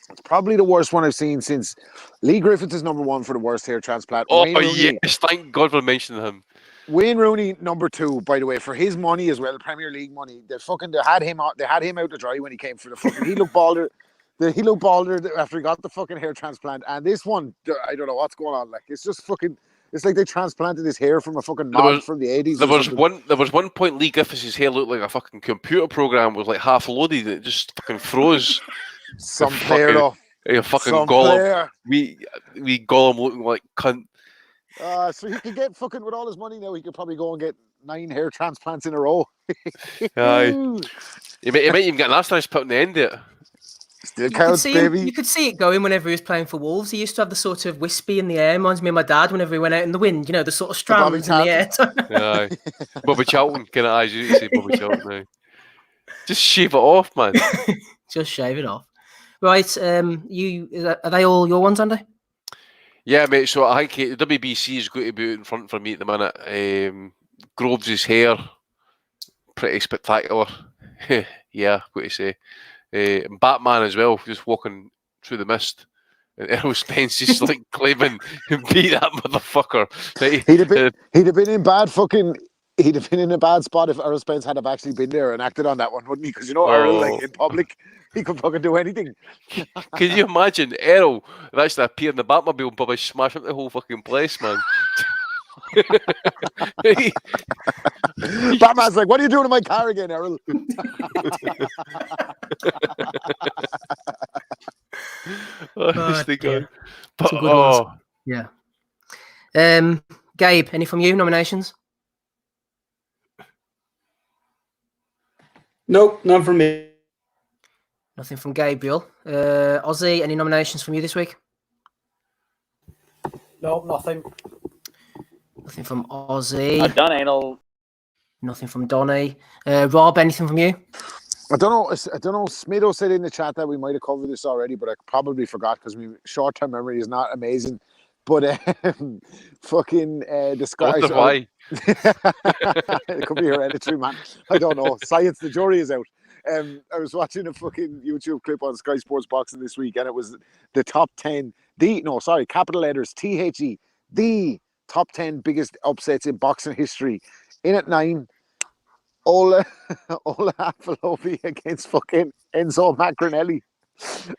It's probably the worst one I've seen since Lee Griffith is number one for the worst hair transplant. oh Wayne Rooney, yes, thank God for mentioning him. Wayne Rooney number two, by the way, for his money as well, Premier League money. They had him out to dry when he came for the fucking. He looked balder. He looked balder after he got the fucking hair transplant. And this one, I don't know what's going on. Like, it's just fucking. It's like they transplanted his hair from a fucking mod from the 80s. There was one point Lee Griffith's hair looked like a fucking computer program, was like half loaded. It just fucking froze. Some player though. A fucking Gollum. We Gollum looking like cunt. So he could get fucking with all his money now. He could probably go and get 9 hair transplants in a row. Aye. He might even get an asterisk put on the end of it. Still counts, baby. You could see it going whenever he was playing for Wolves. He used to have the sort of wispy in the air. Reminds me of my dad whenever he went out in the wind. You know, the sort of strands in the air. Aye. Bobby Charlton, kind of eyes. You say Bobby Charlton now. Just shave it off, man. Just shave it off. Right, are they all your ones, Andy? Yeah, mate. So I think the WBC is going to be out in front for me at the minute. Groves' hair, pretty spectacular. Yeah, got to say. And Batman as well, just walking through the mist. And Errol Spence is like claiming and beat that motherfucker. Right? He'd have been in bad fucking. He'd have been in a bad spot if Errol Spence had have actually been there and acted on that one, wouldn't he? Because Errol, like in public, he could fucking do anything. Can you imagine Errol actually appear in the Batmobile and probably smash up the whole fucking place, man? Batman's like, "What are you doing in my car again, Errol?" Honestly, God. Yeah. Gabe, any from you? Nominations? Nope, none from me. Nothing from Gabriel. Ozzy, any nominations from you this week? No, nothing. Nothing from Ozzy. I've done anal. Nothing from Donny. Rob, anything from you? I don't know. Smitho said in the chat that we might have covered this already, but I probably forgot because my short-term memory is not amazing. But fucking the Scottish. Why? It could be hereditary, man. I don't know. Science, the jury is out. I was watching a fucking YouTube clip on Sky Sports Boxing this week, and it was the top 10. Capital letters THE. The top 10 biggest upsets in boxing history. In at 9, Ola Afolobi against fucking Enzo Macronelli,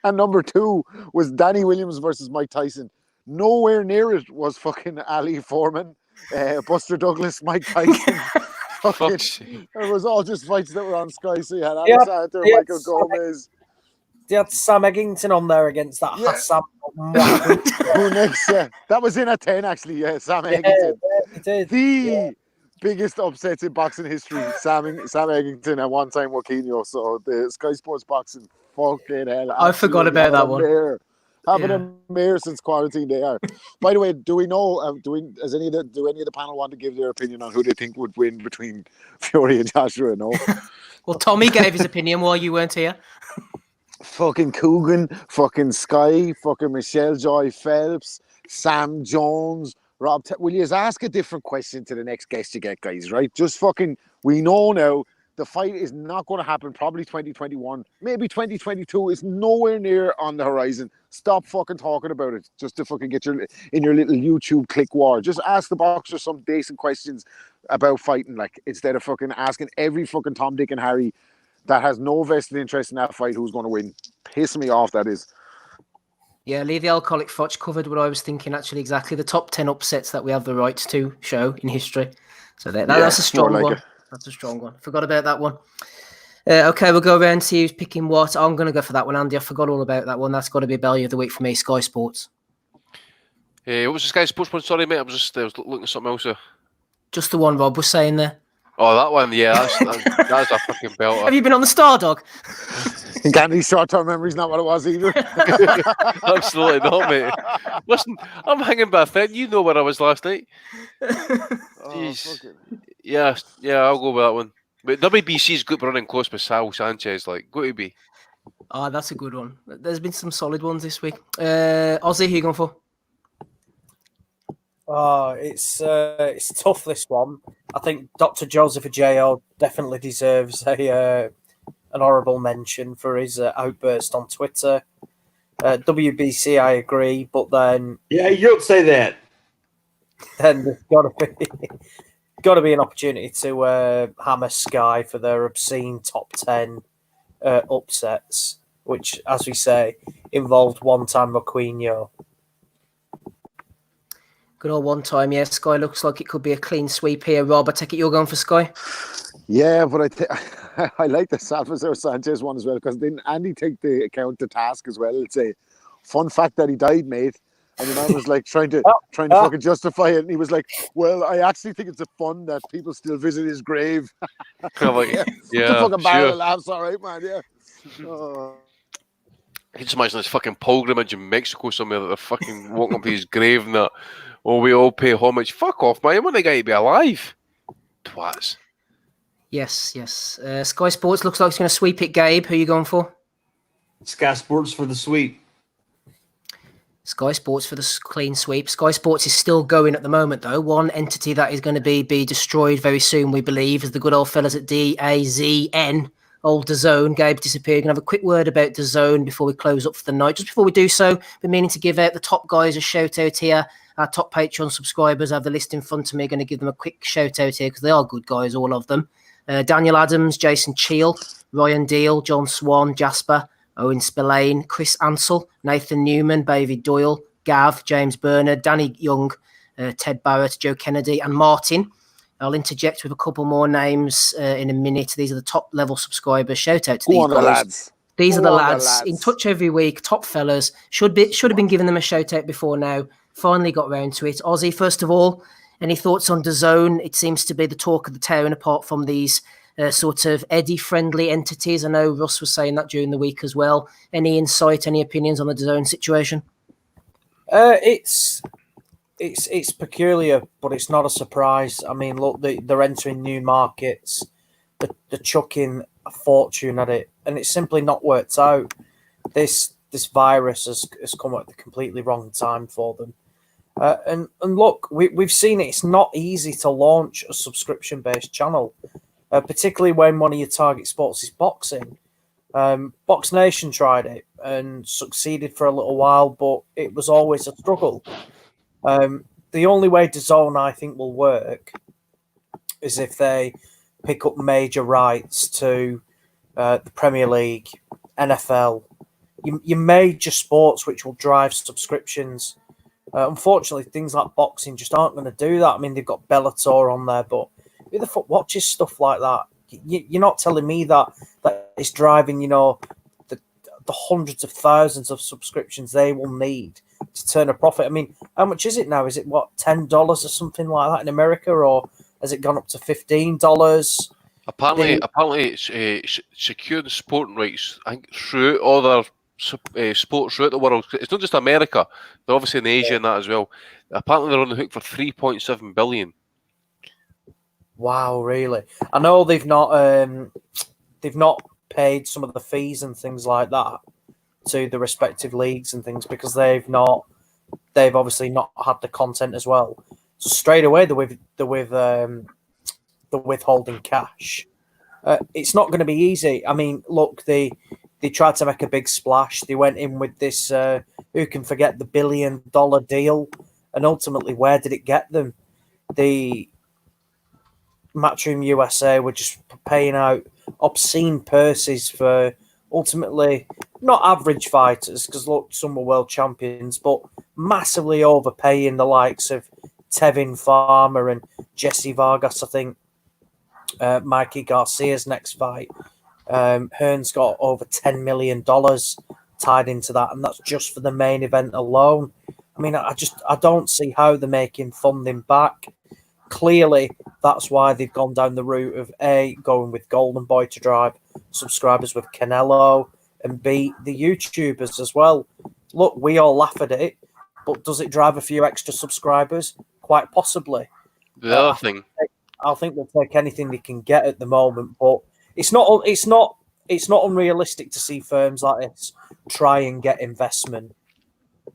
and number 2 was Danny Williams versus Mike Tyson. Nowhere near it was fucking Ali Foreman, Buster Douglas, Mike Tyson. It was all just fights that were on Sky. So you had Alexander, Michael Gomez. They had Sam Eggington on there against that Hassan. Who next? That was in at 10, actually. Yeah, Sam Eggington. The biggest upsets in boxing history. Sam Eggington and one time Joaquinho. So the Sky Sports Boxing, fucking hell. I forgot about that one. Having a mayor since quarantine, they are. By the way, do we know? Do any of the panel want to give their opinion on who they think would win between Fury and Joshua? No. Well, Tommy gave his opinion while you weren't here. Fucking Coogan, fucking Sky, fucking Michelle Joy Phelps, Sam Jones, Rob. Will you ask a different question to the next guest you get, guys? Right? Just fucking. We know now. The fight is not going to happen, probably 2021, maybe 2022. It's nowhere near on the horizon. Stop fucking talking about it just to fucking get in your little YouTube click war. Just ask the boxer some decent questions about fighting, like, instead of fucking asking every fucking Tom, Dick and Harry that has no vested interest in that fight who's going to win. Piss me off, that is. Yeah, Lee the Alcoholic Fudge covered what I was thinking, actually, exactly. The top 10 upsets that we have the rights to show in history. So that's a strong one. That's a strong one. Forgot about that one. Okay, we'll go around to who's picking what. I'm going to go for that one, Andy. I forgot all about that one. That's got to be a value of the week for me, Sky Sports. What was the Sky Sports one? Sorry, mate. I was looking at something else. Just the one Rob was saying there. Oh, that one, yeah, that's a fucking belter. Have you been on the Stardog? Gandhi's short-term memory's not what it was either. Absolutely not, mate. Listen, I'm hanging by a thread. You know where I was last night. Jeez. Yeah, I'll go with that one. But WBC's good running close with Sal Sanchez, like, go to be. Oh, that's a good one. There's been some solid ones this week. Ozzy, who you going for? Oh, it's tough, this one. I think Dr. Joseph Ajayo definitely deserves an honourable mention for his outburst on Twitter. WBC, I agree, but then Yeah, you don't say that. then there's got to be an opportunity to hammer Sky for their obscene top 10 upsets, which, as we say, involved one-time McQueen. Good old one time, yeah. Sky looks like it could be a clean sweep here. Rob, I take it you're going for Sky? Yeah, but I like the Salvador Sanchez one as well, because didn't Andy take the account to task as well? It's a fun fact that he died, mate. And the man was like trying to fucking justify it, and he was like, "Well, I actually think it's a fun that people still visit his grave." Like, The fucking barrel of laughs, all right, man. Yeah. I can just imagine this fucking pilgrimage in Mexico somewhere that they're fucking walking up to his grave and that. Oh, we all pay homage. Fuck off, man. I want the guy to be alive. Twats. Yes. Sky Sports looks like it's going to sweep it. Gabe, who are you going for? Sky Sports for the sweep. Sky Sports for the clean sweep. Sky Sports is still going at the moment, though. One entity that is going to be destroyed very soon, we believe, is the good old fellas at DAZN, old DAZN. Gabe disappeared. Going to have a quick word about DAZN before we close up for the night. Just before we do so, we're meaning to give out the top guys a shout out here. Our top Patreon subscribers, I have the list in front of me. Going to give them a quick shout out here because they are good guys, all of them. Daniel Adams, Jason Cheel, Ryan Deal, John Swan, Jasper, Owen Spillane, Chris Ansell, Nathan Newman, David Doyle, Gav, James Bernard, Danny Young, Ted Barrett, Joe Kennedy, and Martin. I'll interject with a couple more names in a minute. These are the top level subscribers. Shout out to these guys. Lads. These are the lads in touch every week. Top fellas. Should have been giving them a shout out before now. Finally got round to it. Ozzy, first of all, any thoughts on DAZN? It seems to be the talk of the town, apart from these sort of Eddie-friendly entities. I know Russ was saying that during the week as well. Any insight, any opinions on the DAZN situation? It's peculiar, but it's not a surprise. I mean, look, they're entering new markets. They're chucking a fortune at it, and it's simply not worked out. This virus has come at the completely wrong time for them. And look, we've seen it. It's not easy to launch a subscription-based channel, particularly when one of your target sports is boxing. Box Nation tried it and succeeded for a little while, but it was always a struggle. The only way DAZN, I think, will work is if they pick up major rights to the Premier League, NFL, your major sports, which will drive subscriptions. Unfortunately, things like boxing just aren't going to do that. I mean, they've got Bellator on there, but who the fuck watches stuff like that? You're not telling me that it's driving, the hundreds of thousands of subscriptions they will need to turn a profit. I mean, how much is it now? Is it $10 or something like that in America, or has it gone up to $15? Apparently, it's secured sporting rights. I think throughout all their sports throughout the world. It's not just America; they're obviously in Asia and that as well. Apparently, they're on the hook for $3.7 billion. Wow, really? I know they've not paid some of the fees and things like that to the respective leagues and things because they've obviously not had the content as well. So straight away they're withholding cash. It's not going to be easy. I mean, look, they tried to make a big splash. They went in with this who can forget the $1 billion deal, and ultimately, where did it get them? The Matchroom USA were just paying out obscene purses for ultimately not average fighters, because look, some were world champions, but massively overpaying the likes of Tevin Farmer and Jesse Vargas. I think Mikey Garcia's next fight, Hearn's got over $10 million tied into that, and that's just for the main event alone. I mean, I don't see how they're making funding back. clearly that's why they've gone down the route of A, going with Golden Boy to drive subscribers with Canelo, and B, the YouTubers as well. Look, we all laugh at it, but does it drive a few extra subscribers? Quite possibly. The other thing, I think they'll take anything they can get at the moment, but it's not unrealistic to see firms like this try and get investment,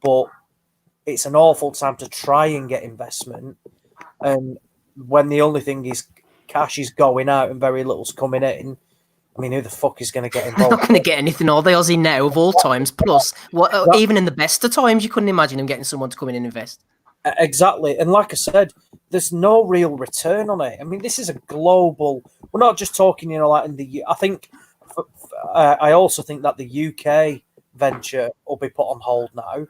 but it's an awful time to try and get investment, and when the only thing is cash is going out and very little's coming in. I mean, who the fuck is going to get They're involved? not going to get anything, are they, Aussie, now of all times? Plus, even in the best of times, you couldn't imagine them getting someone to come in and invest. Exactly. And like I said, there's no real return on it. I mean, this is a global... We're not just talking, like in the... I think... I also think that the UK venture will be put on hold now.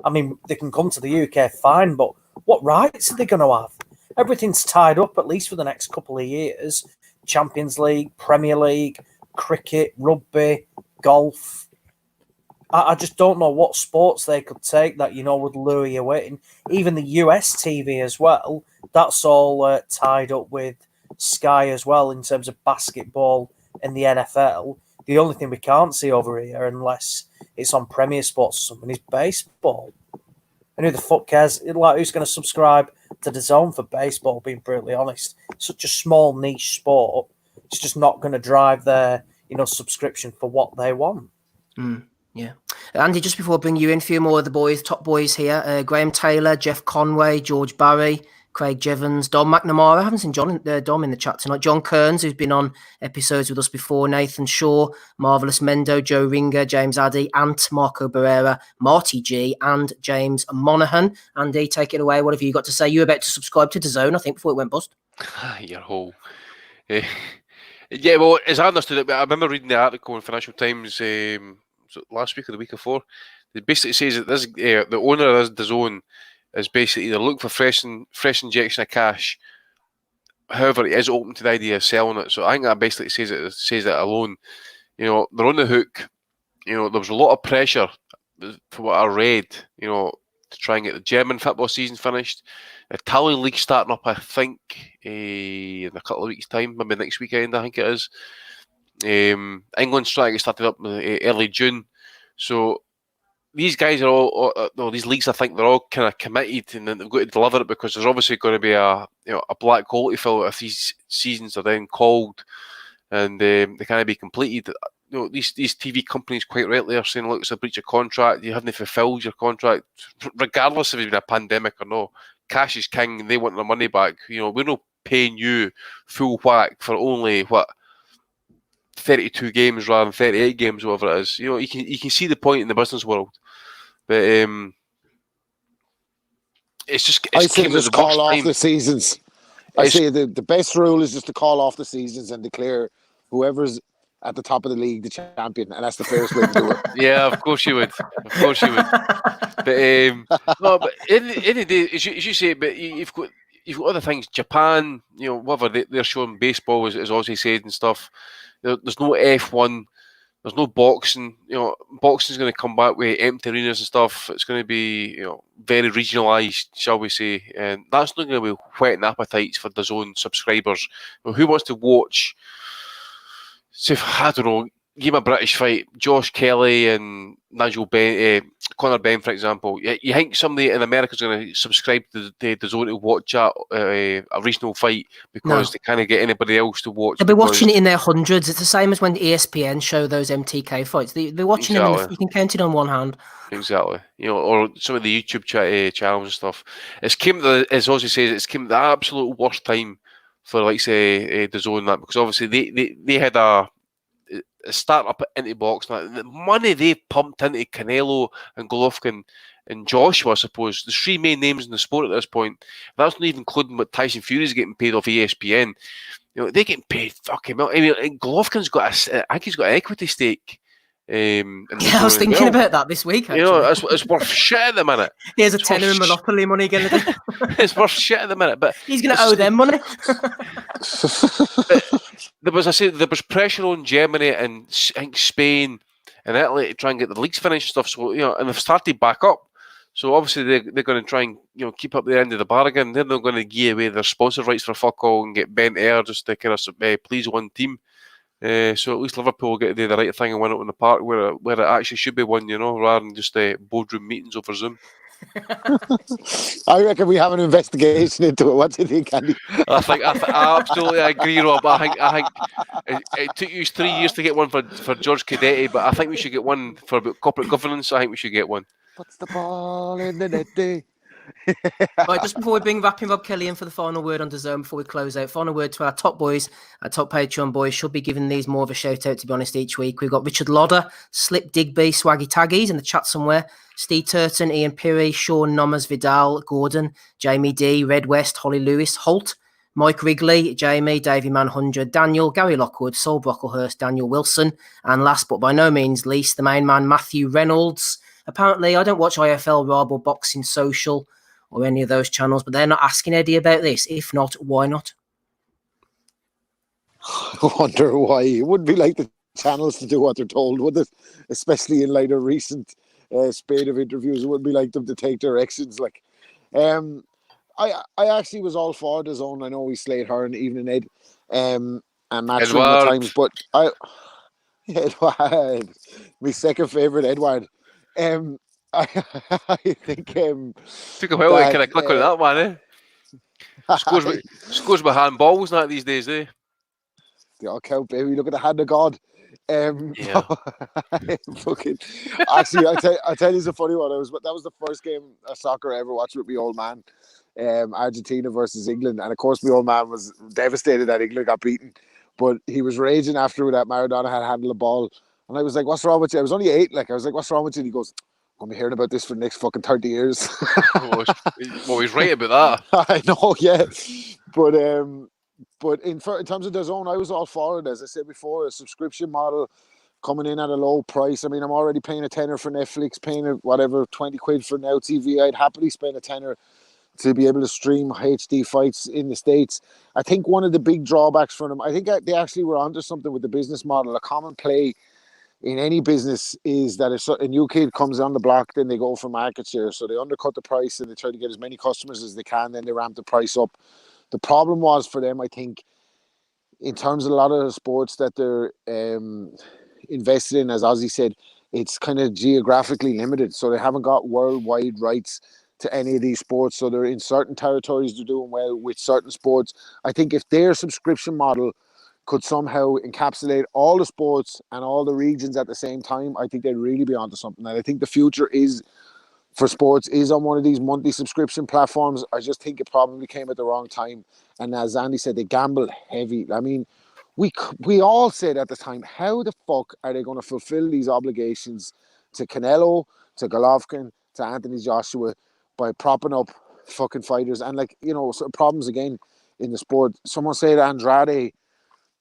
I mean, they can come to the UK, fine, but what rights are they going to have? Everything's tied up, at least for the next couple of years. Champions League, Premier League, cricket, rugby, golf. I just don't know what sports they could take that, would lure you in. Even the US TV as well, that's all tied up with Sky as well in terms of basketball and the NFL. The only thing we can't see over here, unless it's on Premier Sports or something, is baseball. And who the fuck cares? Like, who's going to subscribe to the Zone for baseball, being brutally honest? It's such a small niche sport. It's just not going to drive their, subscription for what they want. Yeah. Andy, just before I bring you in, a few more of the boys, top boys here. Graham Taylor, Jeff Conway, George Barry, Craig Jevons, Dom McNamara. I haven't seen Dom in the chat tonight. John Kearns, who's been on episodes with us before. Nathan Shaw, Marvellous Mendo, Joe Ringer, James Addy, Ant, Marco Barrera, Marty G, and James Monaghan. Andy, take it away. What have you got to say? You were about to subscribe to DAZN, I think, before it went bust. Your whole... yeah, well, as I understood it, I remember reading the article in Financial Times last week or the week before. It basically says that this the owner of this DAZN is basically they're looking for fresh injection of cash. However, it is open to the idea of selling it. So I think that basically says it alone. They're on the hook. There was a lot of pressure, for what I read, to try and get the German football season finished. The Italian league starting up, I think, in a couple of weeks' time, maybe next weekend, I think it is. England's trying to get started up in early June. So these guys are all these leagues, I think they're all kind of committed, and then they've got to deliver it, because there's obviously going to be a black hole to fill if these seasons are then called and they can't be completed. These TV companies quite rightly are saying, look, it's a breach of contract. You haven't fulfilled your contract, regardless if it's been a pandemic or not. Cash is king, and they want their money back. We're not paying you full whack for only 32 games rather than 38 games, whatever it is. You can see the point in the business world, but it's I say just call off the seasons. I say the best rule is just to call off the seasons and declare whoever's at the top of the league the champion, and that's the fairest way to do it. Yeah, of course you would. But no, but in the day, as you say, but you've got other things. Japan, whatever they're showing baseball, as Aussie said and stuff. There's no F1. There's no boxing. Boxing's going to come back with empty arenas and stuff. It's going to be, very regionalised, shall we say, and that's not going to be whetting appetites for DAZN subscribers. Who wants to watch? Say, I don't know, give a British fight, Josh Kelly and Nigel Ben, Conor Ben, for example. You think somebody in America is going to subscribe to the DAZN to watch a regional fight because they can't get anybody else to watch? They'll be watching it in their hundreds. It's the same as when ESPN show those MTK fights. They're watching them. You can count it on one hand. Exactly. Or some of the YouTube channels and stuff. It's came to, as Ozzy says, it's came to the absolute worst time for, like, say, DAZN, that, because obviously they had a start up into boxing. The money they pumped into Canelo and Golovkin and Joshua, I suppose, the three main names in the sport at this point. That's not even including what Tyson Fury's getting paid off ESPN. They're getting paid fucking well. I mean, Golovkin's got I think he's got an equity stake. I was thinking about that this week, actually. It's worth shit at the minute. Here's a tenner in Monopoly money going to do. It's worth shit at the minute, but he's going to owe them money. There was pressure on Germany and I think Spain and Italy to try and get the leagues finished and stuff. So and they've started back up. So obviously they're going to try and keep up their end of the bargain. They're not going to give away their sponsor rights for fuck all and get bent air just to kind of please one team. So at least Liverpool will get to do the right thing and win it in the park where it actually should be won, rather than just boardroom meetings over Zoom. I reckon we have an investigation into it. What do you think, Andy? I absolutely agree, Rob. I think it took you 3 years to get one for George Cadetti, but I think we should get one for corporate governance. I think we should get one. What's the ball in the net day? Right, just before we bring Rob Kelly in for the final word on the zone, before we close out, final word to our top boys, our top Patreon boys. Should be giving these more of a shout out, to be honest, each week. We've got Richard Lodder, Slip Digby, Swaggy Taggies in the chat somewhere, Steve Turton, Ian Pirry, Sean Nommers, Vidal, Gordon, Jamie D, Red West, Holly Lewis, Holt, Mike Wrigley, Jamie, Davey Man100, Daniel, Gary Lockwood, Sol Brocklehurst, Daniel Wilson, and last but by no means least, the main man, Matthew Reynolds. Apparently, I don't watch IFL Rob or Boxing Social or any of those channels, but they're not asking Eddie about this. If not, why not? I wonder why. It wouldn't be like the channels to do what they're told, would it? Especially in light of recent spate of interviews, it wouldn't be like them to take directions. I actually was all for the zone. I know we slayed her and Evening Ed and Matchroom at times, but Edward, my second favourite Edward. I think took a while to kind of click on that one, eh? Scores with handballs not these days, eh? They all count, baby. Look at the hand of God. Yeah. Fucking. Actually, I tell you, it's a funny one. That was the first game of soccer I ever watched with my old man. Argentina versus England, and of course, my old man was devastated that England got beaten. But he was raging after that Maradona had handled the ball, and I was like, "What's wrong with you?" I was only 8. I was like, "What's wrong with you?" And he goes, "I'm gonna be hearing about this for the next fucking 30 years." Well, he's right about that. I know, yeah. But in terms of the zone, I was all for it. As I said before, a subscription model coming in at a low price. I mean, I'm already paying a tenner for Netflix, paying whatever 20 quid for Now TV. I'd happily spend a tenner to be able to stream HD fights in the States. I think one of the big drawbacks for them, I think they actually were onto something with the business model. A common play in any business is that if a new kid comes on the block, then they go for market share. So they undercut the price and they try to get as many customers as they can, then they ramp the price up. The problem was for them, I think, in terms of a lot of the sports that they're invested in, as Ozzy said, it's kind of geographically limited. So they haven't got worldwide rights to any of these sports. So they're in certain territories, they're doing well with certain sports. I think if their subscription model could somehow encapsulate all the sports and all the regions at the same time, I think they'd really be onto something. And I think the future is for sports is on one of these monthly subscription platforms. I just think it probably came at the wrong time. And as Andy said, they gamble heavy. I mean, we all said at the time, how the fuck are they going to fulfill these obligations to Canelo, to Golovkin, to Anthony Joshua by propping up fucking fighters? And so problems again in the sport. Someone said Andrade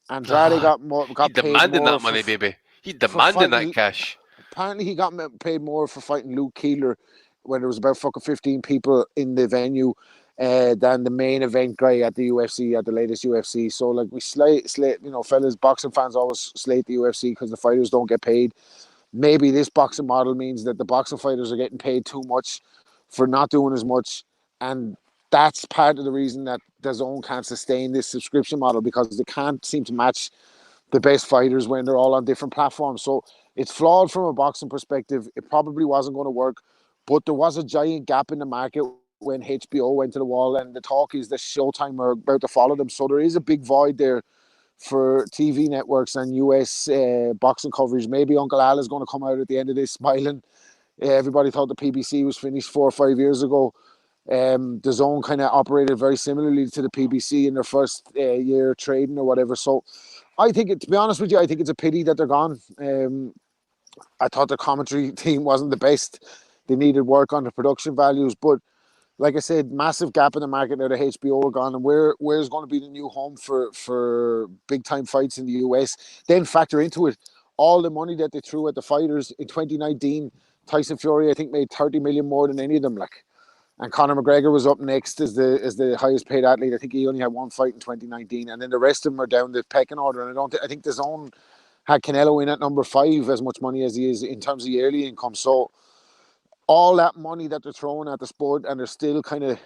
got paid demanding more that money, baby. He demanding that cash. Apparently, he got paid more for fighting Luke Keeler when there was about fucking 15 people in the venue than the main event guy at the UFC, at the latest UFC. So, we slate, fellas, boxing fans always slate the UFC because the fighters don't get paid. Maybe this boxing model means that the boxing fighters are getting paid too much for not doing as much. And that's part of the reason that DAZN can't sustain this subscription model, because they can't seem to match the best fighters when they're all on different platforms. So it's flawed from a boxing perspective. It probably wasn't going to work, but there was a giant gap in the market when HBO went to the wall, and the talk is that Showtime are about to follow them. So there is a big void there for TV networks and US boxing coverage. Maybe Uncle Al is going to come out at the end of this smiling. Everybody thought the PBC was finished 4 or 5 years ago. The Zone kind of operated very similarly to the PBC in their first year trading or whatever. So I think, to be honest with you, I think it's a pity that they're gone. I thought the commentary team wasn't the best. They needed work on the production values. But like I said, massive gap in the market now that HBO are gone. And where's going to be the new home for big-time fights in the US? Then factor into it all the money that they threw at the fighters. In 2019, Tyson Fury, I think, made 30 million more than any of them. And Conor McGregor was up next as the highest paid athlete. I think he only had one fight in 2019, and then the rest of them are down the pecking order. And I think the Zone had Canelo in at number 5 as much money as he is in terms of yearly income. So all that money that they're throwing at the sport, and they're still kind of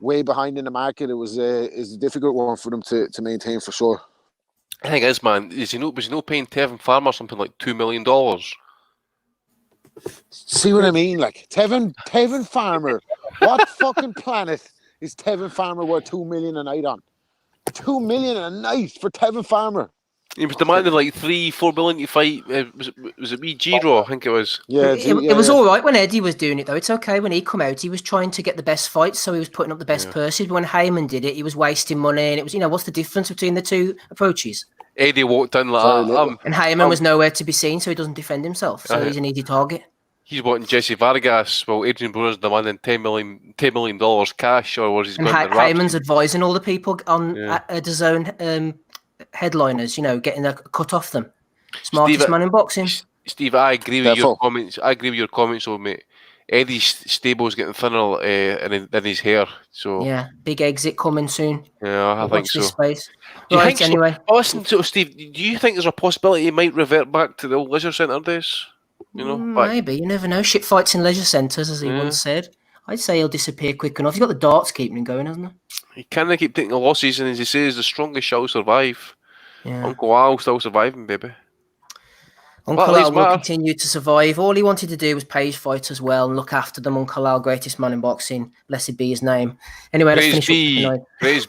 way behind in the market. Is a difficult one for them to maintain for sure. I think it is, man. Was he not paying Tevin Farmer something like $2 million? See what I mean? Like Tevin Farmer. What fucking planet is Tevin Farmer worth $2 million a night on? $2 million a night for Tevin Farmer. He was demanding like $3-4 million to fight. Was it wee G-Draw? I think it was. Yeah, it was all right when Eddie was doing it, though. It's okay when he come out. He was trying to get the best fights, so he was putting up the best purses. But when Heyman did it, he was wasting money, and it was, what's the difference between the two approaches? Eddie walked in like and Heyman was nowhere to be seen, so he doesn't defend himself. So he's an easy target. He's wanting Jesse Vargas, while Adrian Broner's demanding $10 million cash, or was he going to the Heyman's advising all the people on DAZN headliners, getting a cut off them. Smartest man in boxing. Steve, I agree with your comments. Though, mate. Eddie's stable's getting thinner than his hair. So yeah, big exit coming soon. Yeah, I think so. Space. Do you right, think anyway. So? Listen to Steve. Do you think there's a possibility he might revert back to the old leisure centre days? Maybe. You never know. Shit fights in leisure centres, as he once said. I'd say he'll disappear quick enough. He's got the darts keeping him going, hasn't he? He can't keep taking the losses, and as he says, the strongest shall survive. Yeah. Uncle Al still surviving, baby. Uncle Al will continue to survive. All he wanted to do was pay his fighters well and look after them. Uncle Al, greatest man in boxing. Blessed be his name. Anyway, let's finish up. Praise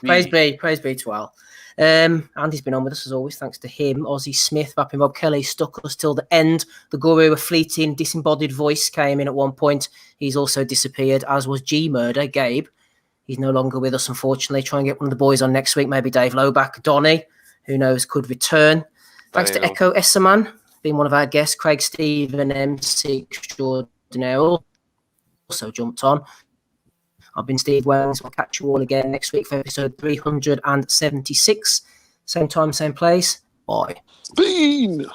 be to Al. Andy's been on with us as always, thanks to him. Ozzy Smith, Rapping Bob Kelly stuck us till the end. The Guru, a fleeting, disembodied voice, came in at one point. He's also disappeared, as was G Murder, Gabe. He's no longer with us, unfortunately. Try and get one of the boys on next week. Maybe Dave Loback, Donny, who knows, could return. Thanks to Echo Esserman, being one of our guests. Craig Stephen, MC Extraordinaire, also jumped on. I've been Steve Wells. I'll catch you all again next week for episode 376. Same time, same place. Bye. Bean!